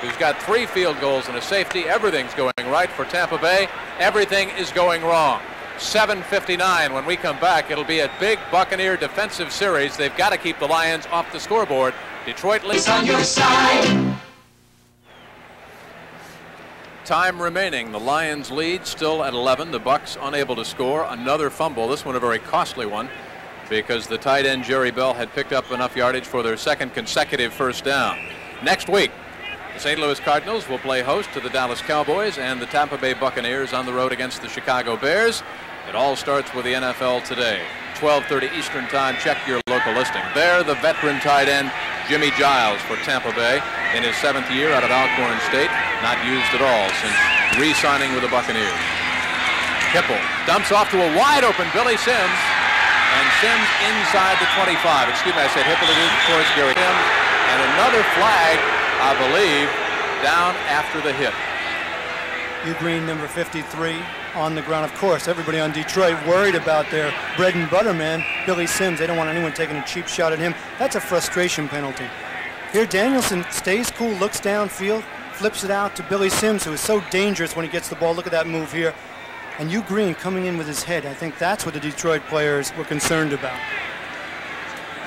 who's got 3 field goals and a safety, everything's going right. For Tampa Bay, everything is going wrong. 7:59. When we come back, it'll be a big Buccaneer defensive series. They've got to keep the Lions off the scoreboard. Detroit leads on your side. Time remaining. The Lions lead still at 11. The Bucs unable to score. Another fumble. This one a very costly one, because the tight end Jerry Bell had picked up enough yardage for their 2nd consecutive first down. Next week, the St. Louis Cardinals will play host to the Dallas Cowboys, and the Tampa Bay Buccaneers on the road against the Chicago Bears. It all starts with the NFL today. 12:30 Eastern Time. Check your local listing. There, the veteran tight end Jimmy Giles for Tampa Bay in his 7th year out of Alcorn State. Not used at all since re-signing with the Buccaneers. Hipple dumps off to a wide-open Billy Sims, and Sims inside the 25. Excuse me, I said Hipple. It is, of course, Gary Sims. And another flag, I believe, down after the hit. Hugh Green, number 53, on the ground. Of course, everybody on Detroit worried about their bread and butter man, Billy Sims. They don't want anyone taking a cheap shot at him. That's a frustration penalty. Here, Danielson stays cool, looks downfield, flips it out to Billy Sims, who is so dangerous when he gets the ball. Look at that move here. And Hugh Green coming in with his head. I think that's what the Detroit players were concerned about.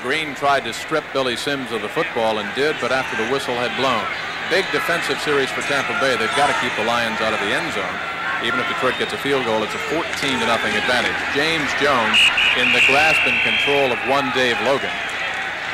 Green tried to strip Billy Sims of the football and did, but after the whistle had blown. Big defensive series for Tampa Bay. They've got to keep the Lions out of the end zone. Even if Detroit gets a field goal, it's a 14-0 advantage. James Jones in the grasp and control of one Dave Logan.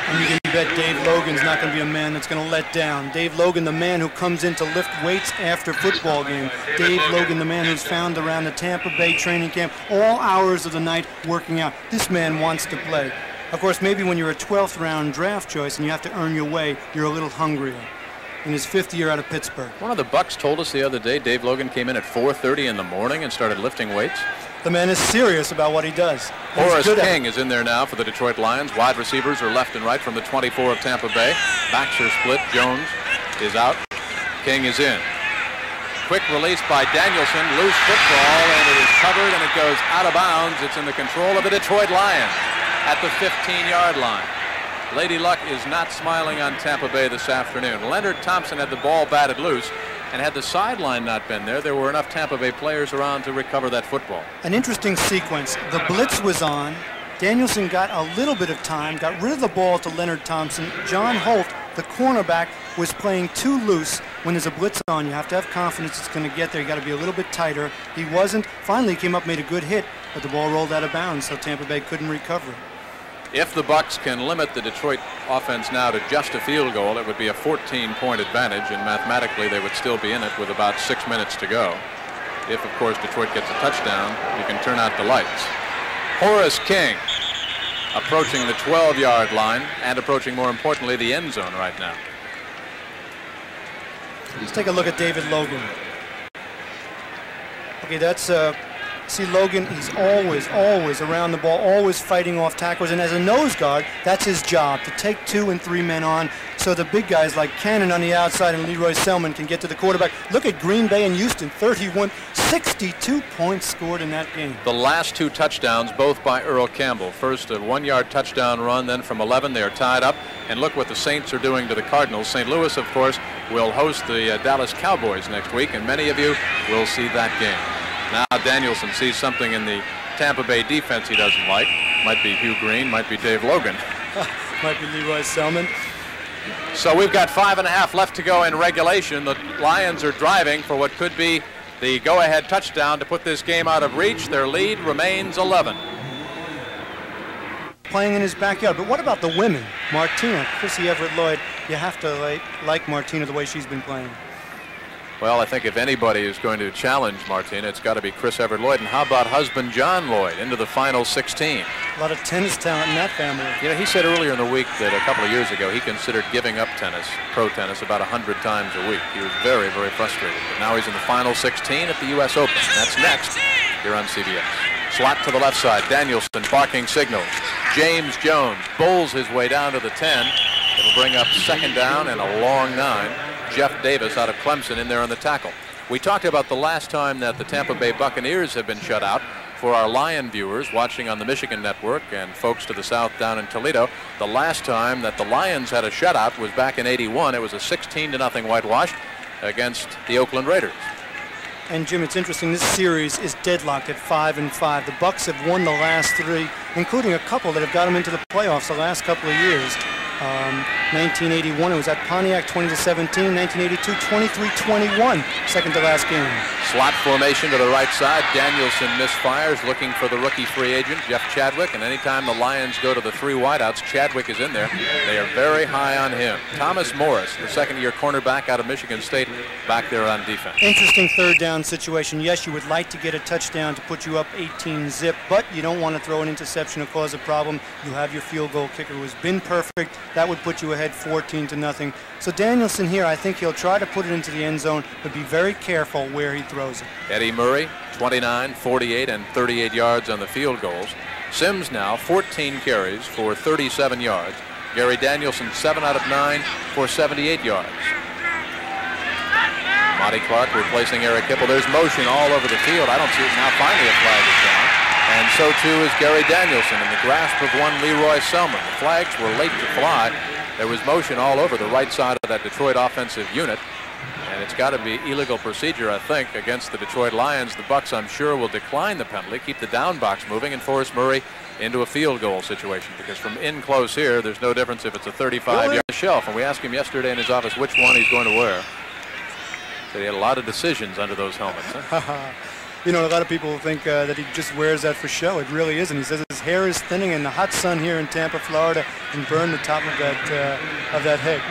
And you can bet Dave Logan's not going to be a man that's going to let down. Dave Logan, the man who comes in to lift weights after football game. Dave Logan, the man who's found around the Tampa Bay training camp all hours of the night working out. This man wants to play. Of course, maybe when you're a 12th round draft choice and you have to earn your way, you're a little hungrier. In his 5th year out of Pittsburgh. One of the Bucs told us the other day Dave Logan came in at 4:30 in the morning and started lifting weights. The man is serious about what he does. Horace King is in there now for the Detroit Lions. Wide receivers are left and right from the 24 of Tampa Bay. Backs are split. Jones is out. King is in. Quick release by Danielson. Loose football, and it is covered, and it goes out of bounds. It's in the control of the Detroit Lions at the 15-yard line. Lady Luck is not smiling on Tampa Bay this afternoon. Leonard Thompson had the ball batted loose, and had the sideline not been there, there were enough Tampa Bay players around to recover that football. An interesting sequence. The blitz was on. Danielson got a little bit of time, got rid of the ball to Leonard Thompson. John Holt, the cornerback, was playing too loose. When there's a blitz on, you have to have confidence it's going to get there. You got to be a little bit tighter. He wasn't. Finally, he came up, made a good hit, but the ball rolled out of bounds, so Tampa Bay couldn't recover it. If the Bucs can limit the Detroit offense now to just a field goal, it would be a 14-point advantage, and mathematically they would still be in it with about 6 minutes to go. If, of course, Detroit gets a touchdown, you can turn out the lights. Horace King approaching the 12-yard line and approaching, more importantly, the end zone right now. Let's take a look at David Logan. Okay, that's see Logan, he's always around the ball, always fighting off tacklers, and as a nose guard, that's his job, to take 2 and 3 men on, so the big guys like Cannon on the outside and Leroy Selman can get to the quarterback. Look at Green Bay and Houston, 62 points scored in that game. The last 2 touchdowns, both by Earl Campbell. First a 1-yard touchdown run, then from 11 they are tied up, and look what the Saints are doing to the Cardinals. St. Louis, of course, will host the Dallas Cowboys next week, and many of you will see that game. Now Danielson sees something in the Tampa Bay defense he doesn't like. Might be Hugh Green, might be Dave Logan. Might be Leroy Selman. So we've got 5.5 left to go in regulation. The Lions are driving for what could be the go-ahead touchdown to put this game out of reach. Their lead remains 11. Playing in his backyard. But what about the women? Martina, Chrissy Everett-Lloyd, you have to like Martina the way she's been playing. Well, I think if anybody is going to challenge Martina, it's got to be Chris Everett-Lloyd. And how about husband John Lloyd into the final 16? A lot of tennis talent in that family. You know, he said earlier in the week that a couple of years ago he considered giving up tennis, pro tennis, about 100 times a week. He was very, very frustrated. But now he's in the final 16 at the U.S. Open. That's next here on CBS. Slot to the left side. Danielson barking signals. James Jones bowls his way down to the 10. It'll bring up second down and a long 9. Jeff Davis out of Clemson in there on the tackle. We talked about the last time that the Tampa Bay Buccaneers have been shut out. For our Lion viewers watching on the Michigan Network and folks to the south down in Toledo, the last time that the Lions had a shutout was back in '81. It was a 16-0 whitewash against the Oakland Raiders. And Jim, it's interesting, this series is deadlocked at 5-5. The Bucs have won the last 3, including a couple that have got them into the playoffs the last couple of years. 1981, it was at Pontiac, 20-17. 1982, 23-21, second to last game. Slot formation to the right side. Danielson misfires, looking for the rookie free agent, Jeff Chadwick. And anytime the Lions go to the 3 wideouts, Chadwick is in there. They are very high on him. Thomas Morris, the second-year cornerback out of Michigan State, back there on defense. Interesting third down situation. Yes, you would like to get a touchdown to put you up 18-zip, but you don't want to throw an interception or cause a problem. You have your field goal kicker who has been perfect. That would put you ahead 14-0. So Danielson here, I think he'll try to put it into the end zone, but be very careful where he throws it. Eddie Murray, 29, 48, and 38 yards on the field goals. Sims now 14 carries for 37 yards. Gary Danielson 7 out of 9 for 78 yards. Monty Clark replacing Eric Hipple. There's motion all over the field. I don't see it now. Finally a flag is down. And so too is Gary Danielson in the grasp of one Leroy Selman. The flags were late to fly. There was motion all over the right side of that Detroit offensive unit. And it's got to be illegal procedure, I think, against the Detroit Lions. The Bucs, I'm sure, will decline the penalty, keep the down box moving, and force Murray into a field goal situation. Because from in close here, there's no difference if it's a 35-yard shelf. And we asked him yesterday in his office which one he's going to wear. So he had a lot of decisions under those helmets. Huh? You know, a lot of people think that he just wears that for show. It really isn't. He says his hair is thinning in the hot sun here in Tampa, Florida, and burn the top of that head.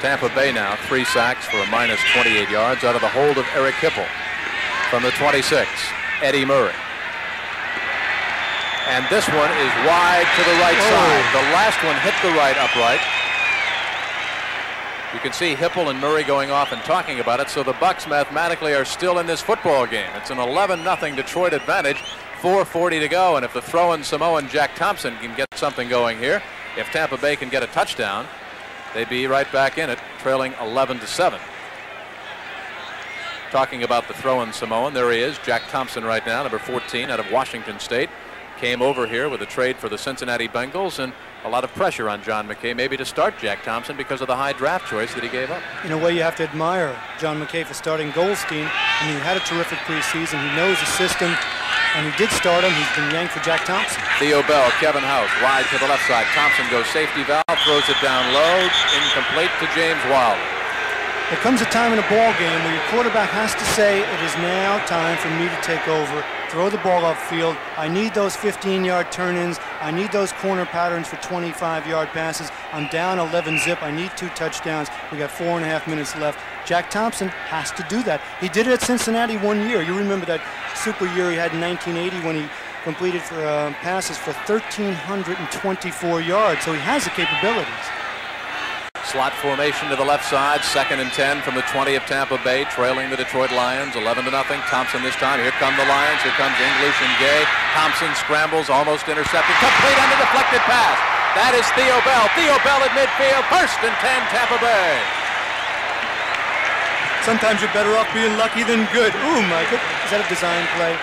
Tampa Bay now 3 sacks for a minus 28 yards out of the hold of Eric Hipple. From the 26, Eddie Murray. And this one is wide to the right side. The last one hit the right upright. You can see Hipple and Murray going off and talking about it. So the Bucs mathematically are still in this football game. It's an 11-0 Detroit advantage. 4:40 to go. And if the throw-in Samoan Jack Thompson can get something going here, if Tampa Bay can get a touchdown, they'd be right back in it, trailing 11-7. Talking about the throw-in Samoan, there he is, Jack Thompson right now, number 14 out of Washington State. Came over here with a trade for the Cincinnati Bengals, and a lot of pressure on John McKay maybe to start Jack Thompson because of the high draft choice that he gave up. In a way, you have to admire John McKay for starting Golsteyn. I mean, he had a terrific preseason. He knows the system, and he did start him. He's been yanked for Jack Thompson. Theo Bell, Kevin House, wide to the left side. Thompson goes safety valve, throws it down low, incomplete to James Wilder. There comes a time in a ball game where your quarterback has to say, it is now time for me to take over, throw the ball upfield. I need those 15-yard turn-ins. I need those corner patterns for 25-yard passes. I'm down 11-zip. I need 2 touchdowns. We got 4.5 minutes left. Jack Thompson has to do that. He did it at Cincinnati one year. You remember that super year he had in 1980 when he completed for passes for 1,324 yards. So he has the capabilities. Slot formation to the left side, 2nd and 10 from the 20 of Tampa Bay, trailing the Detroit Lions, 11-0. Thompson this time. Here come the Lions. Here comes English and Gay. Thompson scrambles, almost intercepted. Complete on the deflected pass. That is Theo Bell. Theo Bell at midfield. 1st and 10, Tampa Bay. Sometimes you're better off being lucky than good. Ooh, my goodness. Is that a design play?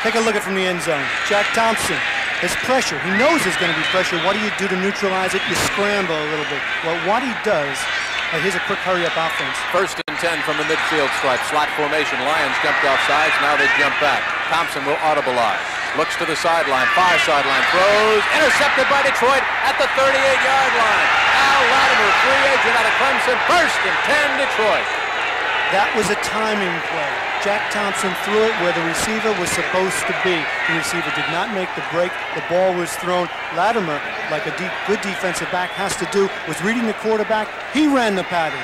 Take a look at it from the end zone. Jack Thompson. There's pressure. He knows there's going to be pressure. What do you do to neutralize it? You scramble a little bit. Well, what he does, here's a quick hurry-up offense. 1st and 10 from the midfield stripe. Slot formation. Lions jumped off sides. Now they jump back. Thompson will audibilize. Looks to the sideline. Far sideline. Throws. Intercepted by Detroit at the 38-yard line. Al Latimer, free agent out of Clemson. 1st and 10, Detroit. That was a timing play. Jack Thompson threw it where the receiver was supposed to be. The receiver did not make the break. The ball was thrown. Latimer, like a good defensive back has to do, was reading the quarterback. He ran the pattern.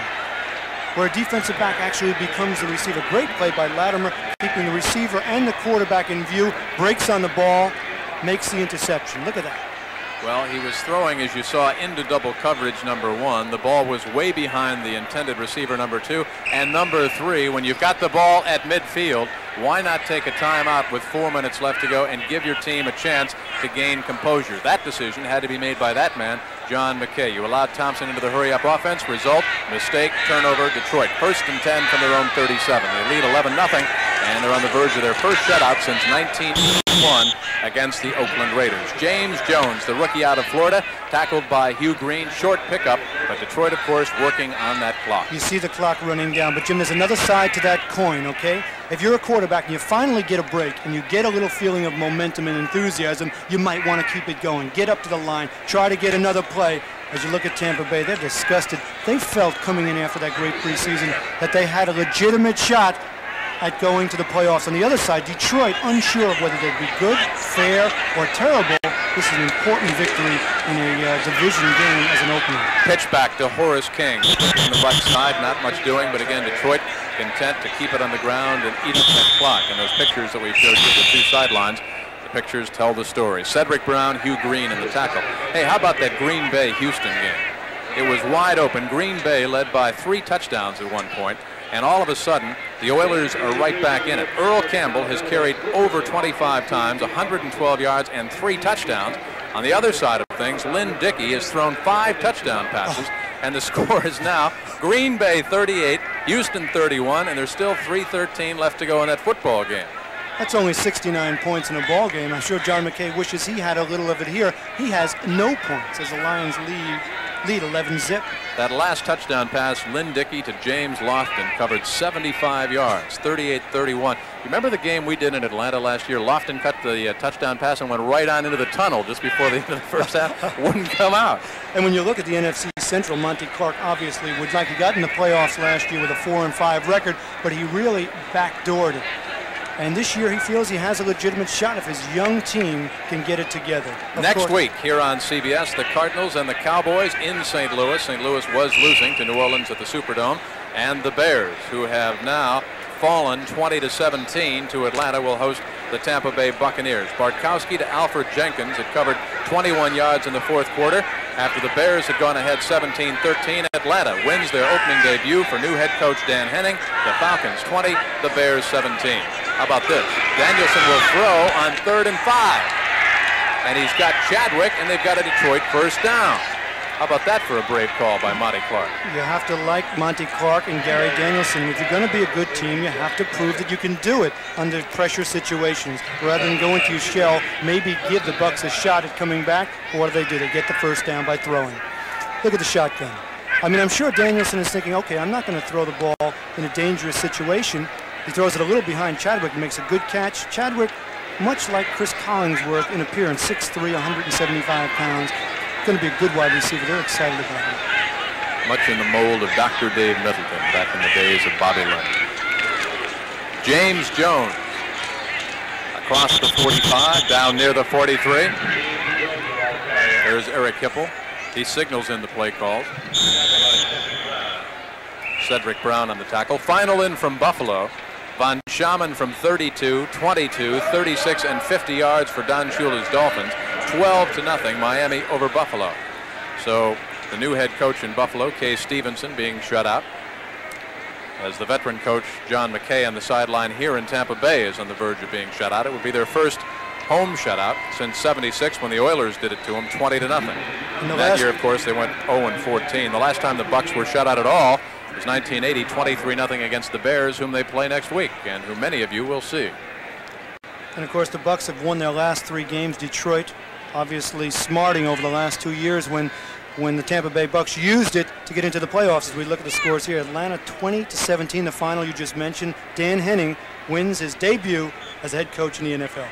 Where a defensive back actually becomes the receiver. Great play by Latimer, keeping the receiver and the quarterback in view. Breaks on the ball, makes the interception. Look at that. Well, he was throwing, as you saw, into double coverage, number 1. The ball was way behind the intended receiver, number 2. And number 3, when you've got the ball at midfield, why not take a timeout with 4 minutes left to go and give your team a chance to gain composure? That decision had to be made by that man, John McKay. You allowed Thompson into the hurry-up offense. Result, mistake, turnover, Detroit. 1st and 10 from their own 37. They lead 11-0, and they're on the verge of their first shutout since 1981 against the Oakland Raiders. James Jones, the rookie out of Florida, tackled by Hugh Green. Short pickup, but Detroit, of course, working on that clock. You see the clock running down, but Jim, there's another side to that coin, okay? If you're a quarterback and you finally get a break and you get a little feeling of momentum and enthusiasm, you might want to keep it going. Get up to the line, try to get another play. As you look at Tampa Bay, they're disgusted. They felt coming in after that great preseason that they had a legitimate shot at going to the playoffs. On the other side, Detroit, unsure of whether they'd be good, fair, or terrible. This is an important victory in a division game as an opener. Pitch back to Horace King. On the right side, not much doing, but again, Detroit content to keep it on the ground and eat up that clock. And those pictures that we showed you, the two sidelines, the pictures tell the story. Cedric Brown, Hugh Green in the tackle. Hey, how about that Green Bay-Houston game? It was wide open. Green Bay led by 3 touchdowns at one point. And all of a sudden, the Oilers are right back in it. Earl Campbell has carried over 25 times, 112 yards, and 3 touchdowns. On the other side of things, Lynn Dickey has thrown 5 touchdown passes, and the score is now Green Bay 38, Houston 31, and there's still 3:13 left to go in that football game. That's only 69 points in a ball game. I'm sure John McKay wishes he had a little of it here. He has no points as the Lions lead 11-zip. That last touchdown pass, Lynn Dickey to James Lofton, covered 75 yards, 38-31. You remember the game we did in Atlanta last year? Lofton cut the touchdown pass and went right on into the tunnel just before the end of the first half. Wouldn't come out. And when you look at the NFC Central, Monty Clark obviously would like, he got in the playoffs last year with a 4-5 record, but he really backdoored it. And this year he feels he has a legitimate shot if his young team can get it together. Next week here on CBS, the Cardinals and the Cowboys in St. Louis. St. Louis was losing to New Orleans at the Superdome. And the Bears, who have now fallen 20-17 to Atlanta, will host the Tampa Bay Buccaneers. Bartkowski to Alfred Jenkins had covered 21 yards in the 4th quarter. After the Bears had gone ahead 17-13, Atlanta wins their opening debut for new head coach Dan Henning. The Falcons 20, the Bears 17. How about this? Danielson will throw on 3rd and 5. And he's got Chadwick, and they've got a Detroit first down. How about that for a brave call by Monty Clark? You have to like Monty Clark and Gary Danielson. If you're going to be a good team, you have to prove that you can do it under pressure situations. Rather than go into your shell, maybe give the Bucs a shot at coming back. What do? They get the first down by throwing. Look at the shotgun. I mean, I'm sure Danielson is thinking, okay, I'm not going to throw the ball in a dangerous situation. He throws it a little behind Chadwick and makes a good catch. Chadwick, much like Chris Collinsworth in appearance, 6'3", 175 pounds. Going to be a good wide receiver. They're excited about him. Much in the mold of Dr. Dave Middleton back in the days of Bobby Lynn. James Jones across the 45, down near the 43. There's Eric Hipple. He signals in the play calls. Cedric Brown on the tackle. Final in from Buffalo. Von Schamann from 32, 22, 36, and 50 yards for Don Shula's Dolphins. 12-0 Miami over Buffalo. So the new head coach in Buffalo, Kay Stevenson, being shut out. As the veteran coach John McKay on the sideline here in Tampa Bay is on the verge of being shut out. It would be their first home shutout since '76 when the Oilers did it to them 20-0. That year, of course, they went 0-14. The last time the Bucs were shut out at all was 1980, 23-0 against the Bears, whom they play next week and who many of you will see. And of course, the Bucs have won their last 3 games. Detroit obviously smarting over the last 2 years when the Tampa Bay Bucs used it to get into the playoffs. As we look at the scores here, Atlanta 20-17, the final you just mentioned. Dan Henning wins his debut as a head coach in the NFL.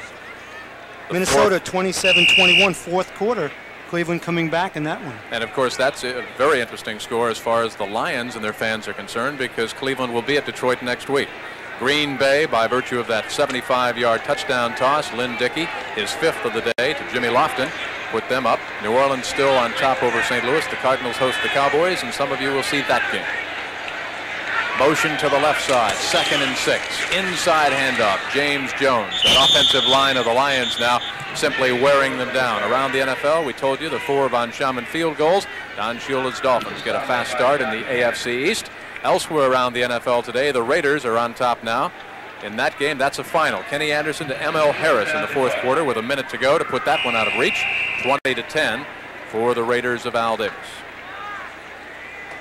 Minnesota 27-21, 4th quarter. Cleveland coming back in that one. And of course, that's a very interesting score as far as the Lions and their fans are concerned, because Cleveland will be at Detroit next week. Green Bay, by virtue of that 75-yard touchdown toss, Lynn Dickey, his 5th of the day to Jimmy Lofton, put them up. New Orleans still on top over St. Louis. The Cardinals host the Cowboys, and some of you will see that game. Motion to the left side, 2nd and 6. Inside handoff, James Jones. That offensive line of the Lions now simply wearing them down. Around the NFL, we told you the 4 Von Schamann field goals. Don Shula's Dolphins get a fast start in the AFC East. Elsewhere around the NFL today, the Raiders are on top now. in that game. That's a final. Kenny Anderson to M.L. Harris in the fourth quarter with a minute to go to put that one out of reach. 20-10 for the Raiders of Al Davis.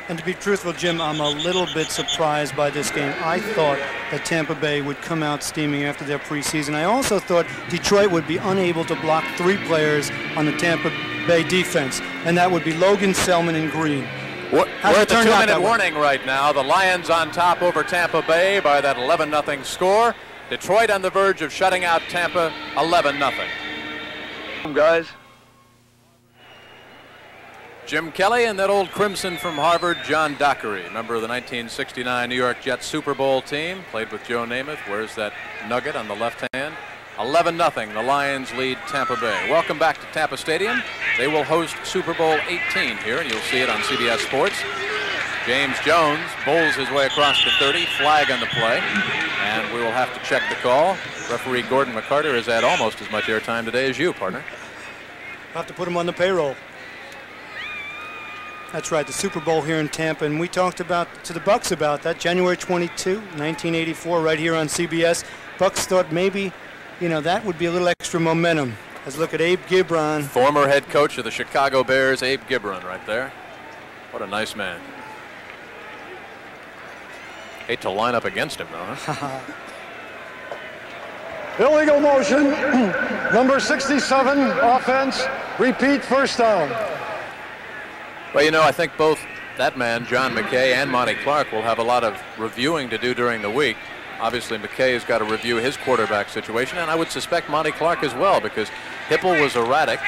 And to be truthful, Jim, I'm a little bit surprised by this game. I thought that Tampa Bay would come out steaming after their preseason. I also thought Detroit would be unable to block 3 players on the Tampa Bay defense, and that would be Logan, Selman, and Green. We're at the 2-minute warning right now. The Lions on top over Tampa Bay by that 11-0 score. Detroit on the verge of shutting out Tampa 11-0. Guys. Jim Kelly and that old Crimson from Harvard, John Dockery, member of the 1969 New York Jets Super Bowl team, played with Joe Namath. Where's that nugget on the left hand? 11-0, the Lions lead Tampa Bay. Welcome back to Tampa Stadium. They will host Super Bowl 18 here, and you'll see it on CBS Sports. James Jones bowls his way across the 30, flag on the play, and we will have to check the call. Referee Gordon McCarter has had almost as much airtime today as you, partner. I'll have to put him on the payroll. That's right, the Super Bowl here in Tampa, and we talked to the Bucks about that. January 22, 1984, right here on CBS. Bucks thought maybe, you know, that would be a little extra momentum. Let's look at Abe Gibron. Former head coach of the Chicago Bears, Abe Gibron, right there. What a nice man. Hate to line up against him, though, huh? Illegal motion, number 67, offense, repeat, first down. Well, you know, I think both that man, John McKay, and Monty Clark will have a lot of reviewing to do during the week. Obviously, McKay has got to review his quarterback situation, and I would suspect Monty Clark as well, because Hipple was erratic,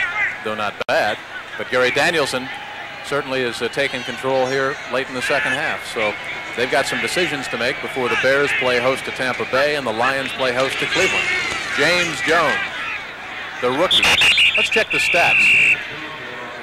though not bad, but Gary Danielson certainly is taking control here late in the second half. So they've got some decisions to make before the Bears play host to Tampa Bay and the Lions play host to Cleveland. James Jones, the rookie. Let's check the stats.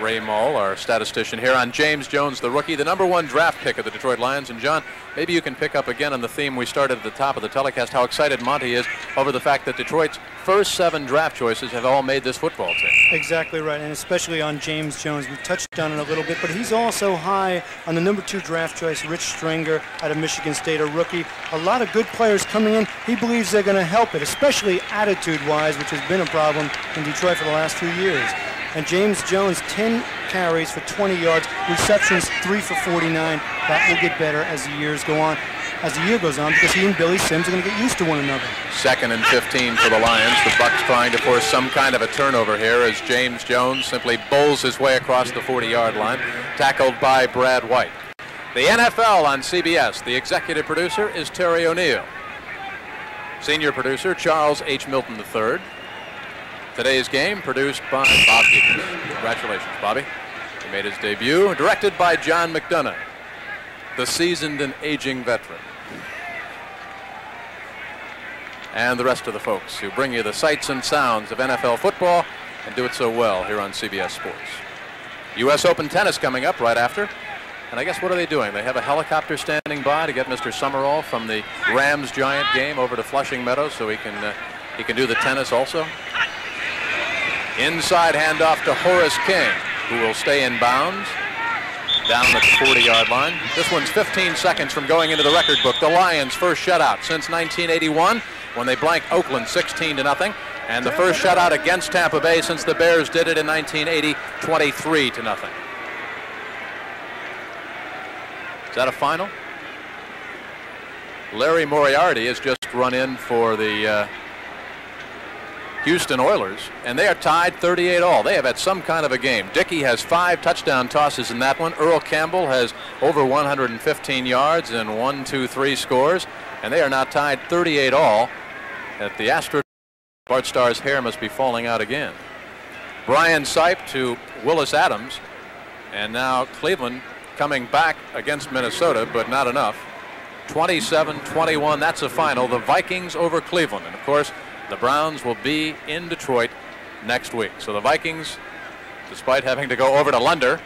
Ray Mull, our statistician here, on James Jones, the rookie, the #1 draft pick of the Detroit Lions. And John, maybe you can pick up again on the theme we started at the top of the telecast, how excited Monty is over the fact that Detroit's first 7 draft choices have all made this football team. Exactly right, and especially on James Jones. We touched on it a little bit, but he's also high on the #2 draft choice, Rich Stringer out of Michigan State, a rookie. A lot of good players coming in. He believes they're going to help it, especially attitude-wise, which has been a problem in Detroit for the last few years. And James Jones, 10 carries for 20 yards, receptions 3 for 49. That will get better as the years go on, as the year goes on, because he and Billy Sims are going to get used to one another. 2nd and 15 for the Lions. The Bucs trying to force some kind of a turnover here as James Jones simply bowls his way across the 40-yard line, tackled by Brad White. The NFL on CBS. The executive producer is Terry O'Neill. Senior producer Charles H. Milton III. Today's game produced by Bob Eakins. Congratulations, Bobby. He made his debut. Directed by John McDonough, the seasoned and aging veteran. And the rest of the folks who bring you the sights and sounds of NFL football and do it so well here on CBS Sports. U.S. Open tennis coming up right after. And I guess what are they doing? They have a helicopter standing by to get Mr. Summerall from the Rams-Giant game over to Flushing Meadows so he can do the tennis also. Inside handoff to Horace King, who will stay in bounds down the 40-yard line. This one's 15 seconds from going into the record book. The Lions' first shutout since 1981 when they blanked Oakland 16-0, and the first shutout against Tampa Bay since the Bears did it in 1980, 23-0. Is that a final? Larry Moriarty has just run in for the Houston Oilers, and they are tied 38-all. They have had some kind of a game. Dickey has 5 touchdown tosses in that one. Earl Campbell has over 115 yards and 1, 2, 3 scores, and they are now tied 38-all. At the Astros, Bart Starr's hair must be falling out again. Brian Sipe to Willis Adams, and now Cleveland coming back against Minnesota, but not enough. 27-21, that's a final. The Vikings over Cleveland, and of course the Browns will be in Detroit next week. So the Vikings, despite having to go over to London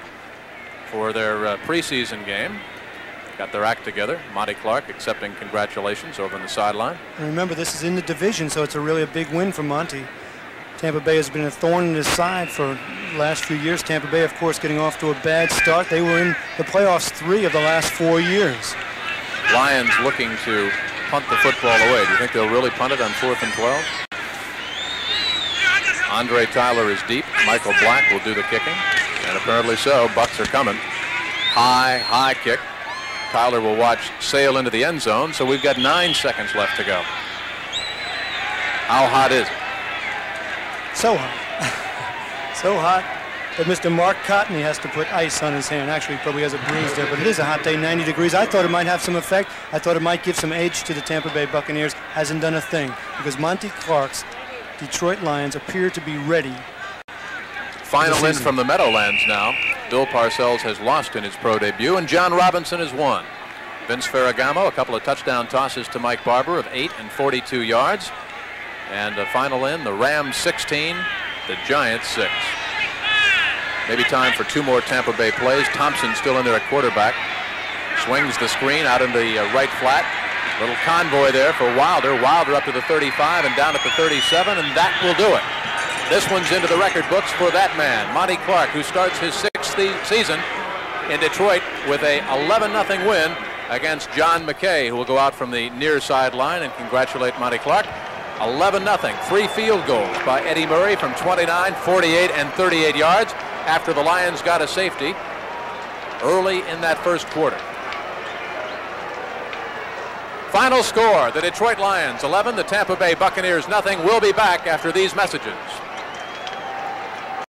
for their preseason game, got their act together. Monty Clark accepting congratulations over on the sideline. And remember, this is in the division, so it's a big win for Monty. Tampa Bay has been a thorn in his side for the last few years. Tampa Bay, of course, getting off to a bad start. They were in the playoffs 3 of the last 4 years. Lions looking to punt the football away. Do you think they'll really punt it on 4th and 12? Andre Tyler is deep. Michael Black will do the kicking. And apparently so. Bucks are coming. High kick. Tyler will watch sail into the end zone. So we've got 9 seconds left to go. How hot is it? So hot. So hot that Mr. Mark Cotney has to put ice on his hand. Actually, he probably has a breeze there, but it is a hot day, 90 degrees. I thought it might have some effect. I thought it might give some edge to the Tampa Bay Buccaneers. Hasn't done a thing because Monty Clark's Detroit Lions appear to be ready. Final in from the Meadowlands now. Bill Parcells has lost in his pro debut, and John Robinson has won. Vince Ferragamo, a couple of touchdown tosses to Mike Barber of 8 and 42 yards. And the final in, the Rams 16, the Giants 6. Maybe time for 2 more Tampa Bay plays. Thompson still in there at quarterback. Swings the screen out in the right flat. Little convoy there for Wilder. Wilder up to the 35 and down at the 37, and that will do it. This one's into the record books for that man, Monty Clark, who starts his 6th season in Detroit with a 11-0 win against John McKay, who will go out from the near sideline and congratulate Monty Clark. 11-0, 3 field goals by Eddie Murray from 29, 48, and 38 yards after the Lions got a safety early in that first quarter. Final score, the Detroit Lions 11, the Tampa Bay Buccaneers nothing. We'll be back after these messages.